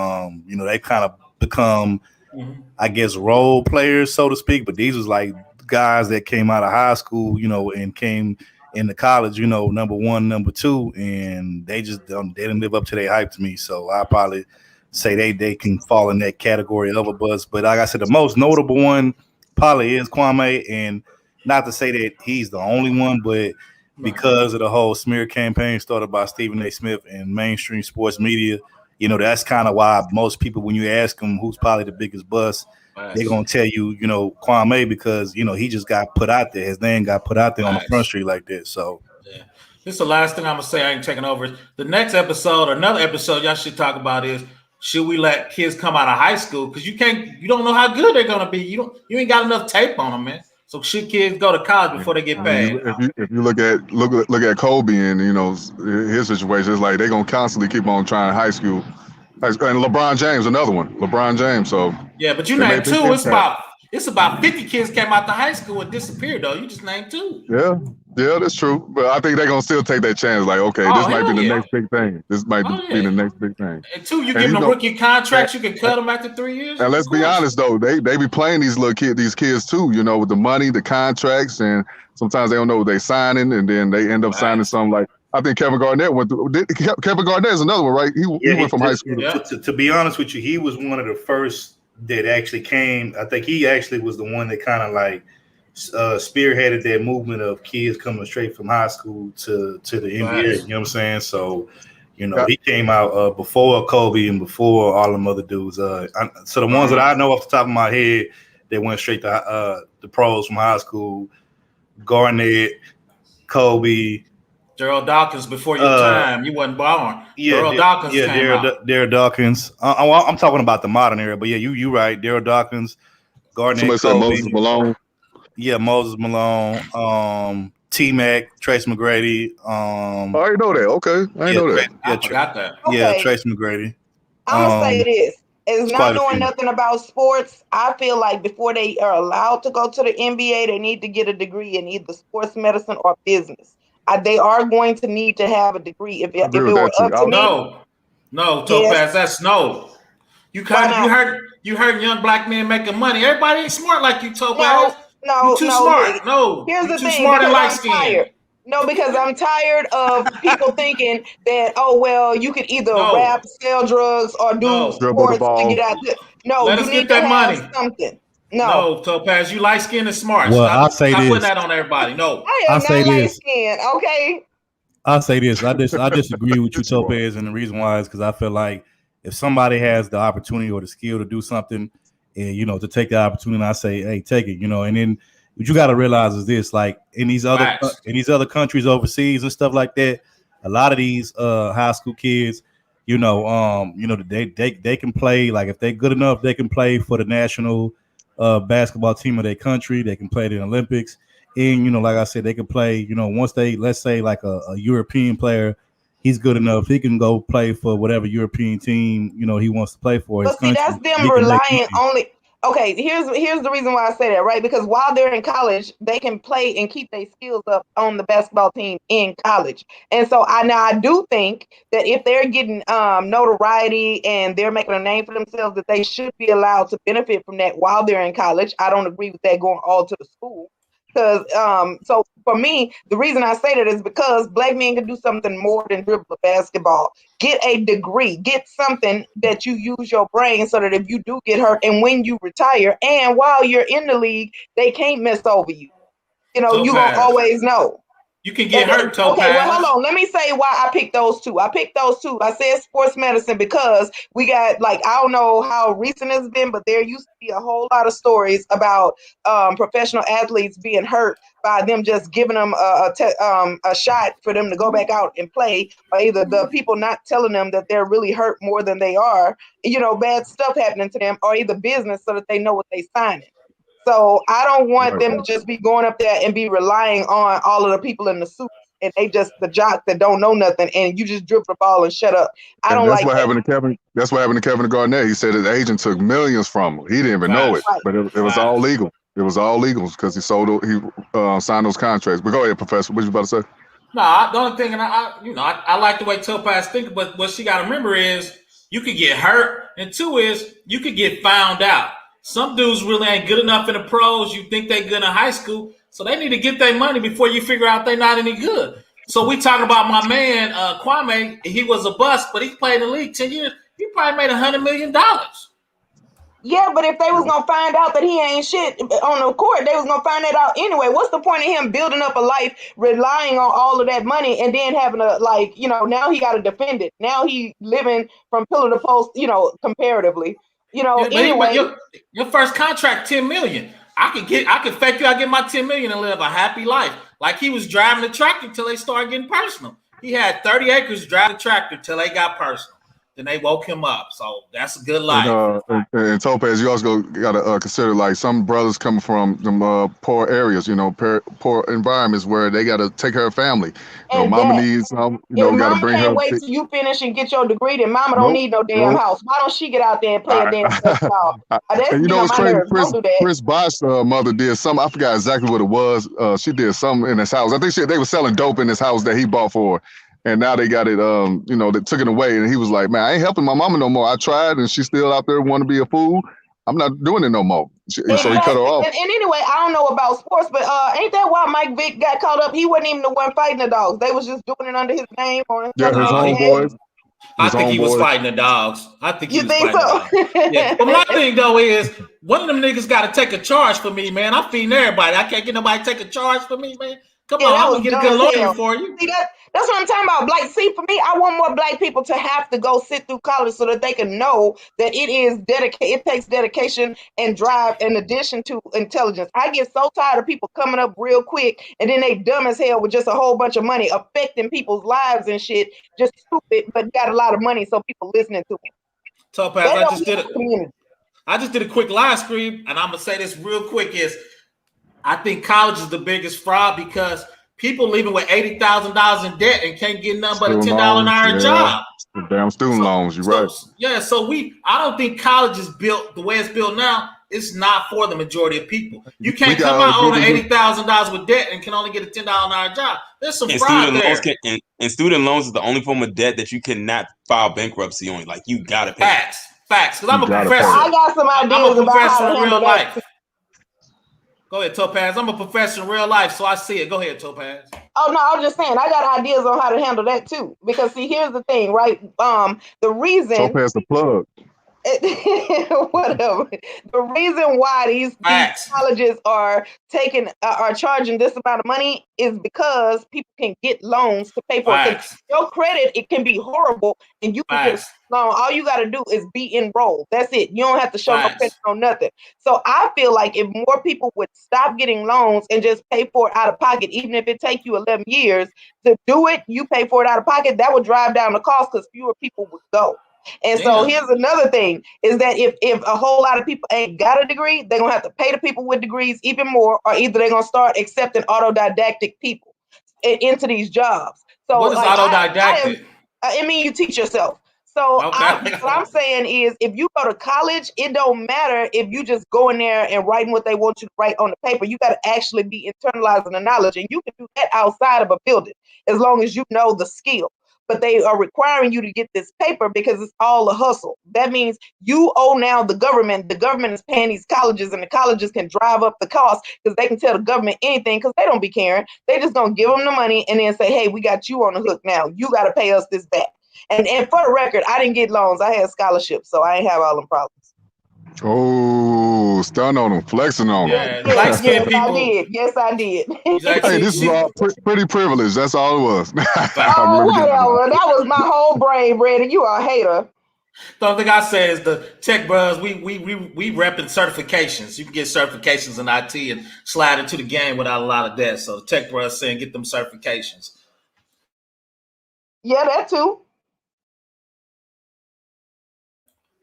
They kind of become I guess, role players, so to speak. But these was like guys that came out of high school, and came into college, number one, number two, and they didn't live up to their hype to me. So I probably say they can fall in that category of a bust. But like I said, the most notable one probably is Kwame, and not to say that he's the only one, but because of the whole smear campaign started by Stephen A. Smith and mainstream sports media, that's kind of why most people, when you ask them who's probably the biggest bust, they're gonna tell you, Kwame, because he just got put out there. His name got put out there on the front street like this. So this is the last thing I'm gonna say. I ain't taking over. The next episode, or another episode, y'all should talk about is, should we let kids come out of high school? Because you don't know how good they're gonna be. You ain't got enough tape on them, man. So should kids go to college before they get paid? If you look at Kobe and his situation, it's like they're gonna constantly keep on trying high school. And LeBron James, another one. LeBron James. So yeah, but you named two. It's about 50 kids came out to high school and disappeared though. You just named two. Yeah, that's true. But I think they're gonna still take that chance. Like, okay, this might be the next big thing. This might be the next big thing. And two, you give them a rookie contract, you can cut them after 3 years. And let's be honest though, they be playing these kids too. With the money, the contracts, and sometimes they don't know what they signing, and then they end up signing something like. I think Kevin Garnett went through. Kevin Garnett is another one, right? He went from high school. To be honest with you, he was one of the first that actually came. I think he actually was the one that kind of like spearheaded that movement of kids coming straight from high school to the NBA. You know what I'm saying? So, he came out before Kobe and before all them other dudes. So the ones that I know off the top of my head that went straight to the pros from high school: Garnett, Kobe. Daryl Dawkins before your time. You wasn't born. Daryl Dawkins came out. Daryl Dawkins. I'm talking about the modern era, but you right. Daryl Dawkins, Garnett, Somebody said Moses Malone. Yeah, Moses Malone. T-Mac, Trace McGrady. I didn't know that. Okay, I didn't know that. I forgot that. Yeah, Trace McGrady. I'm gonna say this. It's not knowing nothing about sports. I feel like before they are allowed to go to the NBA, they need to get a degree in either sports medicine or business. They are going to need to have a degree. If it were up to me. No, Topaz, that's no. You heard young black men making money. Everybody ain't smart like you, Topaz. No, you too smart. No, here's the thing. Smart and light skinned. No, because I'm tired of people thinking that you could either rap, sell drugs, or do sports to get out there. No, let you us need get that to money. have something. No, Topaz, you light skinned and smart. Well, I'll say this. Putting that on everybody. No, I am not light skinned. Okay. I'll say this. I disagree with you, Topaz, and the reason why is because I feel like if somebody has the opportunity or the skill to do something, and to take the opportunity, I say, hey, take it. And then what you got to realize is this: like in these other countries overseas and stuff like that, a lot of these high school kids, they can play. Like if they're good enough, they can play for the national basketball team of their country. They can play in the Olympics. And, like I said, they can play, once they, let's say like a European player, he's good enough. He can go play for whatever European team, he wants to play for. But see, that's them relying only. Okay, here's the reason why I say that, right? Because while they're in college, they can play and keep their skills up on the basketball team in college. And so I do think that if they're getting notoriety and they're making a name for themselves, that they should be allowed to benefit from that while they're in college. I don't agree with that going all to the school. Because so for me, the reason I say that is because black men can do something more than dribble a basketball. Get a degree, get something that you use your brain so that if you do get hurt and when you retire and while you're in the league, they can't mess over you. You gonna always know. You can get hurt, Topaz. Okay, well, hold on. Let me say why I picked those two. I said sports medicine because we got, I don't know how recent it's been, but there used to be a whole lot of stories about professional athletes being hurt by them just giving them a shot for them to go back out and play, or either the people not telling them that they're really hurt more than they are, bad stuff happening to them, or either business so that they know what they signing. So I don't want them to just be going up there and be relying on all of the people in the suits and they just the jock that don't know nothing and you just dribble the ball and shut up. I don't like that. That's what happened to Kevin Garnett. He said his agent took millions from him. He didn't even know it, but it was all legal. It was all legal because he signed those contracts. But go ahead, Professor. What you about to say? No, the only thing, and I like the way Topaz thinks, but what she got to remember is you could get hurt, and two is you could get found out. some dudes really ain't good enough in the pros. You think they good in high school, so they need to get their money before you figure out they're not any good. So we talking about my man Kwame. He was a bust, but he played in the league 10 years. He probably made $100 million. Yeah, but if they was gonna find out that he ain't shit on the court, they was gonna find that out anyway. What's the point of him building up a life, relying on all of that money, and then having a now he got to defend it. Now he living from pillar to post, comparatively. Anyway, your first contract $10 million. I could fake you. I get my $10 million and live a happy life. Like he was driving the tractor till they started getting personal. He had 30 acres driving the tractor till they got personal. Then they woke him up. So that's a good life. And Topaz, you also got to consider like some brothers coming from them poor areas, poor environments where they got to take care of family. Mama needs got to bring her. Can't wait till you finish and get your degree. Then Mama don't need no damn house. Why don't she get out there and play a damn ball? It's crazy. Chris Bosh's mother did something. I forgot exactly what it was. She did something in his house. I think they were selling dope in his house that he bought for her. And now they got it, they took it away. And he was like, man, I ain't helping my mama no more. I tried, and she's still out there wanting to be a fool. I'm not doing it no more. So he cut her off. And anyway, I don't know about sports, but ain't that why Mike Vick got caught up? He wasn't even the one fighting the dogs. They was just doing it under his name. His homeboys. I think he was fighting the dogs. I think he was fighting the dogs. Yeah. But my thing, though, is one of them niggas got to take a charge for me, man. I'm feeding everybody. I can't get nobody to take a charge for me, man. Come on, I'm going to get a good lawyer for you. See, that's what I'm talking about. See, for me, I want more black people to have to go sit through college so that they can know that it takes dedication and drive in addition to intelligence. I get so tired of people coming up real quick and then they dumb as hell with just a whole bunch of money affecting people's lives and shit. Just stupid, but got a lot of money so people listening to me. Topaz, I just did a quick live stream, and I'm going to say this real quick is I think college is the biggest fraud because people leaving with $80,000 in debt and can't get nothing but a $10 an hour job. The damn student loans, you're right. Yeah, so I don't think college is built the way it's built now. It's not for the majority of people. You can't come out over $80,000 with debt and can only get a $10 an hour job. There's some fraud there. And student loans is the only form of debt that you cannot file bankruptcy on. Like you gotta pay. Facts. Because I'm a professor. I got some ideas about how to handle that. Go ahead, Topaz. I'm a professor in real life, so I see it. Go ahead, Topaz. Oh, no, I was just saying, I got ideas on how to handle that, too. Because, see, here's the thing, right? The reason... Topaz the plug. Whatever. The reason why these colleges are charging this amount of money is because people can get loans to pay for it. Your credit, it can be horrible, and you can get a loan. All you got to do is be enrolled. That's it. You don't have to show no credit on nothing. So I feel like if more people would stop getting loans and just pay for it out of pocket, even if it take you 11 years to do it, you pay for it out of pocket, that would drive down the cost because fewer people would go. And so here's another thing is that if a whole lot of people ain't got a degree, they're going to have to pay the people with degrees even more, or either they're going to start accepting autodidactic people into these jobs. So what is autodidactic? I mean, you teach yourself. So what I'm saying is if you go to college, it don't matter if you just go in there and writing what they want you to write on the paper. You got to actually be internalizing the knowledge, and you can do that outside of a building as long as you know the skill. But they are requiring you to get this paper because it's all a hustle. That means you owe now the government. The government is paying these colleges, and the colleges can drive up the cost because they can tell the government anything because they don't be caring. They just gonna give them the money and then say, hey, we got you on the hook now. You got to pay us this back. And for the record, I didn't get loans. I had scholarships, so I ain't have all them problems. Oh, stun on them, flexing on them. Yes, I did. Yes, I did. Hey, this is all pretty privileged. That's all it was. Oh, whatever. That was my whole brain, Brandon. You are a hater. The only thing I say is the tech bros, we repping certifications. You can get certifications in IT and slide into the game without a lot of debt. So the tech bros saying get them certifications. Yeah, that too.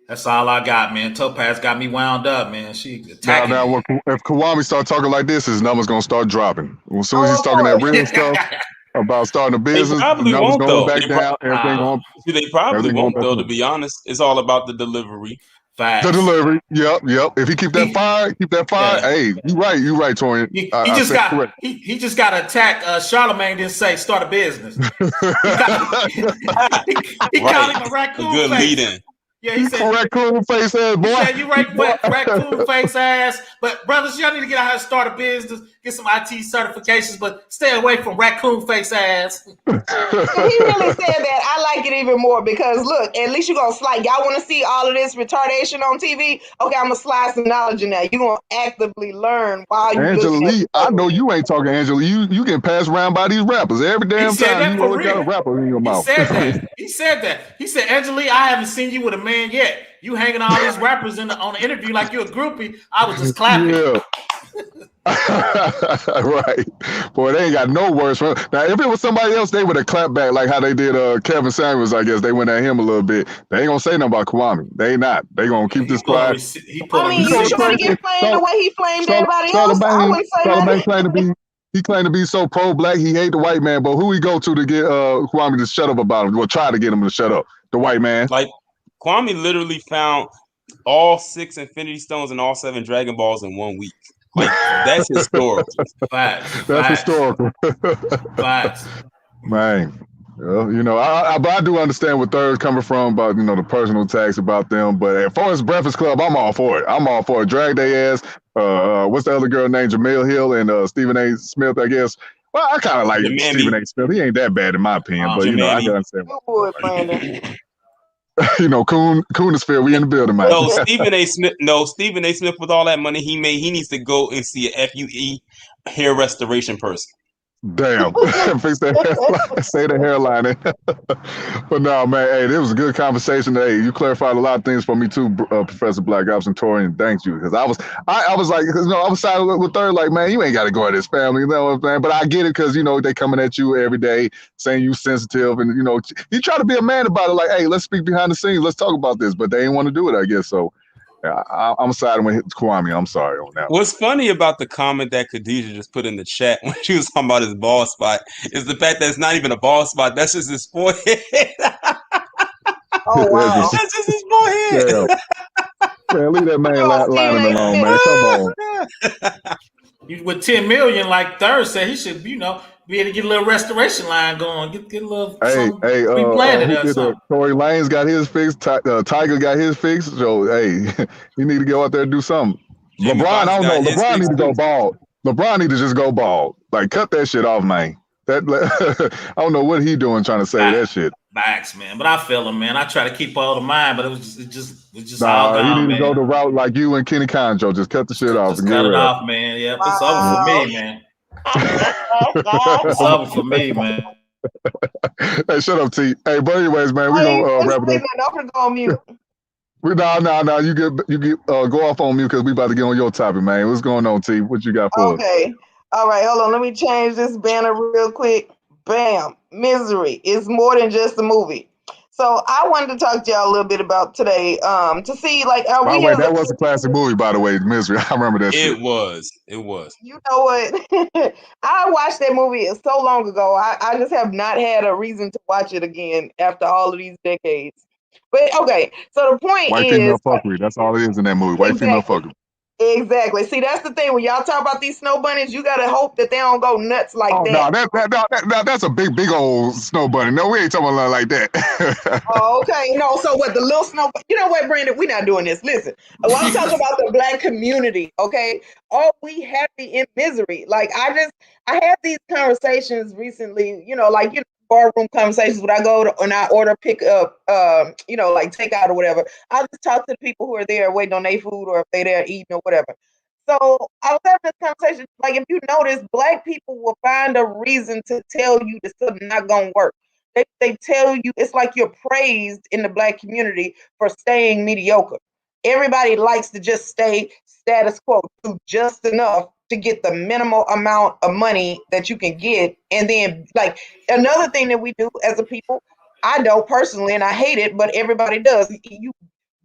That's all I got, man. Topaz got me wound up, man. She attacking now, if Kwame start talking like this, his numbers gonna start dropping. As soon as he's talking that real stuff about starting a business, the numbers going back down. Everything going. They probably won't, though. To be honest, it's all about the delivery. Facts. The delivery. Yep. If he keep that fire. Yeah. Hey, you right, Torian. He just got to attack Charlamagne. Didn't say start a business. He called him a raccoon. Good lead-in. Yeah, he said raccoon face ass boy. Yeah, you right, raccoon face ass. But brothers, y'all need to get out here and start a business, get some IT certifications, but stay away from raccoon face ass. He really said that. I like it even more because look, at least you're gonna slide. Y'all want to see all of this retardation on TV? Okay, I'm gonna slide some knowledge in there. You're gonna actively learn while you. Angela Lee, I know you ain't talking Angela. You get passed around by these rappers every damn time. You always got a rapper in your mouth. He said that. He said, Angela Lee, I haven't seen you with a man yet. You hanging all these rappers on the interview like you a groupie. I was just clapping. Yeah. Right. Boy, they ain't got no words for him. Now, if it was somebody else, they would have clapped back like how they did Kevin Samuels, I guess. They went at him a little bit. They ain't gonna say nothing about Kwame. They ain't not. They gonna keep this quiet. You trying to get flamed the way he flamed everybody else? I wouldn't say nothing. He claimed to be so pro-black, he hate the white man, but who he go to get Kwame to shut up about him? Well, try to get him to shut up. The white man. Like, Kwame literally found all 6 Infinity Stones and all 7 Dragon Balls in 1 week. Like, that's historical. Facts. That's historical. Facts. Man. Well, you know, but I do understand where Third's coming from about, you know, the personal attacks about them. But as far as Breakfast Club, I'm all for it. I'm all for it. Drag their ass. What's the other girl named? Jamel Hill and Stephen A. Smith, I guess. Well, I kind of like Stephen A. Smith. He ain't that bad in my opinion, but you know, I can understand. You know, Coonisphere, we in the building, man. No, Stephen A. Smith with all that money he made, he needs to go and see a FUE hair restoration person. Damn. Fix that hairline. Say the hairline. But no, man, hey, this was a good conversation. Hey, you clarified a lot of things for me too, Professor Black Ops and Torian. Thank you. Because I was like, you know, I was siding with Third, like, man, you ain't got to go at this family, you know what I'm saying? But I get it because, you know, they coming at you every day saying you sensitive and, you know, you try to be a man about it, like, hey, let's speak behind the scenes. Let's talk about this. But they ain't want to do it, I guess. So I'm siding with Kwame. I'm sorry on that. What's funny about the comment that Khadijah just put in the chat when she was talking about his bald spot is the fact that it's not even a bald spot. That's just his forehead. Oh, wow. That's just his forehead. Man, leave that man lying alone, man. Come on. With 10 million, like Third said, he should, you know, be able to get a little restoration line going. Get a little replanted or something. Tory Lanez got his fix. Tiger got his fix. So, hey, you need to go out there and do something. LeBron, I don't know. LeBron need to go bald. LeBron need to just go bald. Like, cut that shit off, man. I don't know what he doing trying to say that shit. Facts, man. But I feel him, man. I try to keep all the mind, but it just all gone, you need man. to go the route like you and Kenny Conjo. Just cut the shit off. Just cut it off, man. Yeah, it's over for me, man. It's over for me, man. Hey, shut up, T. Hey, but anyways, man, we gonna wrap it up. I'm gonna go on mute. No. You get go off on mute because we about to get on your topic, man. What's going on, T? What you got for us? Okay. All right, hold on. Let me change this banner real quick. Bam. Misery is more than just a movie. So I wanted to talk to y'all a little bit about today, to see like. By the way, that was a classic movie. By the way, Misery. I remember that. It was. You know what? I watched that movie so long ago. I just have not had a reason to watch it again after all of these decades. But okay, so the point white is, female fuckery. That's all it is in that movie. White female fuckery. Exactly. See, that's the thing. When y'all talk about these snow bunnies, you gotta hope that they don't go nuts like that. No, that's a big old snow bunny. No, we ain't talking about like that. Oh, okay. No, so what the little snow? You know what, Brandon? We're not doing this. Listen, when I'm talking about the Black community, okay? Are we happy in misery? Like I had these conversations recently. You know, like barroom conversations when I go to, and I order pick up, you know, like takeout or whatever. I just talk to the people who are there waiting on their food or if they're there eating or whatever. So I was having this conversation, like if you notice, Black people will find a reason to tell you that something not gonna work. They tell you, it's like you're praised in the Black community for staying mediocre. Everybody likes to just stay status quo, do just enough to get the minimal amount of money that you can get. And then like another thing that we do as a people, I don't personally, and I hate it, but everybody does. You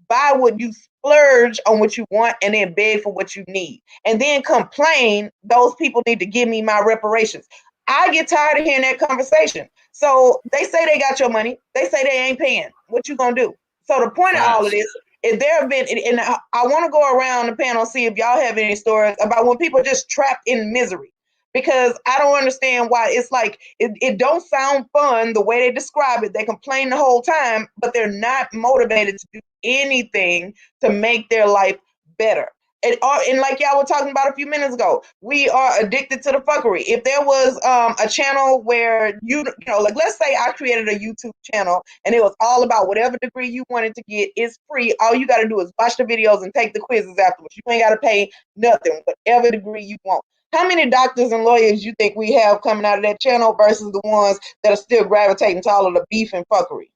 buy what you splurge on what you want and then beg for what you need. And then complain, those people need to give me my reparations. I get tired of hearing that conversation. So they say they got your money. They say they ain't paying. What you gonna do? So the point of all of this, if there have been, and I want to go around the panel and see if y'all have any stories about when people are just trapped in misery. because I don't understand why it's like it don't sound fun the way they describe it. They complain the whole time, but they're not motivated to do anything to make their life better. And like y'all were talking about a few minutes ago, we are addicted to the fuckery. If there was a channel where you know, like let's say I created a YouTube channel and it was all about whatever degree you wanted to get, it's free. All you got to do is watch the videos and take the quizzes afterwards. You ain't got to pay nothing, whatever degree you want. How many doctors and lawyers you think we have coming out of that channel versus the ones that are still gravitating to all of the beef and fuckery?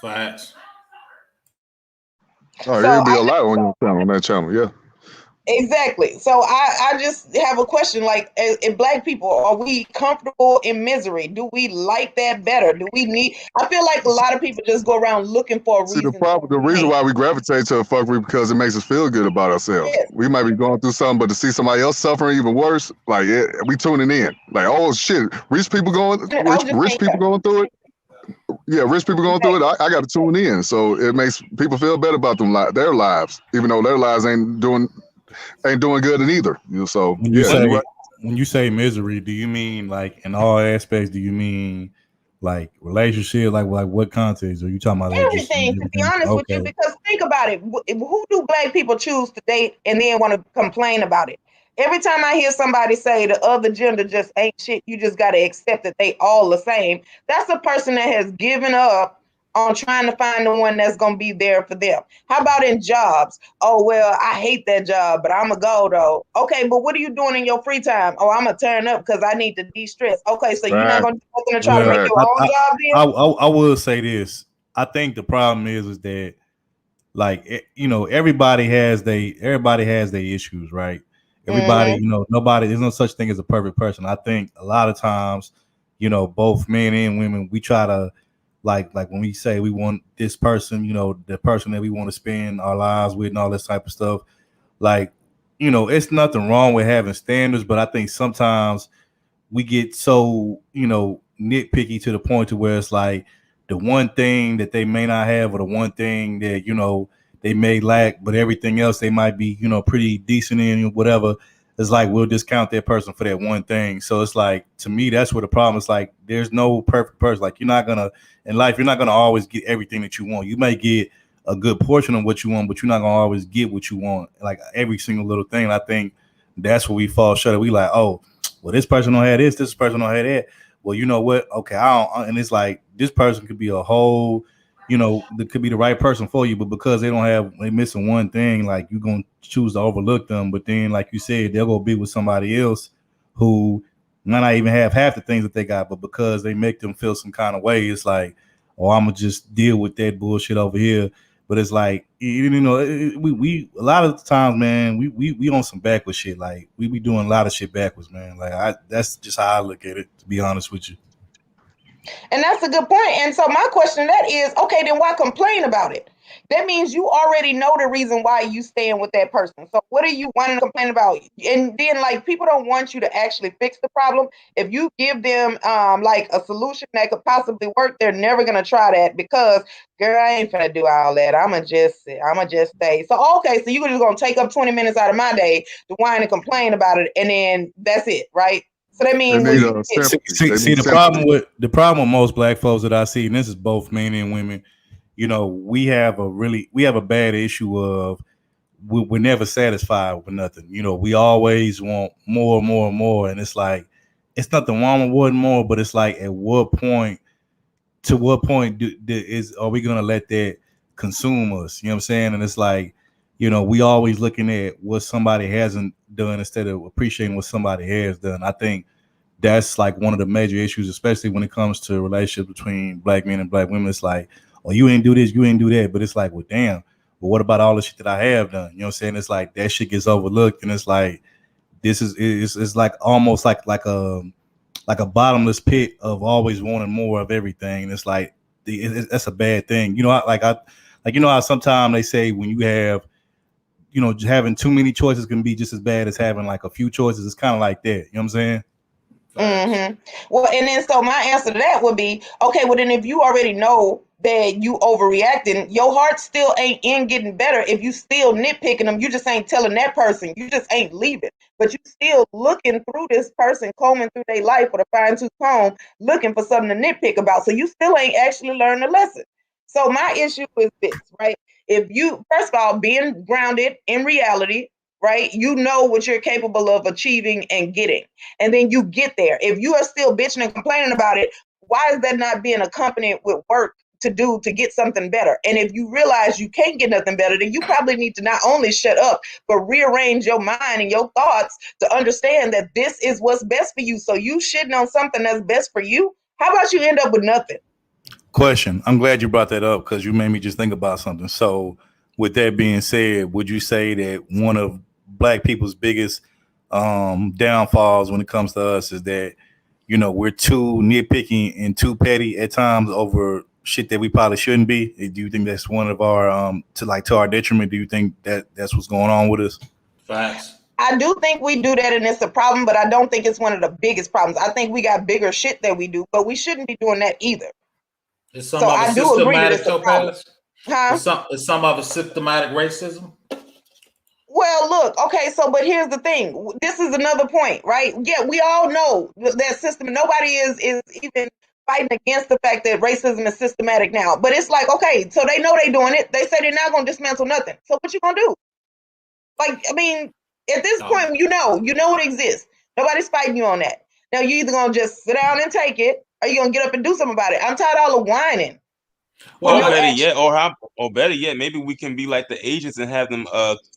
Facts. Oh, there'll be a lot on that channel, yeah. Exactly. So I just have a question, like, as Black people, are we comfortable in misery? Do we like that better? Do we need, I feel like a lot of people just go around looking for a reason. See, the reason why we gravitate to a fuckery because it makes us feel good about ourselves. Yes. We might be going through something, but to see somebody else suffering even worse, like we tuning in. Like, oh shit, rich people going through it. Yeah, rich people going through it. I got to tune in, so it makes people feel better about their lives, even though their lives ain't doing good in either. You know, so when you say misery, do you mean like in all aspects? Do you mean like relationship? Like what context are you talking about? Everything. To be honest with you, because think about it. Who do Black people choose to date and then want to complain about it? Every time I hear somebody say the other gender just ain't shit, you just got to accept that they all the same. That's a person that has given up on trying to find the one that's going to be there for them. How about in jobs? Oh, well, I hate that job, but I'm going to go, though. Okay, but what are you doing in your free time? Oh, I'm going to turn up because I need to de-stress. Okay, so you're not going to try to make your own job then? I will say this. I think the problem is that, like, you know, everybody has their issues, right? Everybody, you know, there's no such thing as a perfect person. I think a lot of times, you know, both men and women, we try to, like when we say we want this person, you know, the person that we want to spend our lives with and all this type of stuff, like, you know, it's nothing wrong with having standards, but I think sometimes we get so, you know, nitpicky to the point to where it's like the one thing that they may not have or the one thing that, you know, they may lack, but everything else they might be, you know, pretty decent in or whatever. It's like we'll discount that person for that one thing. So it's like, to me, that's where the problem is. Like, there's no perfect person. Like, in life, you're not gonna always get everything that you want. You may get a good portion of what you want, but you're not gonna always get what you want. Like every single little thing. And I think that's where we fall short. We like, oh, well, this person don't have this person don't have that. Well, you know what? Okay, and it's like this person could be a whole, you know, that could be the right person for you, but because they're missing one thing, like you're gonna choose to overlook them. But then, like you said, they'll go be with somebody else who might not even have half the things that they got, but because they make them feel some kind of way, it's like, oh, I'm gonna just deal with that bullshit over here. But it's like, you know, we a lot of the times, man, we on some backwards shit. Like we be doing a lot of shit backwards, man. Like that's just how I look at it, to be honest with you. And that's a good point. And so my question to that is, okay, then why complain about it? That means you already know the reason why you staying with that person. So what are you wanting to complain about? And then, like, people don't want you to actually fix the problem. If you give them like a solution that could possibly work, they're never gonna try that because, girl, I ain't finna do all that. I'ma just stay. So okay, so you're just gonna take up 20 minutes out of my day to whine and complain about it, and then that's it, right? So that means the problem with most Black folks that I see, and this is both men and women, you know, we have a bad issue of we're never satisfied with nothing. You know, we always want more and more and more, and it's like it's nothing wrong with wanting more, but it's like at what point are we gonna let that consume us? You know what I'm saying? And it's like, you know, we always looking at what somebody hasn't done instead of appreciating what somebody has done. I think that's like one of the major issues, especially when it comes to relationships between Black men and Black women. It's like, oh, you ain't do this, you ain't do that. But it's like, well, damn, but what about all the shit that I have done? You know what I'm saying? It's like that shit gets overlooked, and it's like it's like almost like a bottomless pit of always wanting more of everything. And it's like that's a bad thing. You know, you know how sometimes they say when you have, you know, having too many choices can be just as bad as having like a few choices. It's kind of like that. You know what I'm saying? Mm-hmm. Well, and then so my answer to that would be, okay, well then if you already know that you overreacting, your heart still ain't in getting better. If you still nitpicking them, you just ain't telling that person. You just ain't leaving. but you still looking through this person, combing through their life with a fine-tooth comb, looking for something to nitpick about. So you still ain't actually learned a lesson. So my issue is this, right? If you, first of all, being grounded in reality, right? You know what you're capable of achieving and getting, and then you get there. If you are still bitching and complaining about it, why is that not being accompanied with work to do to get something better? And if you realize you can't get nothing better, then you probably need to not only shut up, but rearrange your mind and your thoughts to understand that this is what's best for you. So you shitting on something that's best for you, how about you end up with nothing? Question. I'm glad you brought that up because you made me just think about something. So with that being said, would you say that one of Black people's biggest downfalls when it comes to us is that, you know, we're too nitpicky and too petty at times over shit that we probably shouldn't be? Do you think that's one of our to our detriment? Do you think that that's what's going on with us? Facts. I do think we do that, and it's a problem, but I don't think it's one of the biggest problems. I think we got bigger shit that we do, but we shouldn't be doing that either. Is some of it systematic, Topaz? Huh? Is some of it systematic racism? Well, look, okay, so, but here's the thing. This is another point, right? Yeah, we all know that system. Nobody is even fighting against the fact that racism is systematic now. But it's like, okay, so they know they're doing it. They say they're not going to dismantle nothing. So what you going to do? Like, I mean, at this point, you know it exists. Nobody's fighting you on that. Now, you either going to just sit down and take it, or you going to get up and do something about it. I'm tired of all the whining. Well, better yet, maybe we can be like the agents and have them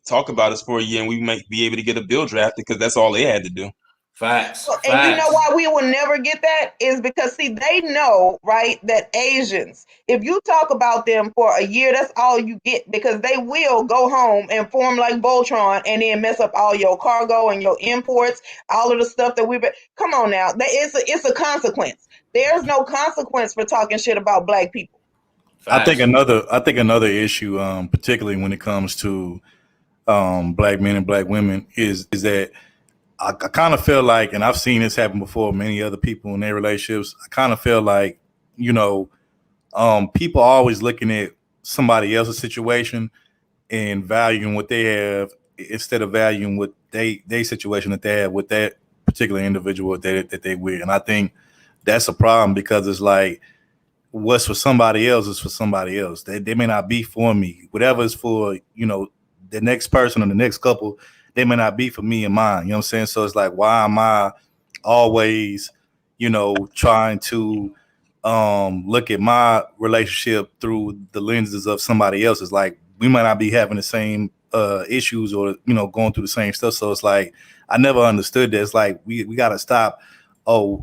talk about us for a year, and we might be able to get a bill drafted because that's all they had to do. Facts. And you know why we will never get that is because, see, they know, right, that Asians, if you talk about them for a year, that's all you get, because they will go home and form like Voltron and then mess up all your cargo and your imports, all of the stuff that we've been. Come on now, it's a consequence. There's no consequence for talking shit about Black people. I think another issue, particularly when it comes to Black men and Black women, is that I kind of feel like, and I've seen this happen before, many other people in their relationships. I kind of feel like, you know, people are always looking at somebody else's situation and valuing what they have instead of valuing what they situation that they have with that particular individual that they with. And I think that's a problem because it's like, what's for somebody else is for somebody else. They may not be for me. Whatever is for, you know, the next person or the next couple, they may not be for me and mine. You know what I'm saying? So it's like, why am I always, you know, trying to look at my relationship through the lenses of somebody else's? Like, we might not be having the same issues or, you know, going through the same stuff. So it's like, I never understood that. It's like, we got to stop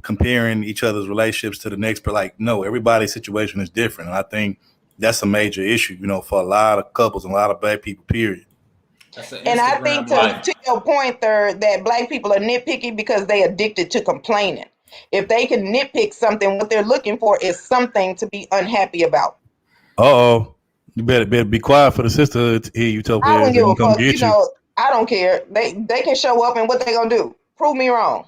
comparing each other's relationships to the next, but like, no, everybody's situation is different. And I think that's a major issue, you know, for a lot of couples and a lot of Black people, period. And I think to your point, Third, that Black people are nitpicky because they addicted to complaining. If they can nitpick something, what they're looking for is something to be unhappy about. You better be quiet for the sister to hear you talk. I don't give a fuck. You know, I don't care. They can show up, and what they gonna do? Prove me wrong.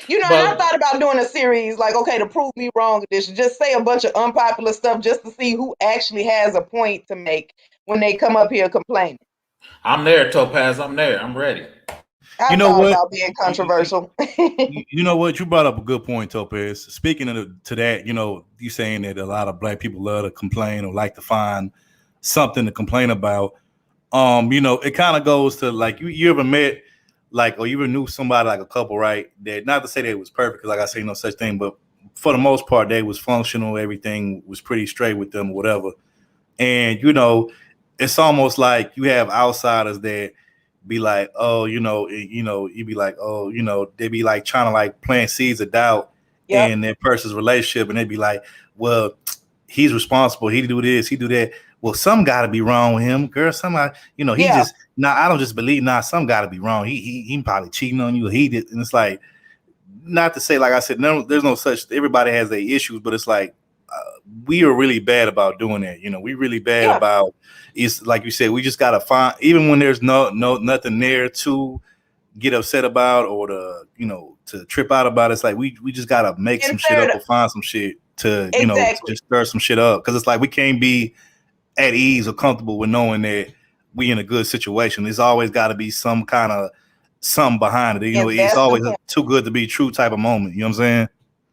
You know, and I thought about doing a series like, okay, to prove me wrong, just say a bunch of unpopular stuff just to see who actually has a point to make when they come up here complaining. I'm there, Topaz. I'm there. I'm ready. I thought about being controversial. You know what? You brought up a good point, Topaz. Speaking to that, you know, you saying that a lot of Black people love to complain or like to find something to complain about. You know, it kind of goes to like, you ever met like, or you ever knew somebody like a couple, right? That, not to say they was perfect, because like I say, no such thing, but for the most part, they was functional. Everything was pretty straight with them, or whatever. And, you know, it's almost like you have outsiders that be like, oh, you know, you be like, oh, you know, they be like trying to like plant seeds of doubt in that person's relationship. And they be like, well, he's responsible. He do this, he do that. Well, some gotta be wrong with him, girl. Somebody, you know, he just, I don't just believe, some gotta be wrong. He probably cheating on you. He did. And it's like, not to say, like I said, no, there's no such, everybody has their issues, but it's like, we are really bad about doing that. You know, we really bad about, it's like you said, we just gotta find, even when there's nothing there to get upset about or to, you know, to trip out about. It's like, we just gotta make some shit up or find some shit to, you know, to just stir some shit up. Cause it's like, we can't be at ease or comfortable with knowing that we in a good situation. There's always gotta be some kind of something behind it. You know, it's always a too good to be true type of moment. You know what I'm saying?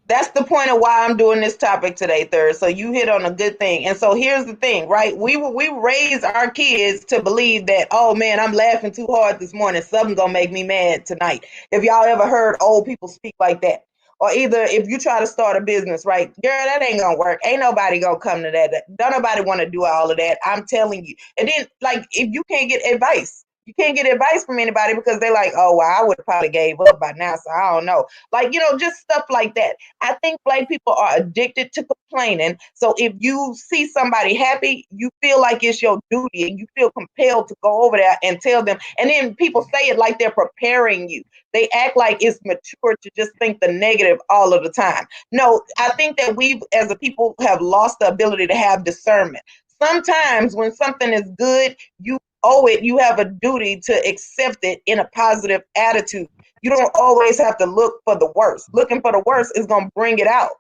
That's the point of why I'm doing this topic today, Third. So you hit on a good thing. And so here's the thing, right? We raise our kids to believe that, oh man, I'm laughing too hard this morning. Something gonna make me mad tonight. If y'all ever heard old people speak like that, or either if you try to start a business, right? Girl, that ain't gonna work. Ain't nobody gonna come to that. Don't nobody want to do all of that. I'm telling you. And then, like, if you can't get advice, you can't get advice from anybody because they're like, oh, well, I would have probably gave up by now, so I don't know. Like, you know, just stuff like that. I think Black people are addicted to complaining. So if you see somebody happy, you feel like it's your duty and you feel compelled to go over there and tell them. And then people say it like they're preparing you. They act like it's mature to just think the negative all of the time. No, I think that we as a people have lost the ability to have discernment. Sometimes when something is good, you owe it, you have a duty to accept it in a positive attitude. You don't always have to look for the worst. Looking for the worst is going to bring it out.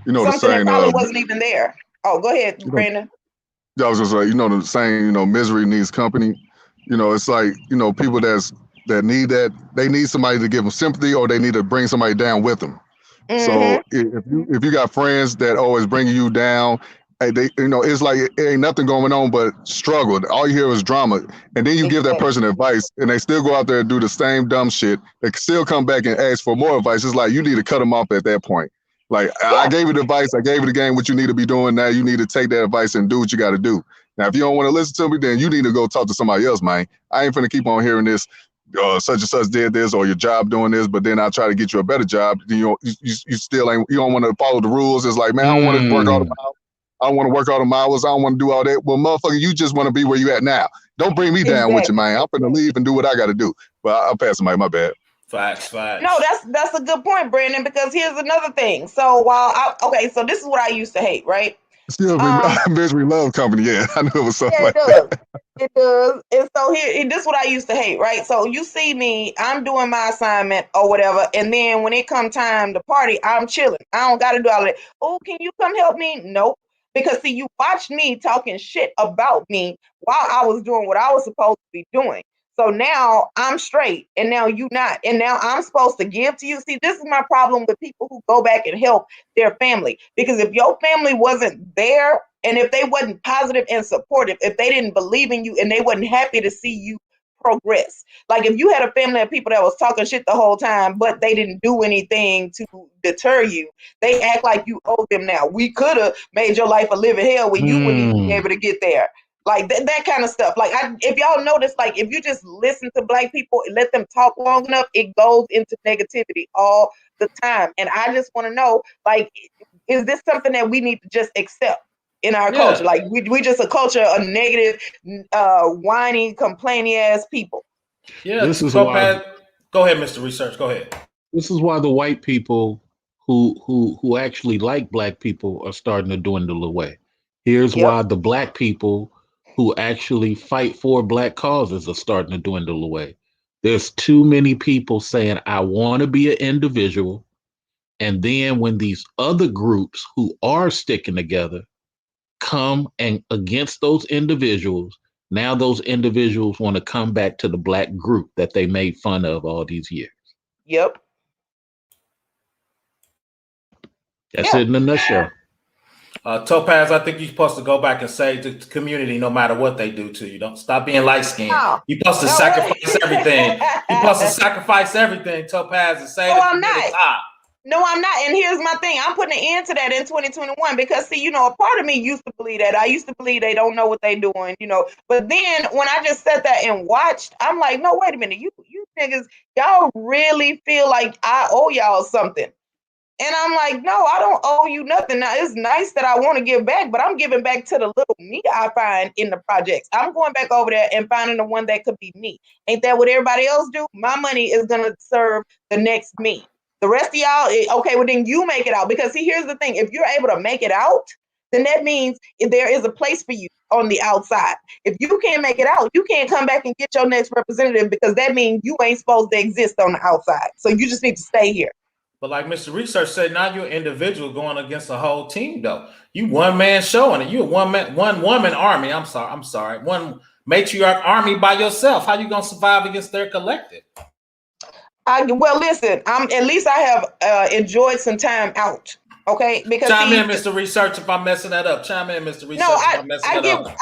You know, something the saying that probably wasn't even there. Oh, go ahead, Brandon. Yeah, I was just like, you know, the saying, you know, misery needs company. You know, it's like, you know, people that need that, they need somebody to give them sympathy, or they need to bring somebody down with them. So if you got friends that always bring you down, they, you know, it's like it ain't nothing going on but struggle. All you hear is drama, and then you give that person advice, and they still go out there and do the same dumb shit. They can still come back and ask for more advice. It's like you need to cut them off at that point. Like, I gave you the advice, I gave you the game, what you need to be doing. Now you need to take that advice and do what you got to do. Now, if you don't want to listen to me, then you need to go talk to somebody else, man. I ain't finna keep on hearing this. Such and such did this, or your job doing this, but then I try to get you a better job. You still ain't. You don't want to follow the rules. It's like, man, I don't want to work all the hours. I don't want to work all the hours. I don't want to do all that. Well, motherfucker, you just want to be where you at now. Don't bring me down with you, man. I'm finna leave and do what I got to do. But I'll pass the mic. My bad. Facts. No, that's a good point, Brandon. Because here's another thing. So so this is what I used to hate, right? Still, misery love company. Yeah, I knew it was something like that. It does. And so this is what I used to hate, right? So you see me, I'm doing my assignment or whatever, and then when it come time to party, I'm chilling. I don't got to do all of that. Oh, can you come help me? Nope. Because see, you watched me talking shit about me while I was doing what I was supposed to be doing. So now I'm straight, and now you not, and now I'm supposed to give to you. See, this is my problem with people who go back and help their family. Because if your family wasn't there, and if they wasn't positive and supportive, if they didn't believe in you and they wasn't happy to see you progress, like if you had a family of people that was talking shit the whole time, but they didn't do anything to deter you, they act like you owe them now. We could have made your life a living hell when you wouldn't even be able to get there. Like that kind of stuff. Like if y'all notice, like if you just listen to Black people and let them talk long enough, it goes into negativity all the time. And I just want to know, like, is this something that we need to just accept in our culture? Like we just a culture of negative, whiny, complaining ass people. Yeah. This is why. Go ahead, Mr. Research. Go ahead. This is why the white people who actually like Black people are starting to dwindle away. Here's why the Black people who actually fight for Black causes are starting to dwindle away. There's too many people saying, I want to be an individual. And then when these other groups who are sticking together come and against those individuals, now those individuals want to come back to the Black group that they made fun of all these years. Yep. That's it in a nutshell. Topaz, I think you're supposed to go back and say to the community, no matter what they do to you, don't stop being light-skinned. No. You're supposed to sacrifice everything. You're supposed to sacrifice everything, Topaz, and say I'm not. No, I'm not. And here's my thing. I'm putting an end to that in 2021 because, see, you know, a part of me used to believe that. I used to believe they don't know what they're doing, you know. But then when I just sat there and watched, I'm like, no, wait a minute. You niggas, y'all really feel like I owe y'all something. And I'm like, no, I don't owe you nothing. Now, it's nice that I want to give back, but I'm giving back to the little me I find in the projects. I'm going back over there and finding the one that could be me. Ain't that what everybody else do? My money is going to serve the next me. The rest of y'all, okay, well, then you make it out. Because see, here's the thing. If you're able to make it out, then that means there is a place for you on the outside. If you can't make it out, you can't come back and get your next representative because that means you ain't supposed to exist on the outside. So you just need to stay here. But like Mr. Research said, now you're an individual going against a whole team, though. You one man showing it. You a one woman army. I'm sorry. One matriarch army by yourself. How you gonna survive against their collective? Well, listen. At least I have enjoyed some time out. Okay, because chime in, Mr. Research, if I'm messing that up. Chime in, Mr. Research. No, if I'm messing I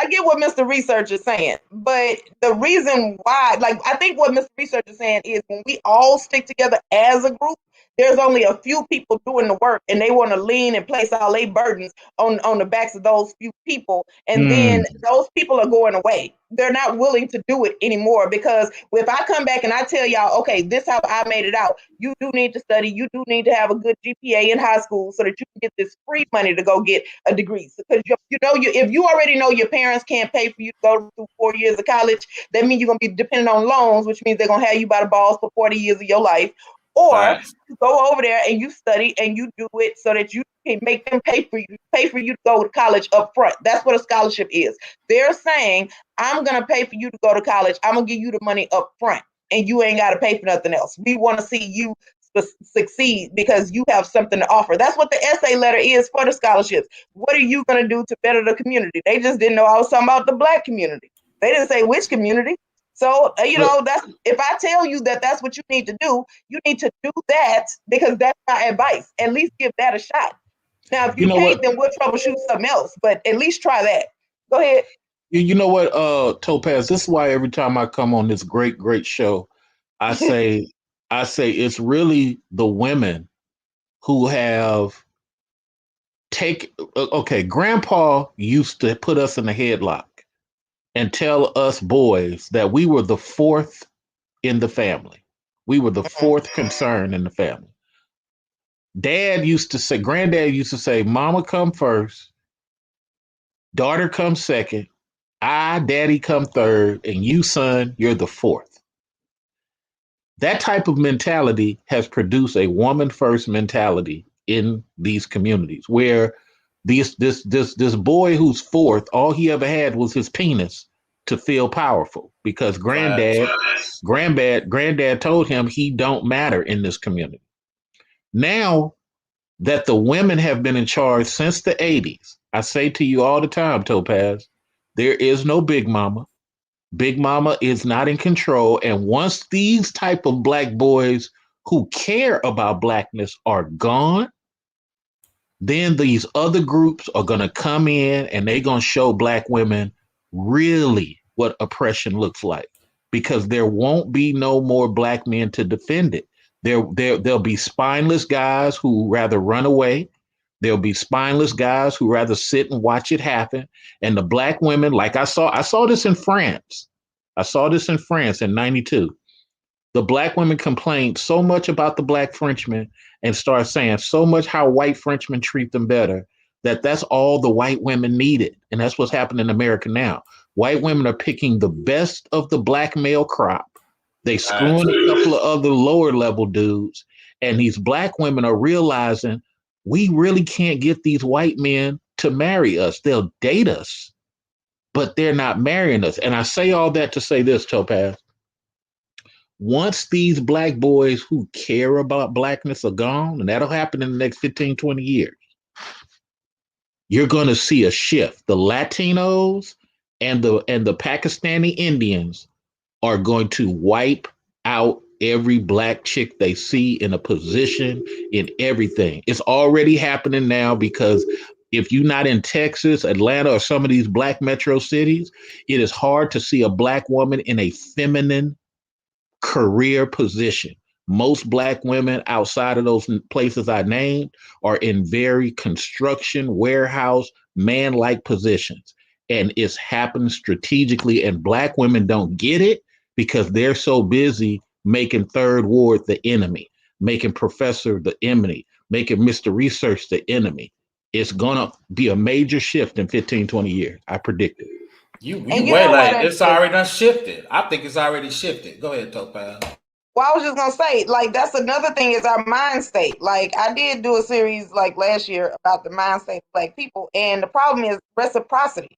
get what Mr. Research is saying, but the reason why, like, I think what Mr. Research is saying is when we all stick together as a group, there's only a few people doing the work, and they want to lean and place all their burdens on the backs of those few people, and then those people are going away. They're not willing to do it anymore, because if I come back and I tell y'all, okay, this is how I made it out, you do need to study, you do need to have a good GPA in high school so that you can get this free money to go get a degree. Because if you already know your parents can't pay for you to go through 4 years of college, that means you're going to be dependent on loans, which means they're going to have you by the balls for 40 years of your life. Or you go over there and you study and you do it so that you can make them pay for you to go to college up front. That's what a scholarship is. They're saying, I'm going to pay for you to go to college. I'm going to give you the money up front, and you ain't got to pay for nothing else. We want to see you succeed because you have something to offer. That's what the essay letter is for the scholarships. What are you going to do to better the community? They just didn't know I was talking about the Black community. They didn't say which community. So, that's, if I tell you that that's what you need to do, you need to do that, because that's my advice. At least give that a shot. Now, if you can't, then we'll troubleshoot something else, but at least try that. Go ahead. You know what, Topaz, this is why every time I come on this great, great show, I say it's really the women who have Grandpa used to put us in a headlock and tell us boys that we were the fourth in the family. We were the fourth concern in the family. Granddad used to say, Mama come first, daughter come second, Daddy come third, and you, son, you're the fourth. That type of mentality has produced a woman first mentality in these communities, where this boy who's fourth, all he ever had was his penis to feel powerful, because granddad told him he don't matter in this community. Now that the women have been in charge since the 80s, I say to you all the time, Topaz, there is no Big Mama. Big Mama is not in control. And once these type of Black boys who care about Blackness are gone, then these other groups are going to come in and they're going to show Black women really what oppression looks like, because there won't be no more Black men to defend it. There'll be spineless guys who rather run away. There'll be spineless guys who rather sit and watch it happen. And the Black women, like I saw this in France. I saw this in France in 92. The Black women complained so much about the Black Frenchmen and started saying so much how white Frenchmen treat them better, that's all the white women needed. And that's what's happening in America now. White women are picking the best of the Black male crop. They screwing a couple of other lower level dudes. And these Black women are realizing we really can't get these white men to marry us. They'll date us, but they're not marrying us. And I say all that to say this, Topaz. Once these Black boys who care about Blackness are gone, and that'll happen in the next 15, 20 years, you're going to see a shift. The Latinos and the Pakistani Indians are going to wipe out every Black chick they see in a position in everything. It's already happening now, because if you're not in Texas, Atlanta, or some of these Black metro cities, it is hard to see a Black woman in a feminine career position. Most Black women outside of those places I named are in very construction, warehouse, man-like positions. And it's happened strategically, and Black women don't get it because they're so busy making Third Ward the enemy, making Professor the enemy, making Mr. Research the enemy. It's going to be a major shift in 15, 20 years. I predict it. You way late. It's already done shifted. I think it's already shifted. Go ahead, Topaz. Well, I was just going to say, like, that's another thing is our mind state. Like, I did do a series like last year about the mind state of Black people. And the problem is reciprocity.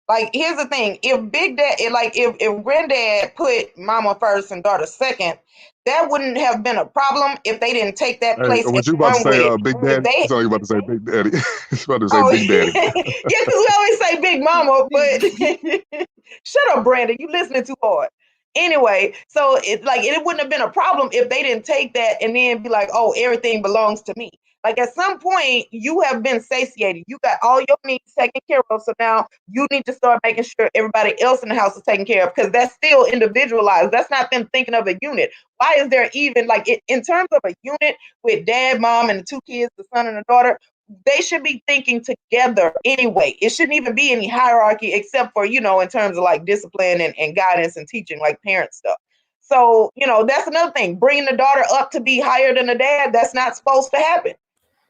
Like, here's the thing: if if granddad put mama first and daughter second, that wouldn't have been a problem if they didn't take that place. What you about to say, Big Daddy? I thought you about to say Big Daddy. You about to say Big Daddy. Yeah, because we always say Big Mama, but shut up, Brandon. You listening too hard. Anyway, so it wouldn't have been a problem if they didn't take that and then be like, oh, everything belongs to me. Like, at some point, you have been satiated. You got all your needs taken care of. So now you need to start making sure everybody else in the house is taken care of, because that's still individualized. That's not them thinking of a unit. Why is there even, in terms of a unit with dad, mom, and the two kids, the son and the daughter, they should be thinking together anyway. It shouldn't even be any hierarchy except for, in terms of discipline and guidance and teaching, like parent stuff. So, that's another thing. Bringing the daughter up to be higher than the dad, that's not supposed to happen.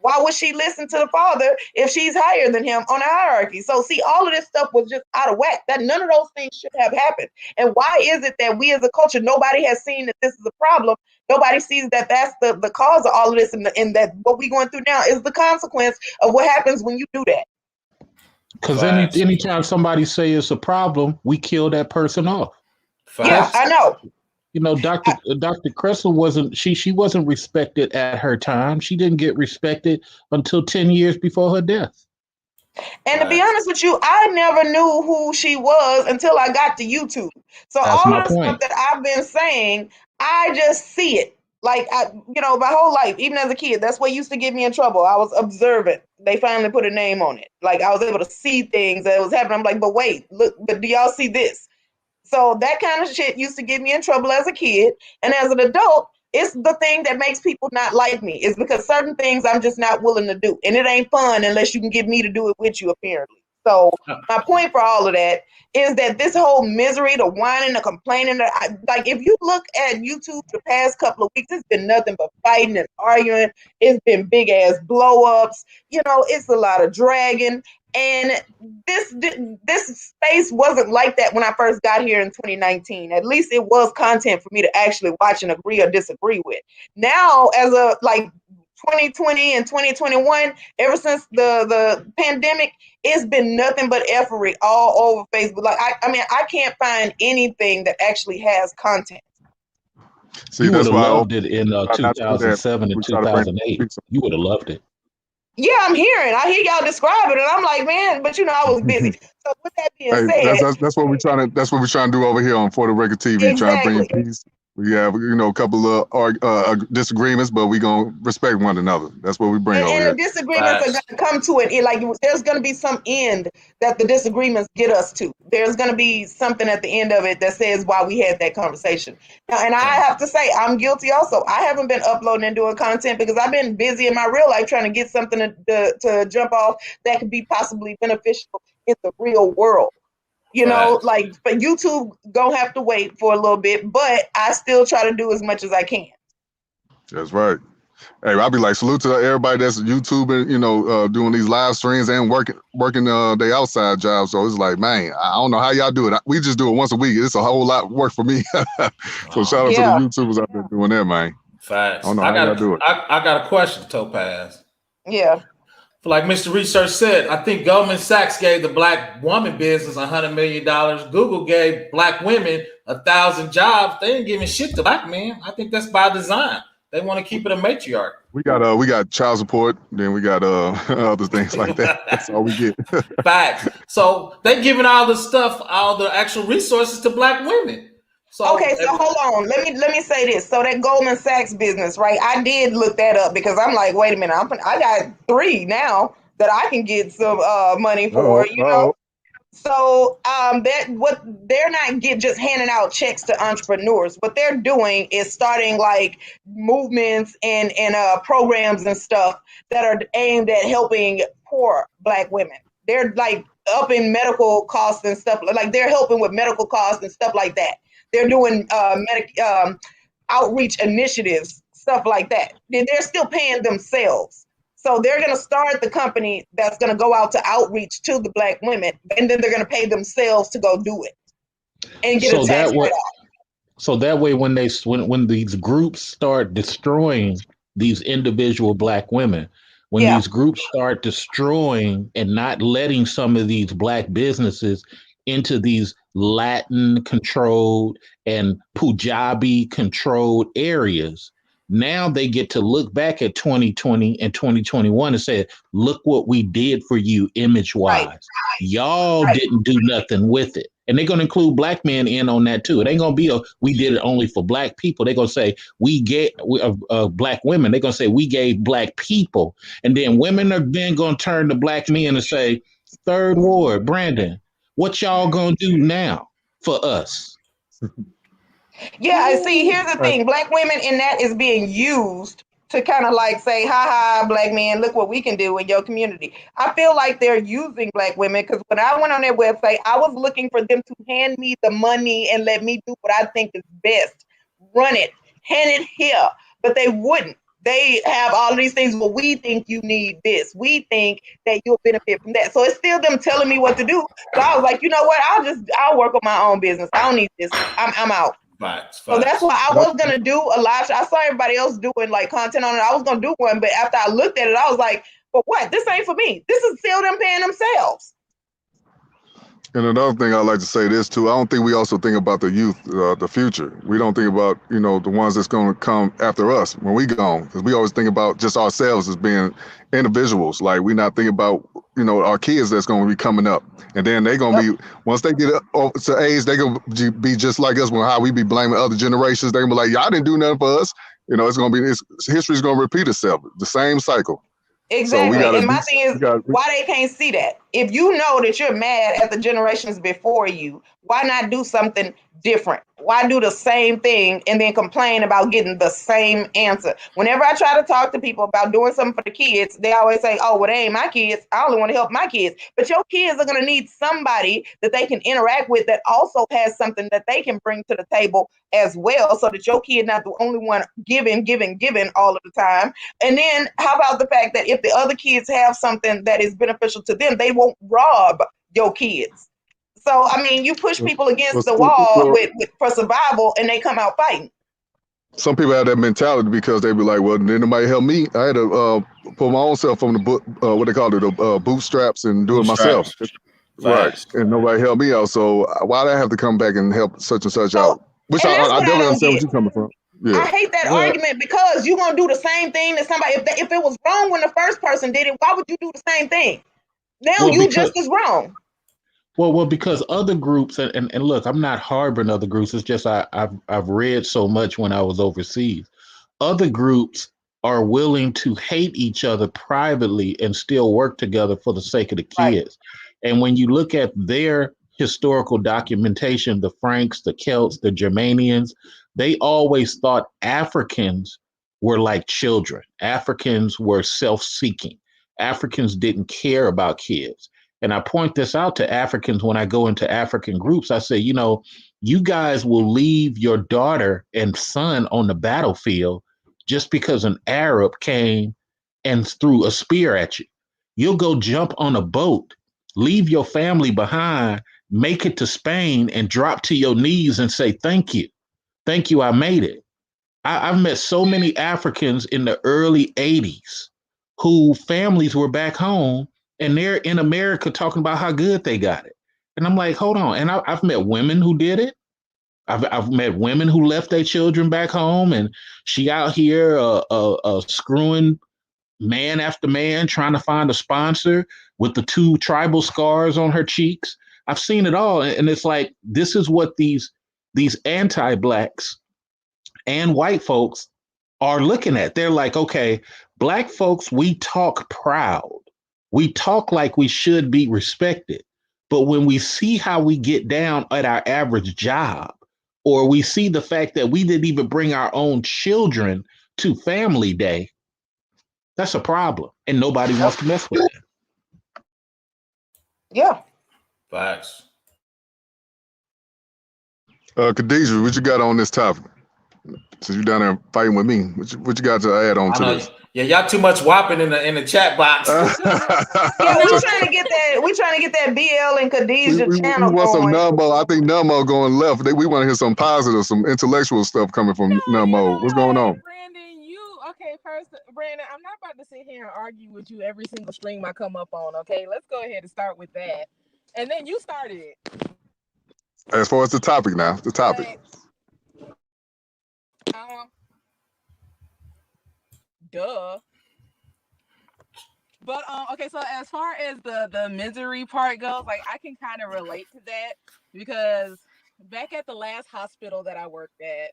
Why would she listen to the father if she's higher than him on a hierarchy? So see, all of this stuff was just out of whack. That none of those things should have happened. And why is it that we as a culture, nobody has seen that this is a problem? Nobody sees that that's the cause of all of this, and that what we're going through now is the consequence of what happens when you do that. Because anytime somebody say it's a problem, we kill that person off. Yeah, I know. Dr. Kressel wasn't respected at her time. She didn't get respected until 10 years before her death. And to be honest with you, I never knew who she was until I got to YouTube. So that's all the stuff that I've been saying, I just see it. My whole life, even as a kid, that's what used to get me in trouble. I was observant. They finally put a name on it. I was able to see things that was happening. I'm like, but wait, look, but do y'all see this? So that kind of shit used to get me in trouble as a kid. And as an adult, it's the thing that makes people not like me. It's because certain things I'm just not willing to do. And it ain't fun unless you can get me to do it with you, apparently. So my point for all of that is that this whole misery, the whining, the complaining, if you look at YouTube the past couple of weeks, it's been nothing but fighting and arguing. It's been big ass blow ups. It's a lot of dragging. And this space wasn't like that when I first got here in 2019. At least it was content for me to actually watch and agree or disagree with. Now, as 2020 and 2021, ever since the pandemic, it's been nothing but effery all over Facebook. I can't find anything that actually has content. See, you would have loved it in 2007 and 2008. You would have loved it. Yeah, I hear y'all describe it, and I'm like, man, but I was busy. So with that being said, that's what we're trying to do over here on For the Record TV. Exactly. Trying to bring peace. We have a couple of disagreements, but we gonna respect one another. That's what we bring over here. And the disagreements are gonna come to it. There's gonna be some end that the disagreements get us to. There's gonna be something at the end of it that says why we had that conversation. Now, and I have to say, I'm guilty also. I haven't been uploading and doing content because I've been busy in my real life trying to get something to jump off that could be possibly beneficial in the real world. But YouTube gonna have to wait for a little bit, but I still try to do as much as I can. That's right. Hey, I'll be like, salute to everybody that's YouTubing, doing these live streams and working their outside jobs. So it's like, man, I don't know how y'all do it. We just do it once a week. It's a whole lot of work for me. So shout out to the YouTubers out there doing that, man. Facts. I don't know how y'all do it. I got a question, Topaz. Yeah. Like Mr. Research said, I think Goldman Sachs gave the black woman business $100 million. Google gave black women 1,000 jobs. They ain't giving shit to black men. I think that's by design. They want to keep it a matriarch. We got child support, then we got other things like that. That's all we get. Facts. So they giving all the stuff, all the actual resources to black women. So hold on. Let me say this. So that Goldman Sachs business, right? I did look that up because I'm like, wait a minute, I got 3 now that I can get some money for. So they're not just handing out checks to entrepreneurs. What they're doing is starting movements and programs and stuff that are aimed at helping poor black women. They're upping medical costs and stuff. They're helping with medical costs and stuff like that. They're doing outreach initiatives, stuff like that. They're still paying themselves. So they're going to start the company that's going to go out to outreach to the black women, and then they're going to pay themselves to go do it and get a tax write-off. So that way, when these groups start destroying these individual black women, When these groups start destroying and not letting some of these Black businesses into these Latin controlled and Punjabi controlled areas, now they get to look back at 2020 and 2021 and say, look what we did for you image wise. Right. Y'all didn't do nothing with it. And they're going to include Black men in on that too. It ain't going to be we did it only for Black people. They're going to say we gave Black women. They're going to say we gave Black people. And then women are then going to turn to Black men and say, Third Ward, Brandon, what y'all going to do now for us? Yeah, I see. Here's the thing. Black women in that is being used to kind of like say, ha, Black men, look what we can do in your community. I feel like they're using Black women because when I went on their website, I was looking for them to hand me the money and let me do what I think is best. Run it, hand it here. But they wouldn't. They have all of these things, but we think you need this. We think that you'll benefit from that. So it's still them telling me what to do. So I was like, you know what? I'll work on my own business. I don't need this. I'm out. So that's why I was gonna do a live show. I saw everybody else doing like content on it. I was gonna do one, but after I looked at it, I was like, "But what? This ain't for me. This is still them paying themselves." And another thing I'd like to say this too, I don't think we also think about the youth, the future. We don't think about, the ones that's going to come after us when we gone. Because we always think about just ourselves as being individuals. Like we're not thinking about, our kids that's going to be coming up. And then they're going to be, once they get up to age, they're going to be just like us when how we be blaming other generations. They're going to be like, y'all didn't do nothing for us. It's going to be, history's going to repeat itself. The same cycle. Exactly. So and my thing is, why they can't see that? If you know that you're mad at the generations before you, why not do something different? Why do the same thing and then complain about getting the same answer? Whenever I try to talk to people about doing something for the kids, they always say, oh, well, they ain't my kids. I only want to help my kids. But your kids are going to need somebody that they can interact with that also has something that they can bring to the table as well, so that your kid not the only one giving all of the time. And then how about the fact that if the other kids have something that is beneficial to them, they won't rob your kids. So, I mean, you push people against the wall for survival and they come out fighting. Some people have that mentality because they be like, well, didn't nobody help me? I had to pull my own self from the book, what they call it, the bootstraps and do it myself. Right. And nobody helped me out. So why do I have to come back and help such and such out? Which I definitely understand where you're coming from. Yeah. I hate that argument because you're going to do the same thing that somebody, if it was wrong when the first person did it, why would you do the same thing? Now you just as wrong. Well, because other groups, and look, I'm not harboring other groups. It's just I've read so much when I was overseas. Other groups are willing to hate each other privately and still work together for the sake of the kids. Right. And when you look at their historical documentation, the Franks, the Celts, the Germanians, they always thought Africans were like children. Africans were self-seeking. Africans didn't care about kids. And I point this out to Africans when I go into African groups. I say, you guys will leave your daughter and son on the battlefield just because an Arab came and threw a spear at you. You'll go jump on a boat, leave your family behind, make it to Spain and drop to your knees and say, thank you. Thank you, I made it. I've met so many Africans in the early 80s who families were back home and they're in America talking about how good they got it. And I'm like, hold on. And I've met women who did it. I've met women who left their children back home and she out here screwing man after man, trying to find a sponsor with the 2 tribal scars on her cheeks. I've seen it all. And it's like, this is what these anti-Blacks and white folks are looking at. They're like, okay, Black folks, we talk proud. We talk like we should be respected. But when we see how we get down at our average job, or we see the fact that we didn't even bring our own children to family day, that's a problem. And nobody wants to mess with it. Yeah. Facts. Khadijah, what you got on this topic? Since you're down there fighting with me, what you got to add on to this? Yeah, y'all too much whopping in the chat box. Yeah, we trying to get that BL and Khadijah channel we want going. Some Numbo. I think Numbo going left. We want to hear some positive, some intellectual stuff coming from Numbo. What's going on? Brandon, Okay, first, Brandon, I'm not about to sit here and argue with you every single stream I come up on. Okay, let's go ahead and start with that, and then you started it. As far as the topic now, the topic. Duh. But okay, so as far as the misery part goes, like I can kind of relate to that because back at the last hospital that I worked at,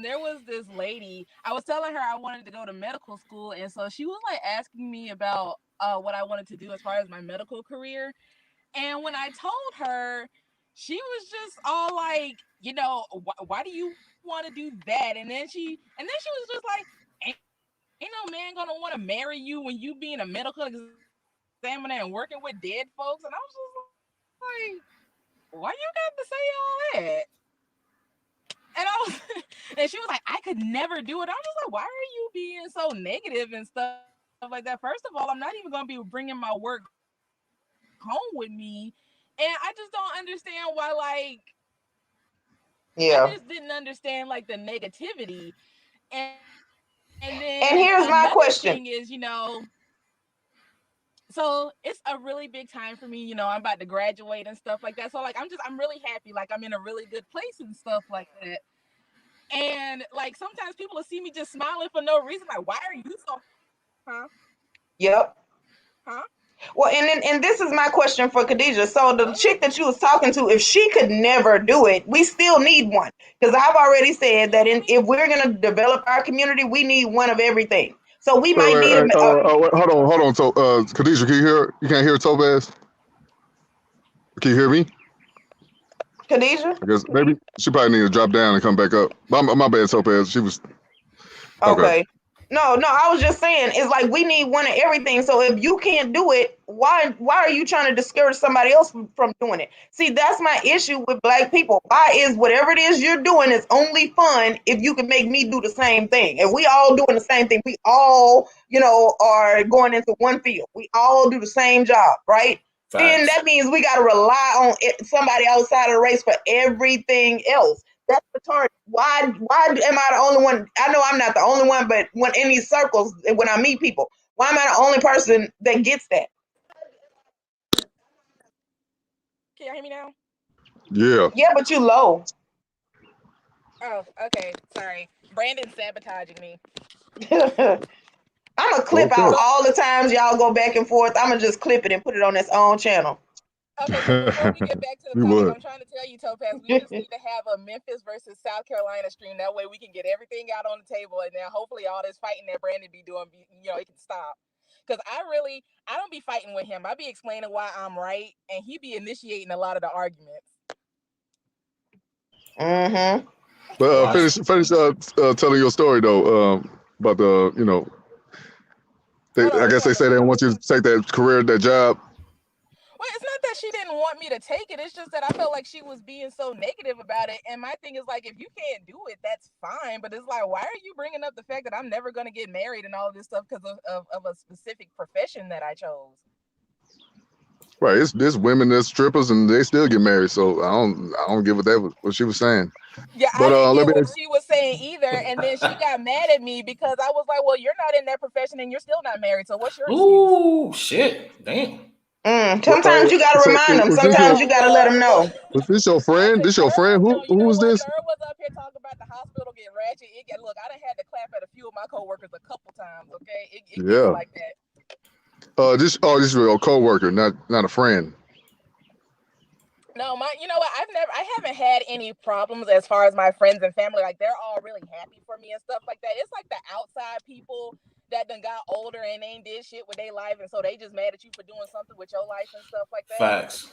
there was this lady. I was telling her I wanted to go to medical school, and so she was like asking me about what I wanted to do as far as my medical career. And when I told her, she was just all like, you know, why do you want to do that? And then she was just like, ain't no man gonna want to marry you when you being a medical examiner and working with dead folks. And I was just like, why you got to say all that? And she was like, I could never do it. I was just like, why are you being so negative and stuff like that? First of all, I'm not even gonna be bringing my work home with me, and I just don't understand why. Like, I just didn't understand like the negativity. And here's my question: thing is, you know, so it's a really big time for me. You know, I'm about to graduate and stuff like that. So like, I'm really happy. Like, I'm in a really good place and stuff like that. And like, sometimes people will see me just smiling for no reason. Like, why are you so? Huh? Yep. Huh? Well, and this is my question for Khadijah. So the chick that you was talking to, if she could never do it, we still need one. Because I've already said that if we're going to develop our community, we need one of everything. So we might need hold on. So Khadijah, can you hear? You can't hear Topaz? Can you hear me? Khadijah? I guess maybe she probably need to drop down and come back up. My bad, Topaz. She was okay. No, I was just saying, it's like we need one of everything. So if you can't do it, why are you trying to discourage somebody else from doing it? See, that's my issue with Black people. Why is whatever it is you're doing is only fun if you can make me do the same thing? If we all doing the same thing, we all, you know, are going into one field. We all do the same job, right? Facts. Then that means we got to rely on somebody outside of the race for everything else. That's retarded. Why am I the only one? I know I'm not the only one, but when in these circles, when I meet people, why am I the only person that gets that? Can y'all hear me now? Yeah. Yeah, but you low. Oh, okay. Sorry. Brandon's sabotaging me. I'm going to clip out all the times y'all go back and forth. I'm going to just clip it and put it on its own channel. Okay, so before we get back to the topic, I'm trying to tell you, Topaz, we just need to have a Memphis versus South Carolina stream. That way we can get everything out on the table, and then hopefully all this fighting that Brandon be doing, you know, it can stop. Because I don't be fighting with him. I be explaining why I'm right, and he be initiating a lot of the arguments. Mm-hmm. But finish telling your story though, about the, you know, I guess they say they don't want you to take that career, that job. Well, it's not that she didn't want me to take it. It's just that I felt like she was being so negative about it. And my thing is like, if you can't do it, that's fine. But it's like, why are you bringing up the fact that I'm never going to get married and all of this stuff because of a specific profession that I chose? Right. There's women that's strippers and they still get married. So I don't give what she was saying. Yeah, but, I didn't get what she was saying either. And then she got mad at me because I was like, well, you're not in that profession and you're still not married. So what's your excuse? Ooh, shit. Damn. Sometimes you gotta remind them. Sometimes you gotta let them know. Was this your friend? This your friend? Who was this? Third was up here talking about the hospital getting ratchet. Look, I done had to clap at a few of my coworkers a couple times. Okay, it gets like that. This is a coworker, not a friend. No, you know what? I haven't had any problems as far as my friends and family. Like, they're all really happy for me and stuff like that. It's like the outside people that done got older and ain't did shit with their life, and so they just mad at you for doing something with your life and stuff like that. Facts.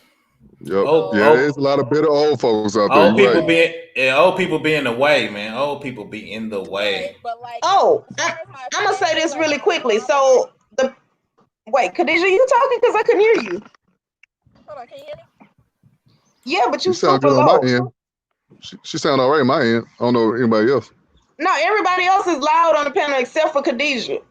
Yep. There's a lot of bitter old folks out there. Old people be in the way, man. Old people be in the way. Right, but like, I'm gonna say this really quickly. So wait, Khadijah, you talking? Because I couldn't hear you. Hold on, can you hear me? Yeah, but you sound good on my end. She sound all right on my end. I don't know anybody else. No, everybody else is loud on the panel except for Khadijah.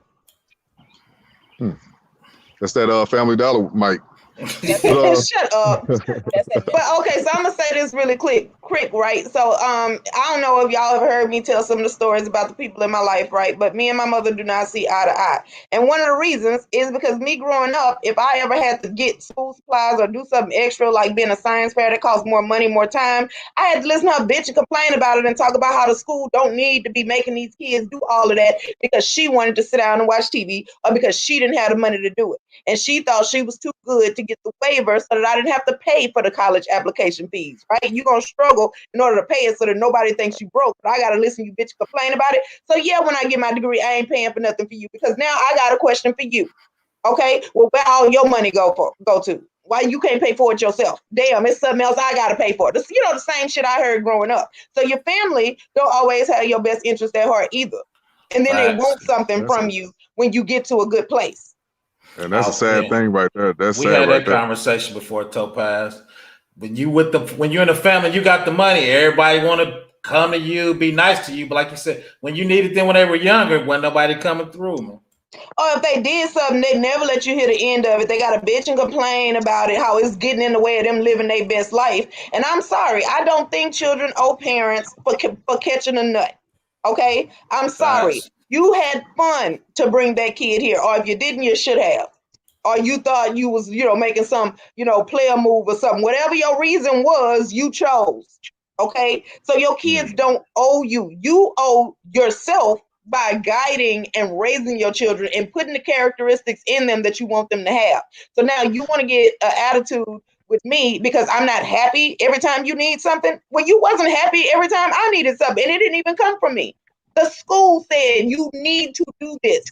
That's that Family Dollar mic. Shut up. But okay, so I'm gonna say this really quick, right? So I don't know if y'all have heard me tell some of the stories about the people in my life, right? But me and my mother do not see eye to eye. And one of the reasons is because me growing up, if I ever had to get school supplies or do something extra, like being a science fair that costs more money, more time, I had to listen to her bitch and complain about it and talk about how the school don't need to be making these kids do all of that because she wanted to sit down and watch TV or because she didn't have the money to do it. And she thought she was too good to get the waiver so that I didn't have to pay for the college application fees, right? You're going to struggle in order to pay it so that nobody thinks you broke. But I got to listen to you bitch complain about it. So yeah, when I get my degree, I ain't paying for nothing for you because now I got a question for you. Okay, well, where all your money go to? Why you can't pay for it yourself? Damn, it's something else I got to pay for. This, you know, the same shit I heard growing up. So your family don't always have your best interest at heart either. And then they want something from you when you get to a good place. And that's a sad thing right there. That's we sad had right that conversation before, Topaz. When you're in the family, you got the money. Everybody want to come to you, be nice to you. But like you said, when you needed them when they were younger, when nobody coming through, man. Or if they did something, they never let you hear the end of it. They got to bitch and complain about it, how it's getting in the way of them living their best life. And I'm sorry, I don't think children owe parents for catching a nut. Okay? I'm sorry. You had fun to bring that kid here. Or if you didn't, you should have. Or you thought you was, making some, player move or something. Whatever your reason was, you chose. Okay? So your kids don't owe you. You owe yourself by guiding and raising your children and putting the characteristics in them that you want them to have. So now you want to get an attitude with me because I'm not happy every time you need something. Well, you wasn't happy every time I needed something, and it didn't even come from me. The school said you need to do this.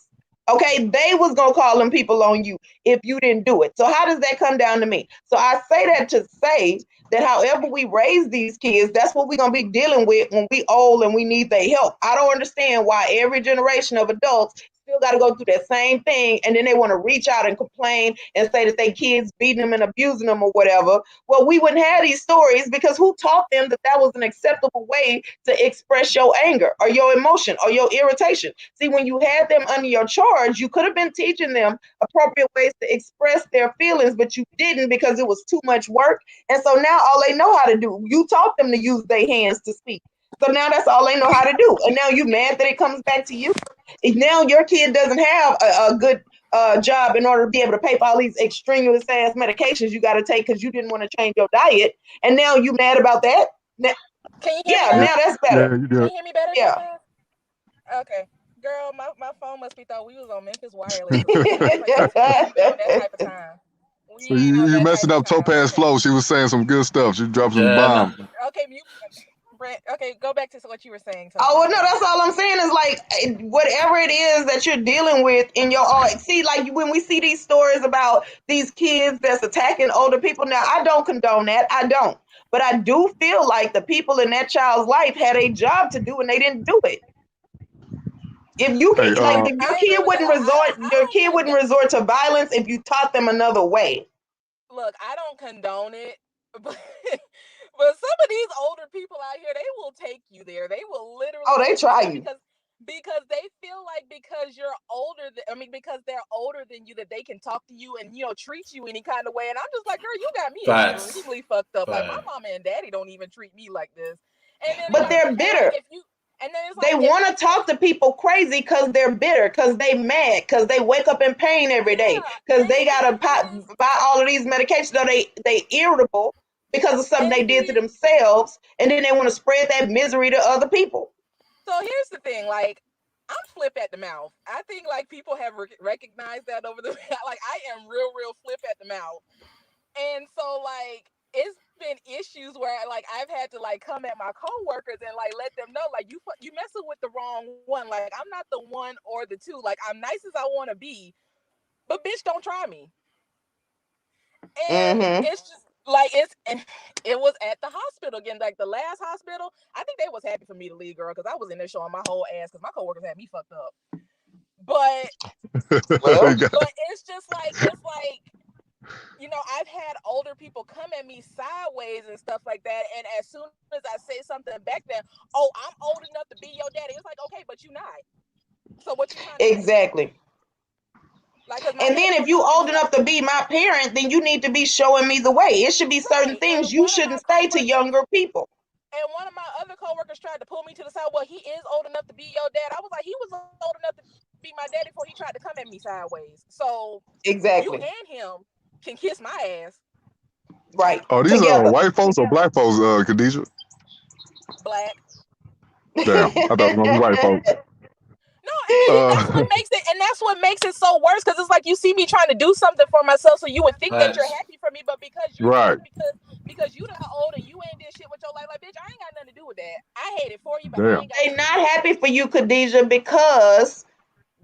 Okay, they was gonna call them people on you if you didn't do it. So how does that come down to me? So I say that to say that however we raise these kids, that's what we're gonna be dealing with when we old and we need their help. I don't understand why every generation of adults still got to go through that same thing, and then they want to reach out and complain and say that their kids beating them and abusing them or whatever. Well, we wouldn't have these stories because who taught them that that was an acceptable way to express your anger or your emotion or your irritation? See, when you had them under your charge, you could have been teaching them appropriate ways to express their feelings, but you didn't because it was too much work. And so now all they know how to do, you taught them to use their hands to speak. So now that's all they know how to do. And now you're mad that it comes back to you. Now your kid doesn't have a good job in order to be able to pay for all these extraneous ass medications you got to take because you didn't want to change your diet. And now you mad about that? Now, can you hear me? Now that's better. Yeah, you Can you hear me better? Yeah. Okay. Girl, my phone must be thought we was on Memphis Wireless. That type of time. So you messing up Topaz flow. She was saying some good stuff. She dropped some bombs. Okay, okay, go back to what you were saying. Oh, well, no, that's all I'm saying is like whatever it is that you're dealing with in your see, like when we see these stories about these kids that's attacking older people. Now, I don't condone that. I don't. But I do feel like the people in that child's life had a job to do and they didn't do it. If you can, your kid wouldn't resort to violence if you taught them another way. Look, I don't condone it, but some of these older people out here, they will take you there. They will literally. Oh, they try you because they feel like because you're older. Because they're older than you, that they can talk to you and treat you any kind of way. And I'm just like, girl, you got me extremely fucked up. Like my mama and daddy don't even treat me like this. And then, but they're bitter. They want to talk to people crazy because they're bitter, because they mad, because they wake up in pain every day, because they gotta buy all of these medications. So they irritable because of something they did to themselves, and then they want to spread that misery to other people. So here's the thing, like I'm flip at the mouth. I think like people have recognized that over the like I am real flip at the mouth, and so like it's been issues where like I've had to like come at my coworkers and like let them know like you messing with the wrong one. Like I'm not the one or the two. Like I'm nice as I want to be, but bitch, don't try me. And it's just like it was at the hospital again, like the last hospital. I think they was happy for me to leave, girl, because I was in there showing my whole ass because my coworkers had me fucked up. But but it's just like I've had older people come at me sideways and stuff like that, and as soon as I say something back then, oh, I'm old enough to be your daddy. It's like, okay, but you're not. So what you trying to exactly. And then if you old enough to be my parent, then you need to be showing me the way. It should be certain things you shouldn't say to younger people. And one of my other coworkers tried to pull me to the side. Well, he is old enough to be your dad. I was like, he was old enough to be my daddy before he tried to come at me sideways. So exactly, you and him can kiss my ass. Right. Oh, these are white folks or black folks, Khadijah? Black. Damn, I thought it was gonna be white folks. No, and that's what makes it so worse, because it's like you see me trying to do something for myself, so you would think that you're happy for me, but because you because you done old and you ain't did shit with your life, like bitch, I ain't got nothing to do with that. I hate it for you, but I ain't got they not happy for you, Khadijah, because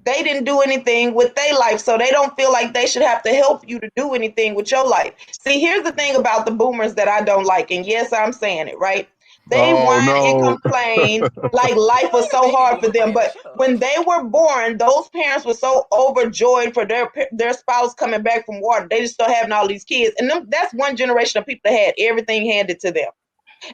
they didn't do anything with their life, so they don't feel like they should have to help you to do anything with your life. See, here's the thing about the boomers that I don't like, and yes, I'm saying it, right? They whine and complain like life was so hard for them. But when they were born, those parents were so overjoyed for their spouse coming back from war. They just start having all these kids. And that's one generation of people that had everything handed to them.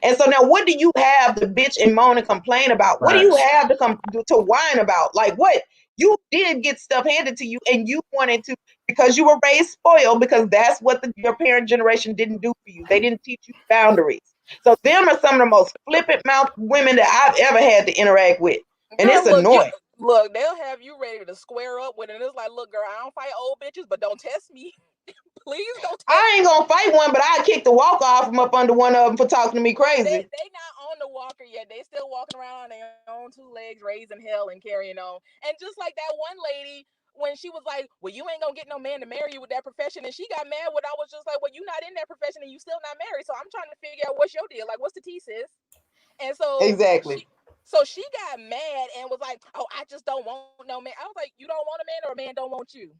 And so now what do you have to bitch and moan and complain about? What do you have to whine about? Like what? You did get stuff handed to you and you wanted to, because you were raised spoiled, because that's what your parent generation didn't do for you. They didn't teach you boundaries. So them are some of the most flippant mouth women that I've ever had to interact with. And it's annoying. Look, they'll have you ready to square up with it. And it's like, look, girl, I don't fight old bitches, but don't test me. Please don't test me. I ain't gonna fight one, but I kick the walk off from up under one of them for talking to me crazy. They not on the walker yet. They still walking around on their own two legs, raising hell and carrying on. And just like that one lady, when she was like, well, you ain't gonna get no man to marry you with that profession. And she got mad when I was just like, well, you not in that profession and you still not married. So I'm trying to figure out what's your deal. Like, what's the tea, sis? And so exactly. So she got mad and was like, oh, I just don't want no man. I was like, you don't want a man, or a man don't want you?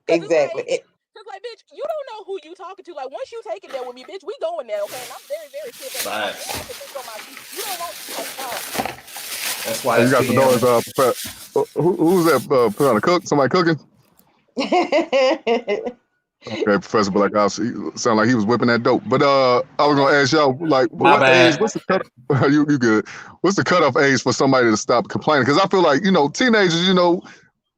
Exactly. It's like, bitch, you don't know who you talking to. Like, once you take it there with me, bitch, we going there, okay? And I'm very, very sick of it. You don't want to. That's why you got to know is who's that? Put on a cook? Somebody cooking? Okay, Professor Black House. Sound like he was whipping that dope. But I was gonna ask y'all, like, what age? What's the cut? You good? What's the cutoff age for somebody to stop complaining? Because I feel like teenagers,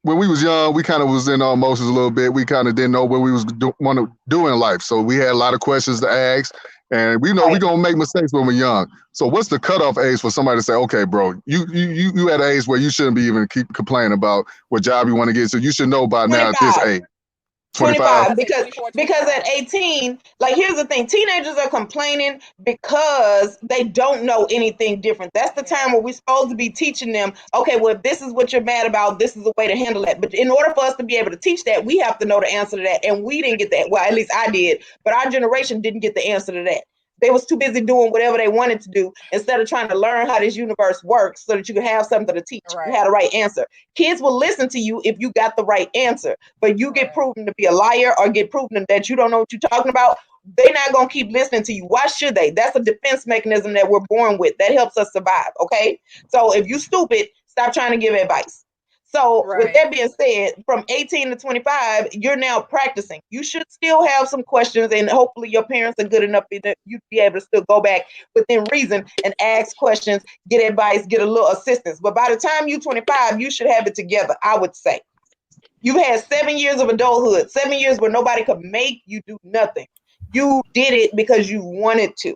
when we was young, we kind of was in our emotions a little bit. We kind of didn't know what we was want to do in life, so we had a lot of questions to ask. And we know we're gonna make mistakes when we're young. So what's the cutoff age for somebody to say, okay, bro, you at an age where you shouldn't be even keep complaining about what job you want to get. So you should know by now at this age. 25, because at 18, like here's the thing, teenagers are complaining because they don't know anything different. That's the time where we're supposed to be teaching them, okay, well, if this is what you're mad about, this is the way to handle that. But in order for us to be able to teach that, we have to know the answer to that. And we didn't get that. Well, at least I did, but our generation didn't get the answer to that. They was too busy doing whatever they wanted to do instead of trying to learn how this universe works so that you can have something to teach you had the right answer. Kids will listen to you if you got the right answer, but you get proven to be a liar or get proven that you don't know what you're talking about, they're not going to keep listening to you. Why should they? That's a defense mechanism that we're born with that helps us survive, okay? So if you stupid, stop trying to give advice. So with that being said, from 18 to 25, you're now practicing. You should still have some questions, and hopefully your parents are good enough that you'd be able to still go back within reason and ask questions, get advice, get a little assistance. But by the time you're 25, you should have it together, I would say. You've had 7 years of adulthood, 7 years where nobody could make you do nothing. You did it because you wanted to.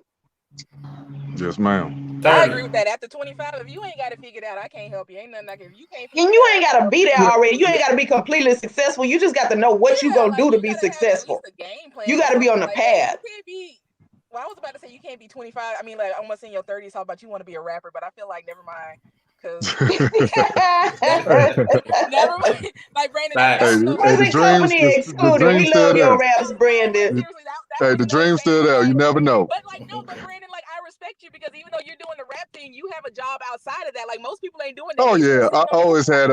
Yes, ma'am. I agree with that. After 25, if you ain't got it figured out, I can't help you. Ain't nothing like it. If you can't. And you ain't got to be there already. You ain't got to be completely successful. You just got to know what you gonna do to be successful. You got to be on the path. You can't be. Well, I was about to say you can't be 25. I mean, like almost in your 30s. How about you want to be a rapper? But I feel like never mind. Never mind. Like Brandon. The dreams still Brandon. Hey, the dream's still there. You never know. But Brandon, like I respect you because even though you're doing the rap thing, you have a job outside of that. Like most people ain't doing that. Oh yeah, I always had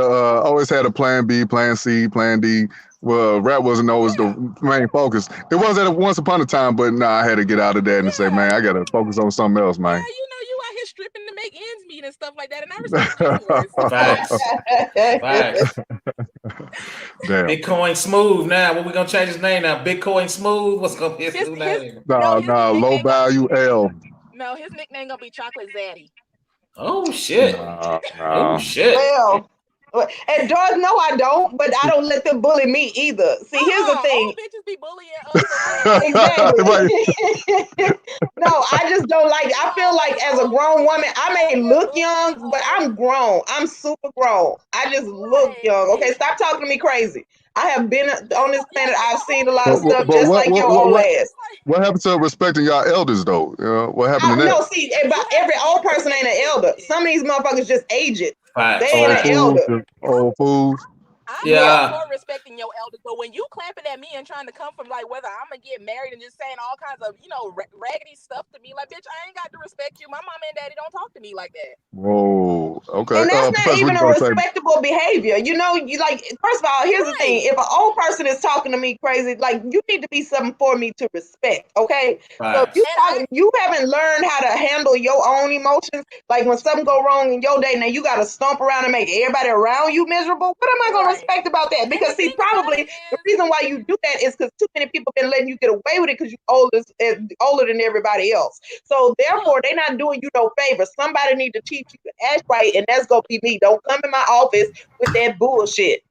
a plan B, plan C, plan D. Well, rap wasn't always the main focus. It was at once upon a time, but I had to get out of that and say, man, I gotta focus on something else, man. Yeah, you out here stripping to make ends meet and stuff like that, and I respect you for it. Facts. Damn. Bitcoin Smooth now. What we gonna change his name now? Bitcoin Smooth? What's gonna be his new name? No, low value L. No, his nickname gonna be Chocolate Zaddy. Oh shit. Oh shit. And Doris, no, I don't, but I don't let them bully me either. See, here's the thing. Bitches be bullying us. Exactly. No, I just don't like. I feel like as a grown woman, I may look young, but I'm grown. I'm super grown. I just look young. Okay, stop talking to me crazy. I have been on this planet. I've seen a lot of stuff, just like your old ass. What happened to respecting y'all elders, though? What happened to that? No, see, every old person ain't an elder. Some of these motherfuckers just aged. Right. They ain't an elder. Old fools. I'm more respecting your elders, but when you clamping at me and trying to come from like whether I'm gonna get married and just saying all kinds of raggedy stuff to me, like bitch, I ain't got to respect you. My mom and daddy don't talk to me like that. Whoa, okay. And that's not even a respectable behavior. You like. First of all, here's the thing: if an old person is talking to me crazy, like you need to be something for me to respect. Okay. Right. So if you haven't learned how to handle your own emotions, like when something go wrong in your day, now you got to stomp around and make everybody around you miserable. What am I gonna respect about that? Because see, probably the reason why you do that is because too many people been letting you get away with it because you're older than everybody else. So therefore, they're not doing you no favor. Somebody need to teach you to act right, and that's gonna be me. Don't come in my office with that bullshit.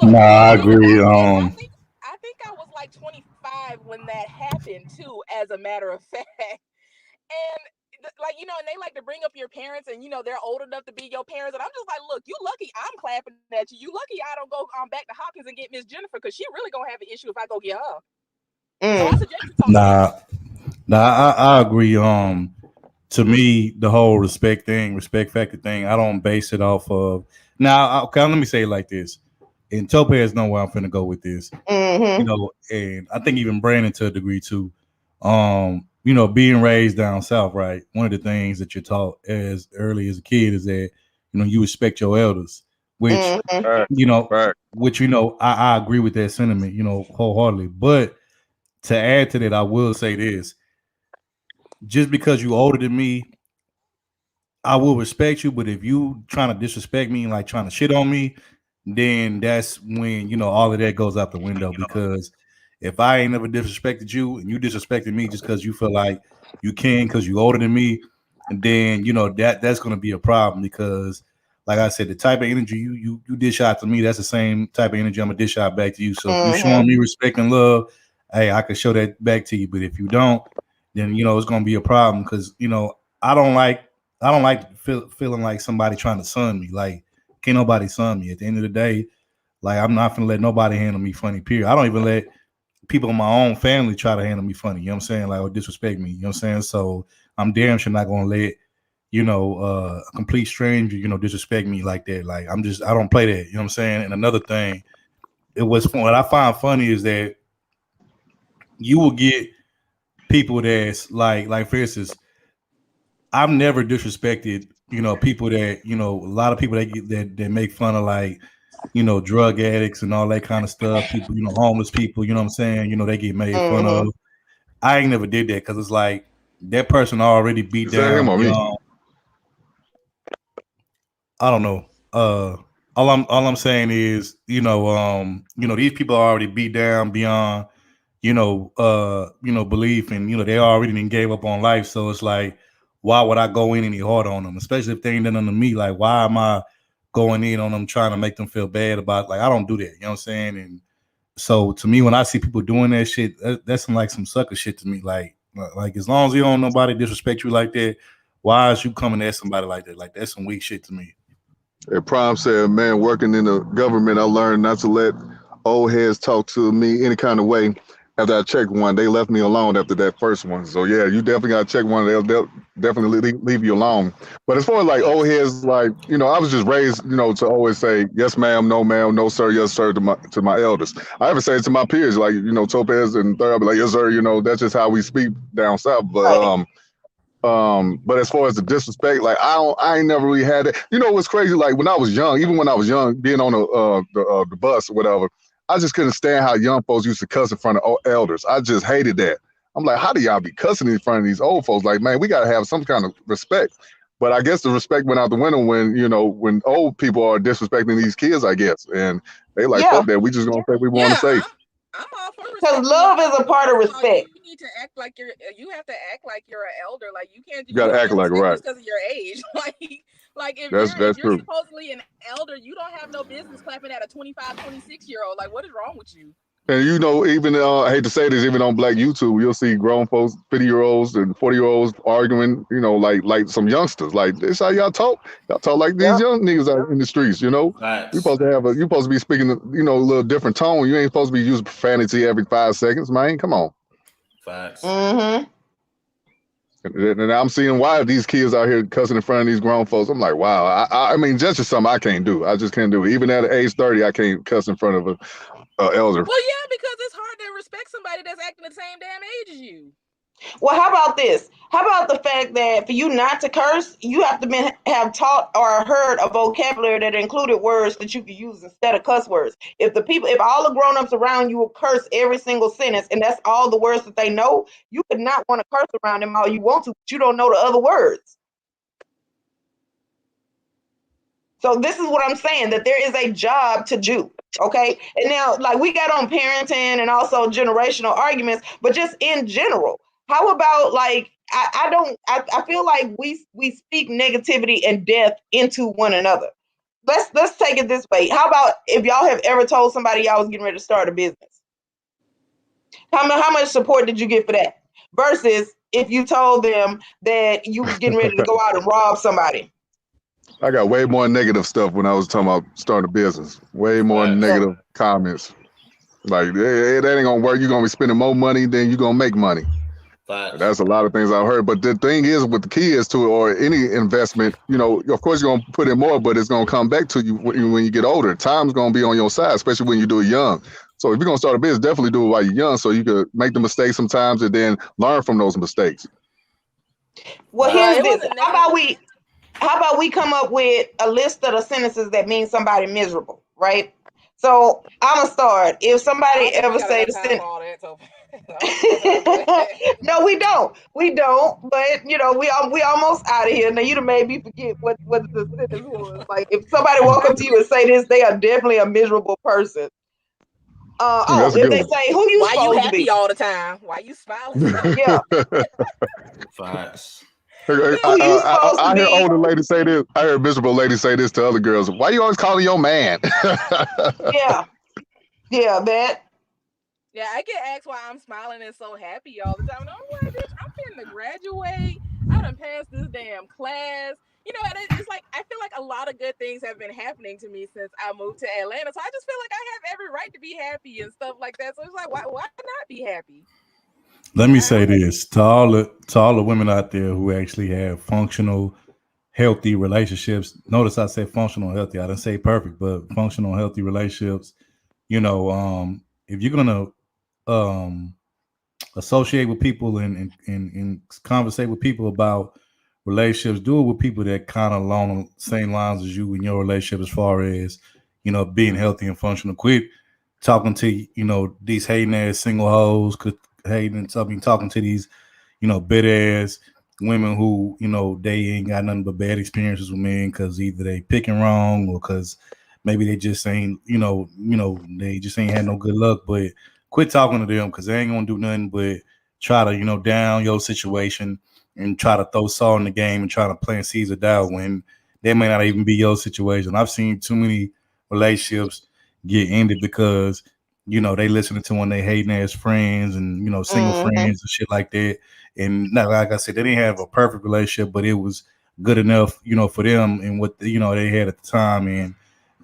Nah, I agree. I think I was like 25 when that happened too, as a matter of fact. And and they like to bring up your parents, and they're old enough to be your parents, and I'm just like, look, you lucky I'm clapping at you. You lucky I don't go back to Hopkins and get Miss Jennifer, because she really gonna have an issue if I go get her. So I suggest you talk I agree. To me, the whole respect factor thing, I don't base it off of. Now, okay, let me say it like this. And Topaz know where I'm finna go with this. Mm-hmm. And I think even Brandon to a degree too. Being raised down south, right? One of the things that you're taught as early as a kid is that you respect your elders, which I agree with that sentiment, wholeheartedly. But to add to that, I will say this: just because you older than me, I will respect you. But if you trying to disrespect me and like trying to shit on me, then that's when all of that goes out the window. Because if I ain't never disrespected you and you disrespected me just because you feel like you can because you older than me, and then that's going to be a problem. Because like I said, the type of energy you dish out to me, that's the same type of energy I'm gonna dish out back to you. So if you're showing me respect and love, hey, I can show that back to you. But if you don't, then it's going to be a problem. Because I don't like feeling like somebody trying to son me. Like, can't nobody son me. At the end of the day, like, I'm not gonna let nobody handle me funny, period. I don't even let people in my own family try to handle me funny, you know what I'm saying? Like, or disrespect me, you know what I'm saying? So I'm damn sure not gonna let, a complete stranger, disrespect me like that. Like, I don't play that, you know what I'm saying? And another thing, what I find funny is that you will get people that's like for instance, I've never disrespected, people that, a lot of people that make fun of like, drug addicts and all that kind of stuff. People, homeless people, you know what I'm saying? They get made fun of. I ain't never did that because it's like that person already beat down. I don't know. All I'm saying is, these people are already beat down beyond, belief, and they already done gave up on life. So it's like, why would I go in any harder on them, especially if they ain't done nothing to me? Like, why am I going in on them trying to make them feel bad about? Like, I don't do that, you know what I'm saying? And so to me, when I see people doing that shit, that's like some sucker shit to me. Like as long as you don't nobody disrespect you like that, why is you coming at somebody like that? Like, that's some weak shit to me. Prime said, man, working in the government, I learned not to let old heads talk to me any kind of way. After I checked one, they left me alone after that first one. So yeah, you definitely got to check one. They'll definitely leave you alone. But as far as like old heads, like, I was just raised, to always say, yes, ma'am, no, sir, yes, sir, to my elders. I ever say it to my peers, like, Topaz and Third, I'll be like, yes, sir, that's just how we speak down south. But but as far as the disrespect, like I ain't never really had it. What's crazy? Like when I was young, being on the bus or whatever, I just couldn't stand how young folks used to cuss in front of elders. I just hated that. I'm like, how do y'all be cussing in front of these old folks? Like, man, we got to have some kind of respect. But I guess the respect went out the window when old people are disrespecting these kids, I guess. And they like, fuck that. We just going to say what we want to say. I'm all for respect. Because love is a part of respect. You need to act like you have to act like you're an elder. Like, you can't do you got to act like, right. because of your age. Like, Like if That's you're true. supposedly an elder, you don't have no business clapping at a 25, 26-year-old. Like, what is wrong with you? And you know, even I hate to say this, even on Black YouTube, you'll see grown folks, 50-year-olds and 40-year-olds arguing, you know, like some youngsters. Like, this how y'all talk? Y'all talk like these young niggas out in the streets, you know? You're supposed to be speaking, you know, a little different tone. You ain't supposed to be using profanity every 5 seconds, man. Come on. Facts. Mm-hmm. And I'm seeing why these kids out here cussing in front of these grown folks. I'm like, wow. I mean, that's just something I can't do. I just can't do it. Even at age 30, I can't cuss in front of a elder. Well, yeah, because it's hard to respect somebody that's acting the same damn age as you. Well, how about this? How about the fact that for you not to curse, you have to have taught or heard a vocabulary that included words that you could use instead of cuss words. If all the grown-ups around you will curse every single sentence, and that's all the words that they know, you could not want to curse around them all you want to, but you don't know the other words. So this is what I'm saying, that there is a job to do, okay? And now, like, we got on parenting and also generational arguments, but just in general, how about, like, I feel like we speak negativity and death into one another. Let's take it this way. How about if y'all have ever told somebody y'all was getting ready to start a business? How much support did you get for that? Versus if you told them that you was getting ready to go out and rob somebody. I got way more negative stuff when I was talking about starting a business. Way more negative comments. Like, that ain't gonna work. You're gonna be spending more money than you're gonna make money. That's a lot of things I've heard. But the thing is, with the kids too, or any investment, you know, of course you're gonna put in more, but it's gonna come back to you when you get older. Time's gonna be on your side, especially when you do it young. So if you're gonna start a business, definitely do it while you're young, so you could make the mistakes sometimes and then learn from those mistakes. Well, here's this. How about we come up with a list of the sentences that mean somebody miserable, right? So I'm gonna start. If somebody ever say the sentence, no, we don't. But you know, we almost out of here. Now you done made me forget what the sentence was. Like, if somebody walk up to you and say this, they are definitely a miserable person. If they say, "Who you Why supposed you to be?" happy all the time? Why you smiling? Yeah. Facts. I hear older ladies say this. I hear miserable ladies say this to other girls. Why you always calling your man? Yeah, that. Yeah, I get asked why I'm smiling and so happy all the time. And I'm like, bitch, I'm finna graduate. I done passed this damn class. You know, and it's like, I feel like a lot of good things have been happening to me since I moved to Atlanta. So I just feel like I have every right to be happy and stuff like that. So it's like, why not be happy? Let me say this to all the women out there who actually have functional, healthy relationships. Notice I said functional, healthy. I didn't say perfect, but functional, healthy relationships. You know, if you're gonna associate with people and conversate with people about relationships, do it with people that kind of along the same lines as you in your relationship, as far as, you know, being healthy and functional. Quit talking to, you know, these hating ass single hoes, talking to these, you know, bitter ass women who, you know, they ain't got nothing but bad experiences with men because either they picking wrong or because maybe they just ain't, you know, they just ain't had no good luck. But quit talking to them because they ain't gonna do nothing but try to, you know, down your situation and try to throw salt in the game and try to plant seeds of doubt when they may not even be your situation. I've seen too many relationships get ended because, you know, they listening to one of their hating ass friends and, you know, single friends and shit like that. And not, like I said, they didn't have a perfect relationship, but it was good enough, you know, for them and what, you know, they had at the time. And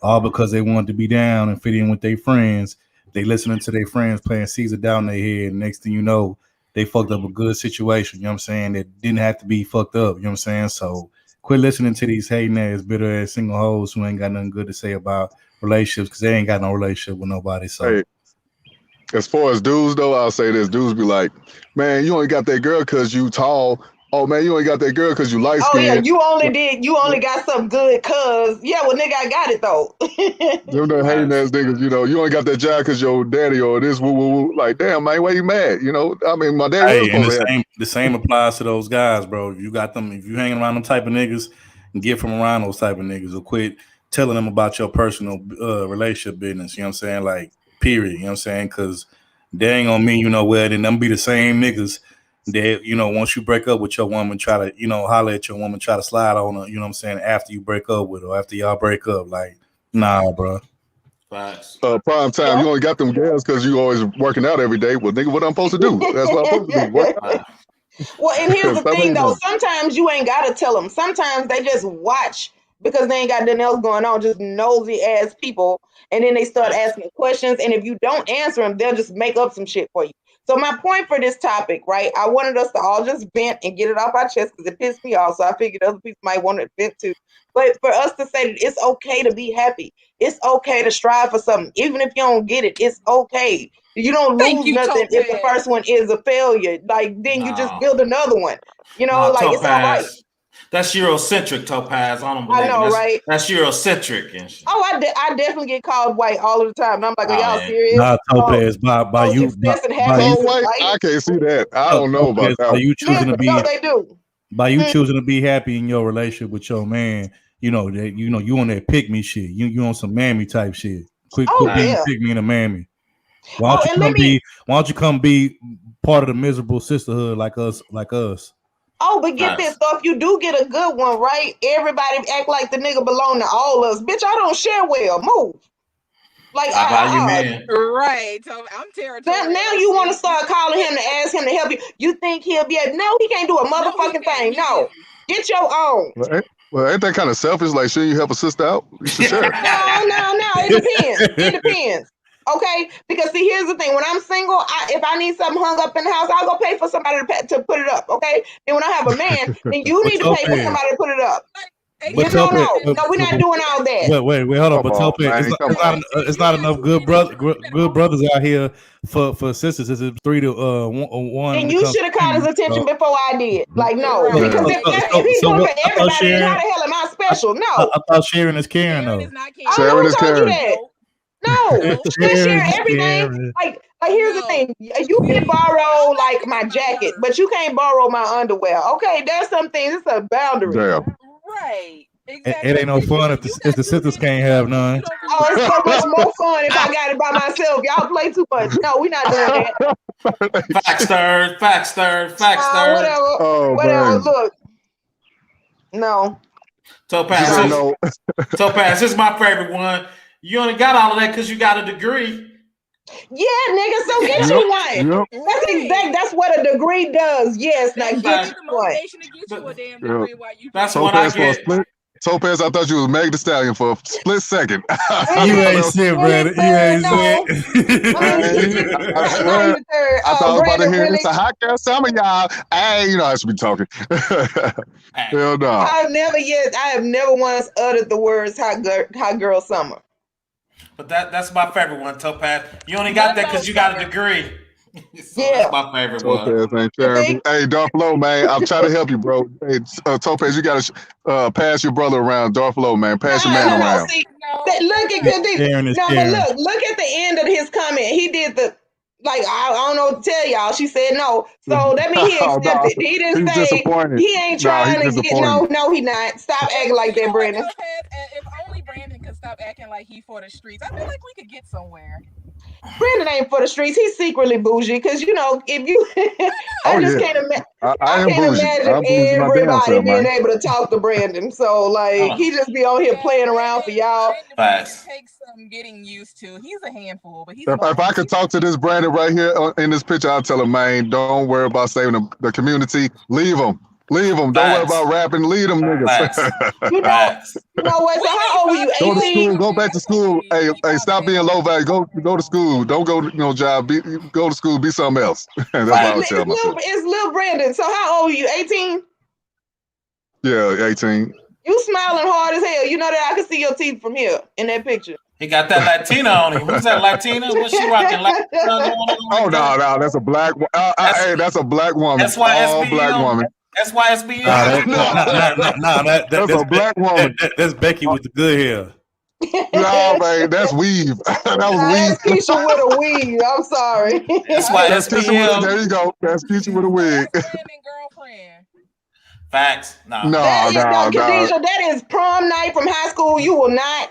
all because they wanted to be down and fit in with their friends, they listening to their friends playing seeds of doubt in their head. And next thing you know, they fucked up a good situation, you know what I'm saying, that didn't have to be fucked up, you know what I'm saying? So quit listening to these hating ass, bitter ass single hoes who ain't got nothing good to say about relationships because they ain't got no relationship with nobody. So hey, as far as dudes though, I'll say this: dudes be like, man, you only got that girl because you tall. Oh man, you only got that girl because you light skinned. Oh yeah, you only got something good cause well nigga, I got it though. Them the hating ass niggas, you know, you only got that job because your daddy or this woo woo woo. Like, damn man, why you mad? You know, I mean, my daddy. Hey, the same applies to those guys, bro. If you got them, if you hanging around them type of niggas, and get from around those type of niggas, or quit telling them about your personal relationship business. You know what I'm saying? Like, period. You know what I'm saying? Because they ain't gonna mean you know well. Then them be the same niggas that, you know, once you break up with your woman, try to, you know, holler at your woman, try to slide on her, you know what I'm saying, after you break up with her, after y'all break up. Like, nah, bro. Facts. Prime time, you only got them gas because you always working out every day. Well, nigga, what I'm supposed to do? That's what I'm supposed to do. Work out. Well, and here's the thing, though. Sometimes you ain't got to tell them. Sometimes they just watch because they ain't got nothing else going on, just nosy ass people. And then they start asking questions. And if you don't answer them, they'll just make up some shit for you. So my point for this topic, right? I wanted us to all just vent and get it off our chest because it pissed me off. So I figured other people might want to vent too. But for us to say that it's okay to be happy. It's okay to strive for something. Even if you don't get it, it's okay. You don't lose nothing if the first one is a failure. Like, then you just build another one. You know, like, it's all right. That's Eurocentric, Topaz. I don't believe I know, right? That's Eurocentric and shit. Oh, I definitely get called white all of the time. And I'm like, are y'all serious? Nah, Topaz, by you. I can't see that. I don't know about that. By you choosing to be, no, they do. By you choosing to be happy in your relationship with your man, you know that you on that pick me shit. You on some mammy type shit. Quit being pick me and a mammy. Why don't you come be part of the miserable sisterhood like us? Oh, but get this. So if you do get a good one, right? Everybody act like the nigga belong to all of us. Bitch, I don't share well. Move. Like, right. So I'm territorial. Now you want to start calling him to ask him to help you. You think he'll be able? No, he can't do a motherfucking thing. No. Get your own. Well, ain't that kind of selfish? Like, shouldn't you help a sister out? You should share. No. It depends. Okay, because see, here's the thing: when I'm single, if I need something hung up in the house, I'll go pay for somebody to put it up. Okay, and when I have a man, then you need to pay for somebody to put it up. No, we're not doing all that. Wait, hold on. But Topaz, it's not enough good brothers out here for sisters. It's 3 to 1. And you should have caught his attention before I did. Like, no, because if he's going for everybody, then how the hell am I special? No, I thought sharing is caring though. Sharing is caring. No, share everything. Like here's the thing: you can borrow like my jacket, but you can't borrow my underwear. Okay, there's some things. It's a boundary. Damn. Right. Exactly. It ain't no fun if the sisters can't have none. Oh, it's so much more fun if I got it by myself. Y'all play too much. No, we're not doing that. Facts third. Whatever. Look. No. Topaz, this is my favorite one. You only got all of that because you got a degree. Yeah, nigga, so get you one. That's what a degree does. Yes, now get you one. That's what I get. Topaz, I thought you was Meg Thee Stallion for a split second. You ain't shit, Brandon. You ain't shit. I thought I was about to hear this. A hot girl summer, y'all. Hey, you know I should be talking. Hell no. I have never once uttered the words hot girl summer. But that's my favorite one, Topaz. You only got that because you got a degree. So that's my favorite one. Hey, Darth Low, man, I'm trying to help you, bro. Hey, Topaz, you gotta pass your brother around. Darth Low, man, pass your man around. Look at the end of his comment. He did the I don't know what to tell y'all. She said no, so that means he accepted. He didn't say he ain't trying to get no. He not. Stop acting like that, Brandon. If only Brandon could stop acting like he for the streets, I feel like we could get somewhere. Brandon ain't for the streets. He's secretly bougie because if you, I can't imagine. I can't imagine everybody being able to talk to Brandon. So he just be on here playing around for y'all. Takes some getting used to. He's a handful, but he's. If I could talk to this Brandon right here in this picture, I'll tell him, man, don't worry about saving the community. Leave him. Don't worry about rapping. Leave them niggas. You know what? So how old were you? 18? Go to school. Go back to school. Hey, stop being low value. Go to school. Don't go job. Go to school. Be something else. That's what I would tell myself. It's Lil Brandon. So how old are you? 18? Yeah, 18. You smiling hard as hell. You know that I can see your teeth from here in that picture. He got that Latina on him. Who's that Latina? What's she rocking? Oh no, that's a black. Hey, that's a black woman. That's why all black woman. That's why SB. That's a black woman. That's Becky with the good hair. No, man, that's weave. That was weave. That's Keisha with a weave. I'm sorry. That's why SBL. There you go. That's Keisha with a wig. Girlfriend. Facts. No. That is prom night from high school. You will not.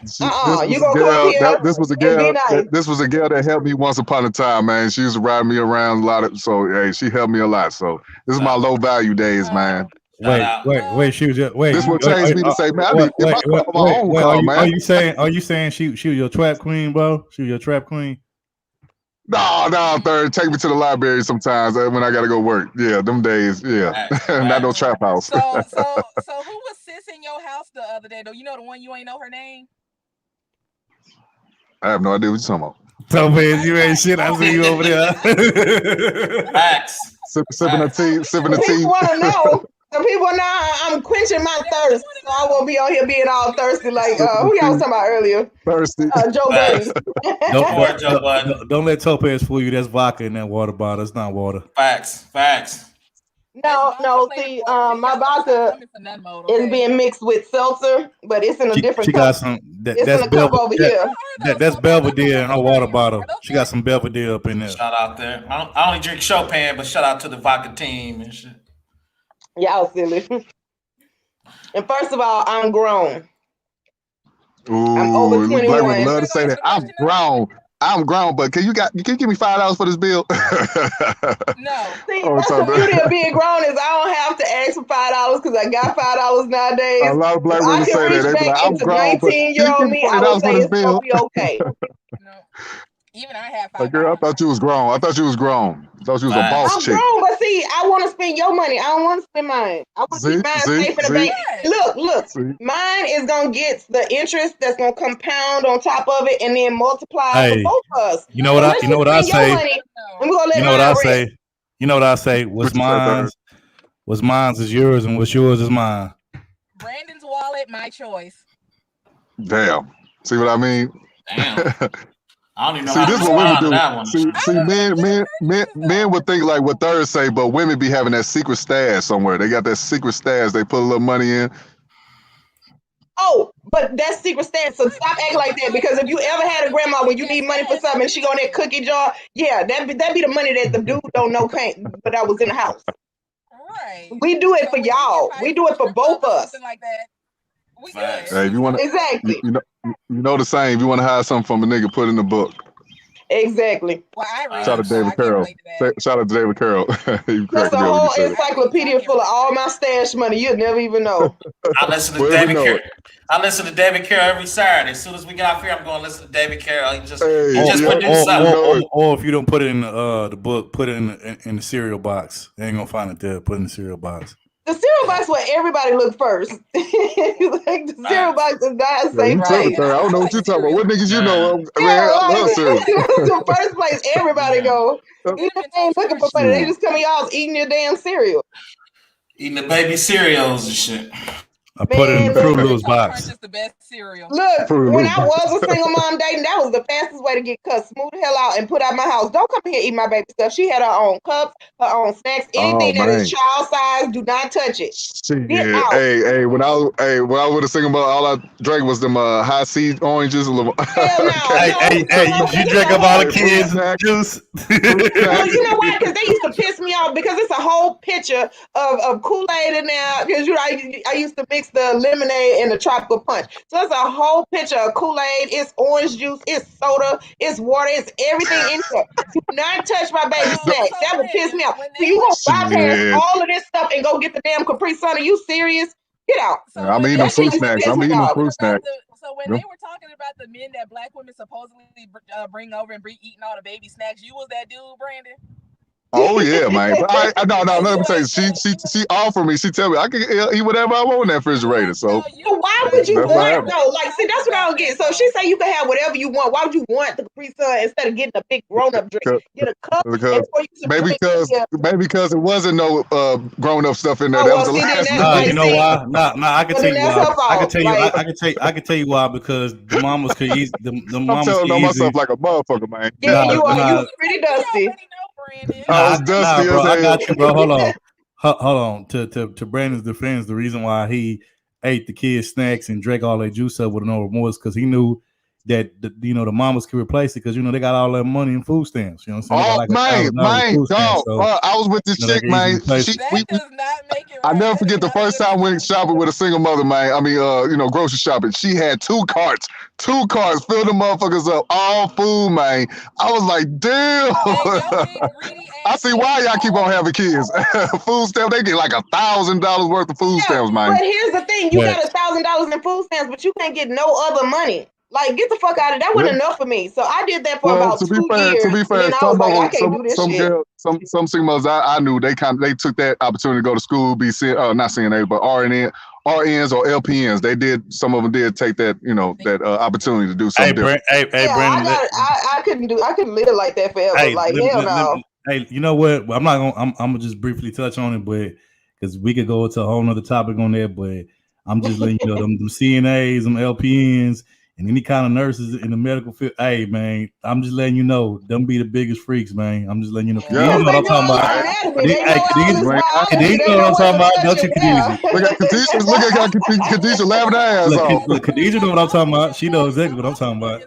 You gonna come up here. This was a girl. This was a girl that helped me once upon a time, man. She used to ride me around a lot. So hey, she helped me a lot. So this is my low value days, man. Wait. She was just wait. This will change me to say, man. I need to get my own car, man. Are you saying she was your trap queen, bro? She was your trap queen? No, third. Take me to the library sometimes when I gotta go work. Yeah, them days. Yeah, not no trap house. So who was sis in your house the other day? Though you know the one you ain't know her name. I have no idea what you're talking about. Topaz, you ain't shit. I see you over there. Facts. Sipping a tea. People want to know. The people now, I'm quenching my thirst, so I won't be on here being all thirsty like who y'all was talking about earlier? Thirsty. Joe Budden. Don't let Topaz fool you. That's vodka in that water bottle. It's not water. Facts. No. See, my vodka is being mixed with seltzer, but it's in a different. She got some. It's in a cup over here. That's Belvedere in her water bottle. She got some Belvedere up in there. Shout out there. I only drink Chopin, but shout out to the vodka team and shit. Y'all silly. And first of all, I'm grown. Ooh, I'm over 21. Black would love to say that. I'm grown, but can you give me $5 for this bill? No. See, that's the beauty of being grown is I don't have to ask for $5 because I got $5 nowadays. A lot of black women say that. They be like, I'm grown, but can you give me $40 for this bill? Be okay. Even I have $5. Like, girl, I thought you was grown. I thought you was a boss chick. I'm grown, but see, I want to spend your money. I don't want to spend mine. I want to keep mine safe in the bank. Look. Mine is going to get the interest that's going to compound on top of it and then multiply for both of us. You know what I say? You know what I say? What's mine is yours and what's yours is mine. Brandon's wallet, my choice. Damn. See what I mean? Damn. I don't even know See, how this to is what women respond to that one. See, men would think like what Third say, but women be having that secret stash somewhere. They got that secret stash. They put a little money in. Oh, but that's secret stash. So stop acting like that because if you ever had a grandma when you need money for something and she go in that cookie jar, yeah, that be the money that the dude don't know came, but that was in the house. Right. We do it for y'all. We do it for both of us. Like that. Hey, if you want to, exactly. You know the same. If you want to hide something from a nigga, put it in the book. Exactly. Well, shout out to David Carroll. Shout out to David Carroll. That's a whole encyclopedia full of all my stash money. You'll never even know. I listen to David Carroll. I listen to David Carroll every Saturday. As soon as we get off here, I'm going to listen to David Carroll. He just produced something. Or if you don't put it in the book, put it in the cereal box. You ain't gonna find it there. Put it in the cereal box. The cereal box where everybody look first. Like the cereal box is not safe, right? I don't know what you're talking about. What niggas you know? I love cereal. The first place everybody go. Even if they ain't looking for money, they just come to y'all eating your damn cereal. Eating the baby cereals and shit. I put it in the Fruit Loops box. Just the best cereal. Look, when I was a single mom dating, that was the fastest way to get cut. Smooth the hell out and put out my house. Don't come here and eat my baby stuff. She had her own cups, her own snacks. Anything that is child size, do not touch it. Hey, when I was a single mom, all I drank was them high seed oranges. Hell no. Hey, you drink up all the kids' juice. Well, you know why? Because they used to piss me off because it's a whole picture of Kool-Aid in there. Because I used to mix the lemonade and the tropical punch. So it's a whole picture of Kool-Aid, it's orange juice, it's soda, it's water, it's everything in there. Do not touch my baby snacks. That would piss me off. So you gonna bypass all of this stuff and go get the damn Capri Sun? Are you serious? Get out. I'm eating them fruit snacks. I'm eating fruit snacks. So when they were talking about the men that black women supposedly bring over and eating all the baby snacks, you was that dude, Brandon? Oh yeah, man. No. Let me tell you, she offered me. She tell me I can eat whatever I want in that refrigerator. So why would you want though? Like, see, that's what I don't get. So she say you can have whatever you want. Why would you want the Capri Sun instead of getting a big grown-up drink? Get a cup. Maybe because it wasn't no grown-up stuff in there. That was the last. You know why? I can tell you why. I can tell you why because the mamas could ease the mamas. I'm telling myself like a motherfucker, man. Yeah, you are. You pretty dusty. I was dusty bro, as hell. I got you, bro. Hold on. To Brandon's defense, the reason why he ate the kids' snacks and drank all their juice up with no remorse because he knew that the mamas can replace it because they got all that money in food stamps. You know what I'm saying? Man, dog. I was with this chick, man. I never forget the first time we went shopping with a single mother, man. I mean, grocery shopping. She had two carts, filled them motherfuckers up, all food, man. I was like, damn. I see why y'all keep on having kids. Food stamps, they get like $1,000 worth of food stamps, man. But here's the thing: you got $1,000 in food stamps, but you can't get no other money. Like, get the fuck out of it. That wasn't enough for me. So I did that for about 2 years. To be fair, some single mothers I knew they took that opportunity to go to school, be not CNA, but RNs or LPNs. Some of them did take that, that opportunity to do something different. Brandon, I couldn't live like that forever. Hell no. Hey, you know what? I'm gonna just briefly touch on it, but because we could go into a whole nother topic on that, but I'm just letting you know them CNAs, them LPNs, and any kind of nurses in the medical field. Hey, man, I'm just letting you know, them be the biggest freaks, man. I'm just letting you know. You know what I'm talking about. You know what I'm talking about, don't you, Khadijah? Look at Khadijah laughing her ass off. Look, Khadijah know what I'm talking about. She knows exactly what I'm talking about.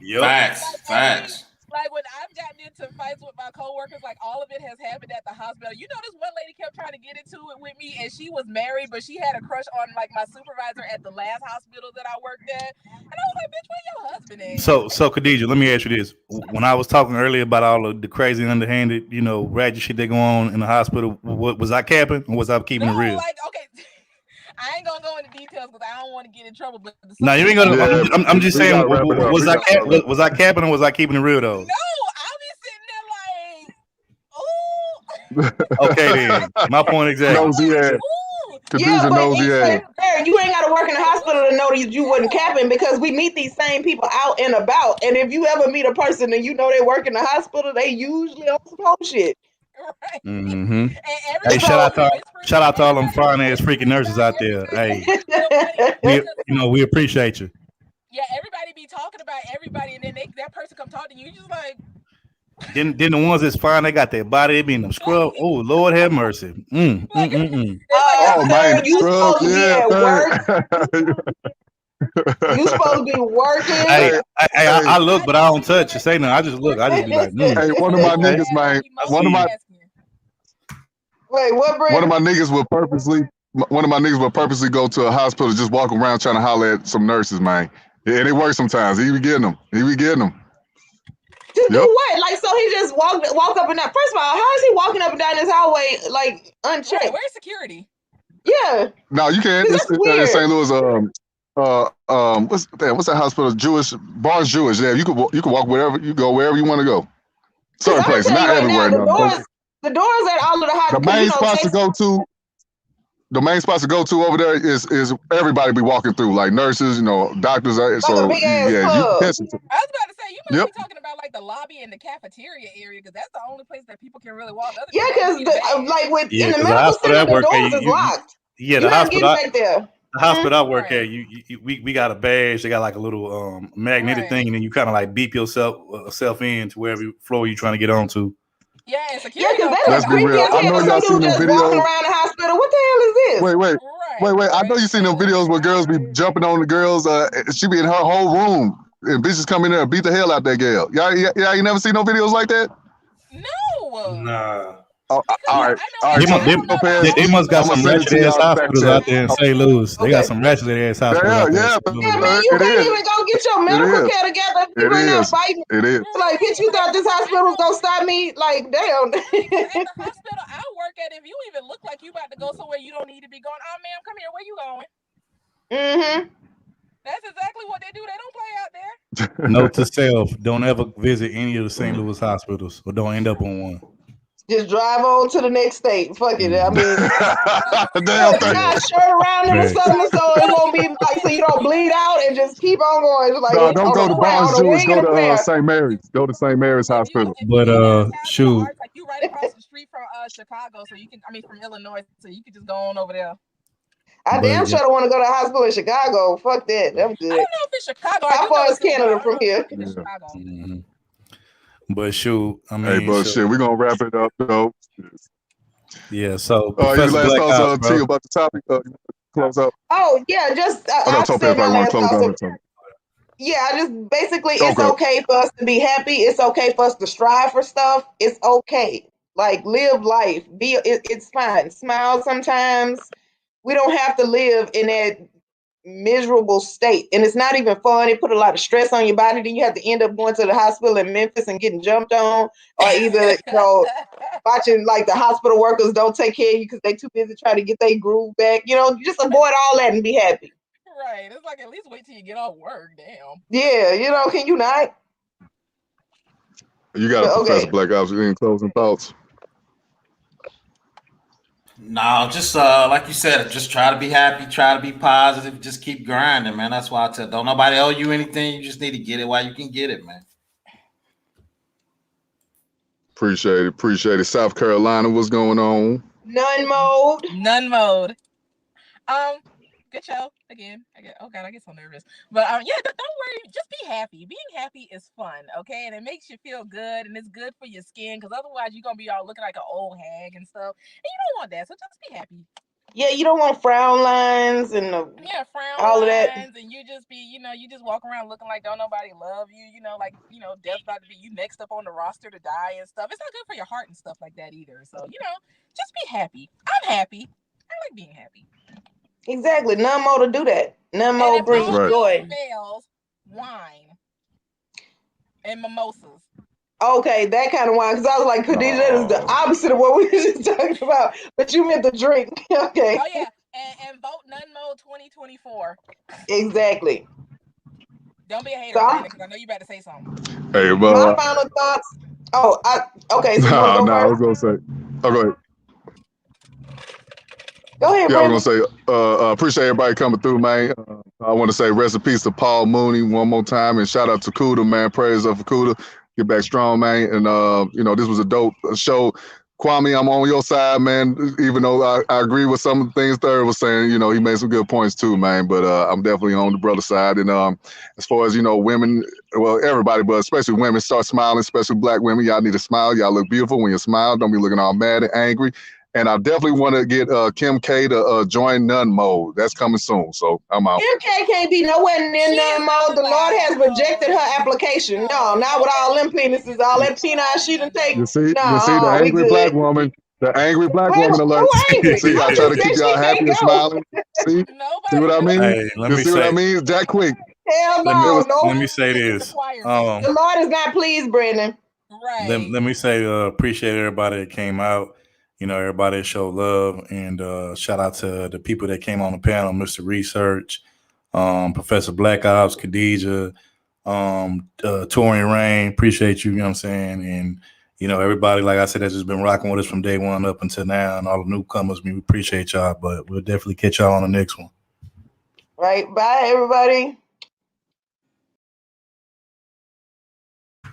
Yep. Facts. Like when I've gotten into fights with my coworkers, like all of it has happened at the hospital. You know, this one lady kept trying to get into it with me, and she was married, but she had a crush on like my supervisor at the last hospital that I worked at. And I was like, bitch, where your husband at? So Khadijah, let me ask you this: when I was talking earlier about all of the crazy, underhanded, ratchet shit that go on in the hospital, was I capping or was I keeping it real? Like, okay. I ain't gonna go into details because I don't want to get in trouble. But no, you ain't gonna. Yeah, I'm just saying. Was I capping or was I keeping it real though? No, I'll be sitting there like, ooh. Okay, then. My point exactly. Nosy ass. Yeah, but you ain't got to work in the hospital to know that you wasn't capping, because we meet these same people out and about, and if you ever meet a person and they work in the hospital, they usually on some whole shit. Right. Mm-hmm. Hey, shout out to all them fine ass freaking nurses out there. Hey, we appreciate you. Yeah, everybody be talking about everybody, and then that person come talk to you. You just like. Then the ones that's fine, they got their body, they be in them scrub. Oh, Lord have mercy. Oh man, you supposed to be at work. You supposed to be working. Hey, I look, but I don't touch. You say no, I just look. I just be like, Hey, one of my niggas, man. Wait, what, Brandon? One of my niggas would purposely go to a hospital, just walk around trying to holler at some nurses, man. Yeah, and it works sometimes. He be getting them. To do what? Like, so he just walk up and down. First of all, how is he walking up and down this hallway like unchecked? Where's security? Yeah. No, you can't. It's in St. Louis. What's that hospital? Barnes Jewish. Yeah, you could walk wherever you go, wherever you want to go. Certain places, not everywhere. The doors at all of the hospitals. The main spots to go to over there is everybody be walking through, like nurses, doctors. You I was about to say, you must be talking about like the lobby and the cafeteria area, because that's the only place that people can really walk. Yeah, because in the medical center, the doors is locked. Yeah, the hospital I work at, we got a badge. They got like a little magnetic thing, and then you kind of like beep yourself in to wherever floor you're trying to get onto. Yeah, security. Yeah, because that's creepy as hell. Some dude just walking around the hospital. What the hell is this? Wait. I know you seen them videos where girls be jumping on the girls. She be in her whole room, and bitches come in there and beat the hell out that girl. Y'all, you never seen no videos like that? No. Nah. All right. They must got some ratchet ass hospitals out there in St. Louis. They got some ratchet ass hospitals. Yeah, man, you can't even go get your medical care together. People in there fighting. It is. Like, bitch, you thought this hospital was gonna stop me? Like, damn. At the hospital I work at, if you even look like you about to go somewhere you don't need to be going, ma'am, come here. Where you going? That's exactly what they do. They don't play out there. Note to self: don't ever visit any of the St. Louis hospitals, or don't end up on one. Just drive on to the next state. Fuck it. I mean, not shirt around it or something, so it won't be like, so you don't bleed out, and just keep on going. Like, no, don't go to Barnes Jewish. Go to St. Mary's. Go to St. Mary's Hospital. But shoot, like you right across the street from Chicago, so you can. I mean, from Illinois, so you can just go on over there. I damn sure don't want to go to a hospital in Chicago. Fuck that. I'm good. I don't know if it's Chicago. How far is Canada from here? Mm-hmm. But shoot, I mean, hey, but shit, we're gonna wrap it up though. Yeah, so your last thoughts T about the topic, close up. Oh yeah, just I said my last thoughts. Yeah, I just basically it's okay for us to be happy. It's okay for us to strive for stuff. It's okay. Like live life. It's fine. Smile sometimes. We don't have to live in that miserable state. And it's not even fun. It put a lot of stress on your body. Then you have to end up going to the hospital in Memphis and getting jumped on, or either watching like the hospital workers don't take care of you because they too busy trying to get their groove back. Just avoid all that and be happy. Right. It's like at least wait till you get off work. Damn. Yeah, can you not? You got Professor Black Ops. Any closing thoughts? No, just like you said, just try to be happy, try to be positive, just keep grinding, man. That's why I tell don't nobody owe you anything. You just need to get it while you can get it, man. Appreciate it. South Carolina, what's going on? None mode. Good show again. I get so nervous. But don't worry, just be happy. Being happy is fun, okay? And it makes you feel good, and it's good for your skin, because otherwise you're gonna be all looking like an old hag and stuff. And you don't want that, so just be happy. Yeah, you don't want frown lines and all of that. And you just be, you just walk around looking like don't nobody love you, death's about to be you next up on the roster to die and stuff. It's not good for your heart and stuff like that either. So, just be happy. I'm happy. I like being happy. Exactly. None more to do that. None more brings joy. Fails, wine and mimosas. Okay, that kind of wine. Because I was like, Khadijah, that is the opposite of what we were just talking about. But you meant the drink. Okay. Oh, yeah. And vote None Mode 2024. Exactly. Don't be a hater, because I know you about to say something. Hey, my final thoughts. Okay. So I was going to say. Oh, go ahead. Go ahead, I was going to say, appreciate everybody coming through, man. I want to say rest in peace to Paul Mooney one more time, and shout out to Kuda, man. Prayers up for Kuda. Get back strong, man. And, this was a dope show. Kwame, I'm on your side, man, even though I agree with some of the things Third was saying. He made some good points too, man, but I'm definitely on the brother side. And as far as, women, well, everybody, but especially women, start smiling, especially black women. Y'all need to smile. Y'all look beautiful when you smile. Don't be looking all mad and angry. And I definitely want to get Kim K to join None Mode. That's coming soon, so I'm out. Kim K can't be nowhere near None Mode. The Lord has rejected her application. No, not with all them penises, all that penile she done take. You see the angry black woman. The angry black woman alert. See, I try to keep y'all happy and smiling. See what I mean? Hey, what I mean? Jack Quick. Hell no. Let me say this. The Lord is not pleased, Brandon. Right. Let me say, appreciate everybody that came out. Everybody that showed love, and shout out to the people that came on the panel, Mr. Research, Professor Black Ops, Khadijah, Torian Rain. Appreciate you, you know what I'm saying? And, everybody, like I said, that's just been rocking with us from day one up until now, and all the newcomers, we appreciate y'all, but we'll definitely catch y'all on the next one. Right. Bye, everybody.